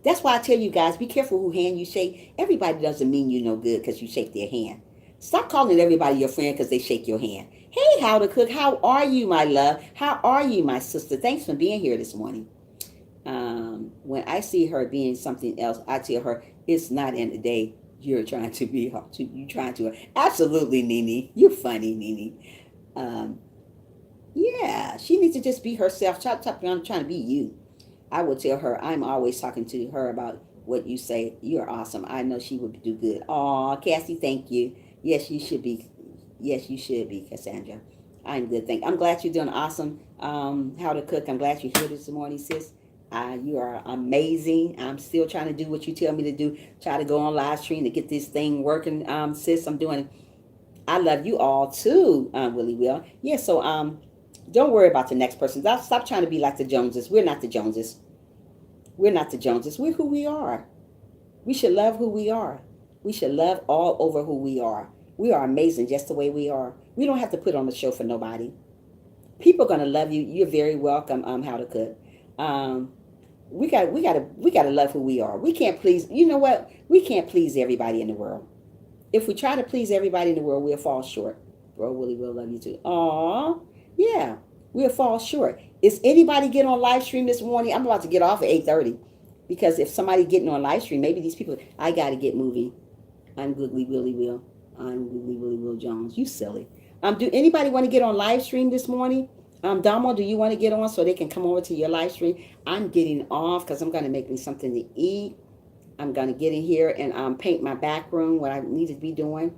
That's why I tell you guys, be careful who hand you shake. Everybody doesn't mean you no good because you shake their hand. Stop calling everybody your friend because they shake your hand. Hey, How to Cook, how are you, my love? How are you, my sister? Thanks for being here this morning. When I see her being something else, I tell her it's not in the day you're trying to be. You trying to. Absolutely, Nene. You're funny, Nene. Yeah, she needs to just be herself. Stop trying to be you. I would tell her I'm always talking to her about what you say. You're awesome. I know she would do good. Aw, Cassie, thank you. Yes, you should be. Yes, you should be, Cassandra. I'm good. I'm glad you're doing awesome. How to cook. I'm glad you're here this morning, sis. You are amazing. I'm still trying to do what you tell me to do. Try to go on live stream to get this thing working, sis. I'm doing it. I love you all too, Willie Will. Yeah, so don't worry about the next person. Stop trying to be like the Joneses. We're not the Joneses. We're not the Joneses. We're who we are. We should love who we are. We should love all over who we are. We are amazing just the way we are. We don't have to put on a show for nobody. People are gonna love you. You're very welcome. How to cook. Um, we gotta love who we are. We can't please. You know what? We can't please everybody in the world. If we try to please everybody in the world, we'll fall short. Bro, Willie will love you too. Aw, yeah, we'll fall short. Is anybody getting on live stream this morning? I'm about to get off at 8:30 because if somebody getting on live stream, maybe these people. I gotta get moving. I'm Googly Willie Will. I'm Googly Willie Will Jones. You silly. Do anybody want to get on live stream this morning? Damo, do you want to get on so they can come over to your live stream? I'm getting off because I'm going to make me something to eat. I'm going to get in here and paint my back room, what I need to be doing.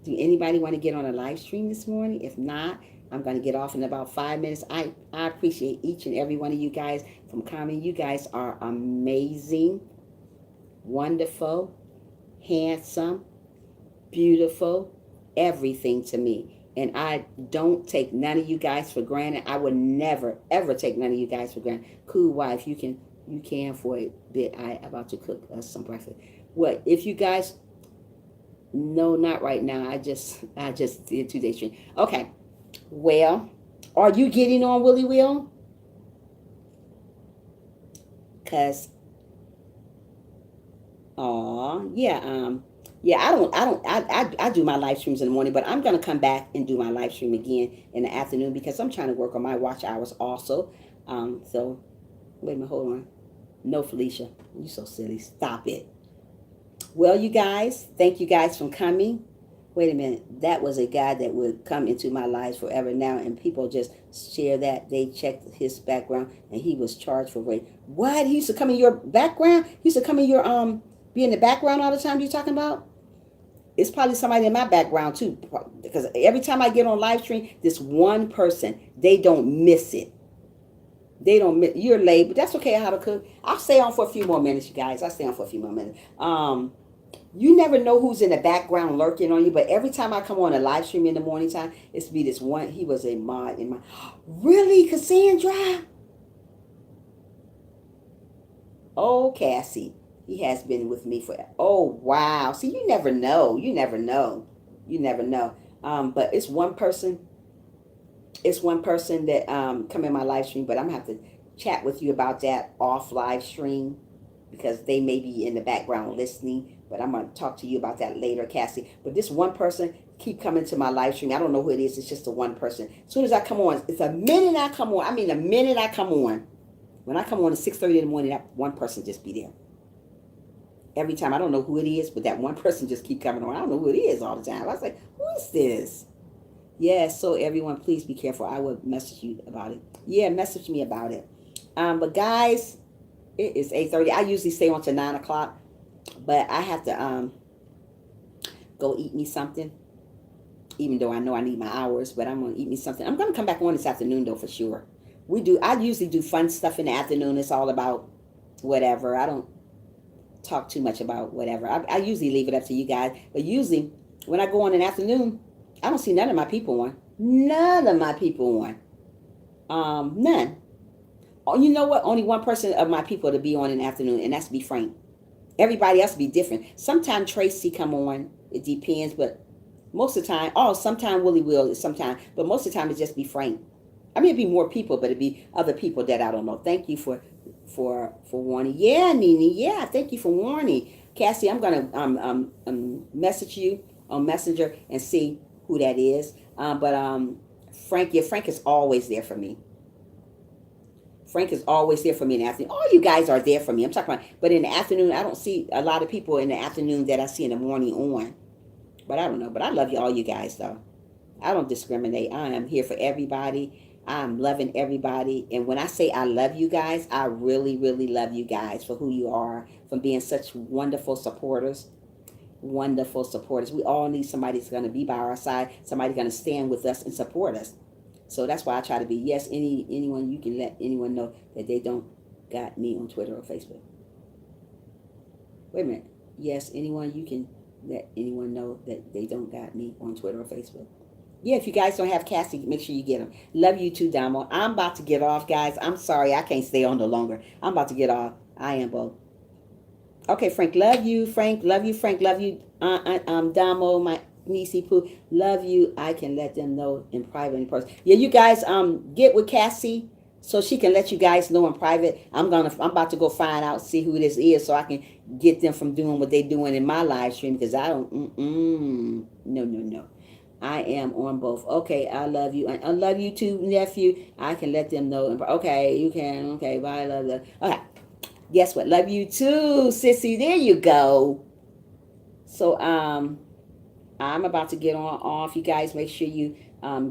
Do anybody want to get on a live stream this morning? If not, I'm going to get off in about 5 minutes. I appreciate each and every one of you guys from coming. You guys are amazing, wonderful, handsome, beautiful, everything to me. And I don't take none of you guys for granted. I would never, ever take none of you guys for granted. Cool wife, you can for a bit. I about to cook us some breakfast. What if you guys? No, not right now. I just did 2 days stream. Okay. Well, are you getting on Willie Will? Cause, yeah, yeah, I do my live streams in the morning, but I'm going to come back and do my live stream again in the afternoon because I'm trying to work on my watch hours also. So, wait a minute, hold on. No, Felicia, you so silly. Stop it. Well, you guys, thank you guys for coming. Wait a minute. That was a guy that would come into my lives forever now, and people just share that. They checked his background, and he was charged for rape. What? He used to come in your background? He used to come in your, be in the background all the time you're talking about? It's probably somebody in my background too, because every time I get on live stream, this one person, they don't miss it. They don't miss. You're late, but that's okay. How to cook. I'll stay on for a few more minutes, you guys. I'll stay on for a few more minutes. You never know who's in the background lurking on you, but every time I come on a live stream in the morning time, it's be this one. He was a mod in my. Really, Cassandra? Oh, Cassie. He has been with me for, oh, wow. See, you never know. You never know. You never know. But it's one person. It's one person that come in my live stream, but I'm going to have to chat with you about that off live stream because they may be in the background listening, but I'm going to talk to you about that later, Cassie. But this one person keep coming to my live stream. I don't know who it is. It's just the one person. As soon as I come on, it's a minute I come on. I mean, the minute I come on. When I come on at 6:30 in the morning, that one person just be there. Every time, I don't know who it is, but that one person just keep coming on. I don't know who it is all the time. I was like, who is this? Yeah, so everyone, please be careful. I will message you about it. Yeah, message me about it. But guys, it is 8:30. I usually stay on to 9 o'clock, but I have to go eat me something, even though I know I need my hours, but I'm going to eat me something. I'm going to come back on this afternoon, though, for sure. I usually do fun stuff in the afternoon. It's all about whatever. I don't talk too much about whatever. I usually leave it up to you guys. But usually, when I go on in the afternoon, I don't see none of my people on. None of my people on. None. Oh, you know what? Only one person of my people to be on in the afternoon, and that's be Frank. Everybody else be different. Sometimes Tracy come on. It depends, but most of the time, sometimes Willie will, sometimes, but most of the time it just be Frank. I mean, it'd be more people, but it'd be other people that I don't know. Thank you for warning. Yeah, Nene. Yeah, thank you for warning. Cassie, I'm gonna message you on Messenger and see who that is. But Frank, yeah, Frank is always there for me. Frank is always there for me in the afternoon. All you guys are there for me. I'm talking about, but in the afternoon, I don't see a lot of people in the afternoon that I see in the morning on. But I don't know. But I love all you guys, though. I don't discriminate. I am here for everybody. I'm loving everybody. And when I say I love you guys, I really, really love you guys for who you are, for being such wonderful supporters. wonderful supporters. We all need somebody that's going to be by our side, somebody going to stand with us and support us. So that's why I try to be, yes, anyone, you can let anyone know that they don't got me on Twitter or Facebook. Wait a minute. Yes, anyone, you can let anyone know that they don't got me on Twitter or Facebook. Yeah, if you guys don't have Cassie, make sure you get them. Love you too, Damo. I'm about to get off, guys. I'm sorry. I can't stay on no longer. I'm about to get off. I am both. Okay, Frank, love you. Frank, love you. Frank, love you. Damo, my niecey poo, love you. I can let them know in private, in person. Yeah, you guys, get with Cassie so she can let you guys know in private. I'm about to go find out, see who this is, so I can get them from doing what they doing in my live stream, because I don't. No. I am on both. Okay, I love you. I love you too, nephew. I can let them know. Okay, you can. Okay, bye. Love you. Okay. Guess what? Love you too, sissy. There you go. So I'm about to get on off. You guys make sure you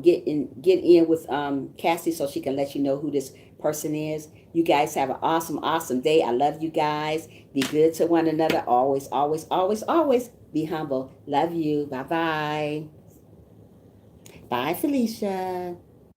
get in with Cassie so she can let you know who this person is. You guys have an awesome day. I love you guys. Be good to one another. Always be humble. Love you. Bye. Bye, Felicia.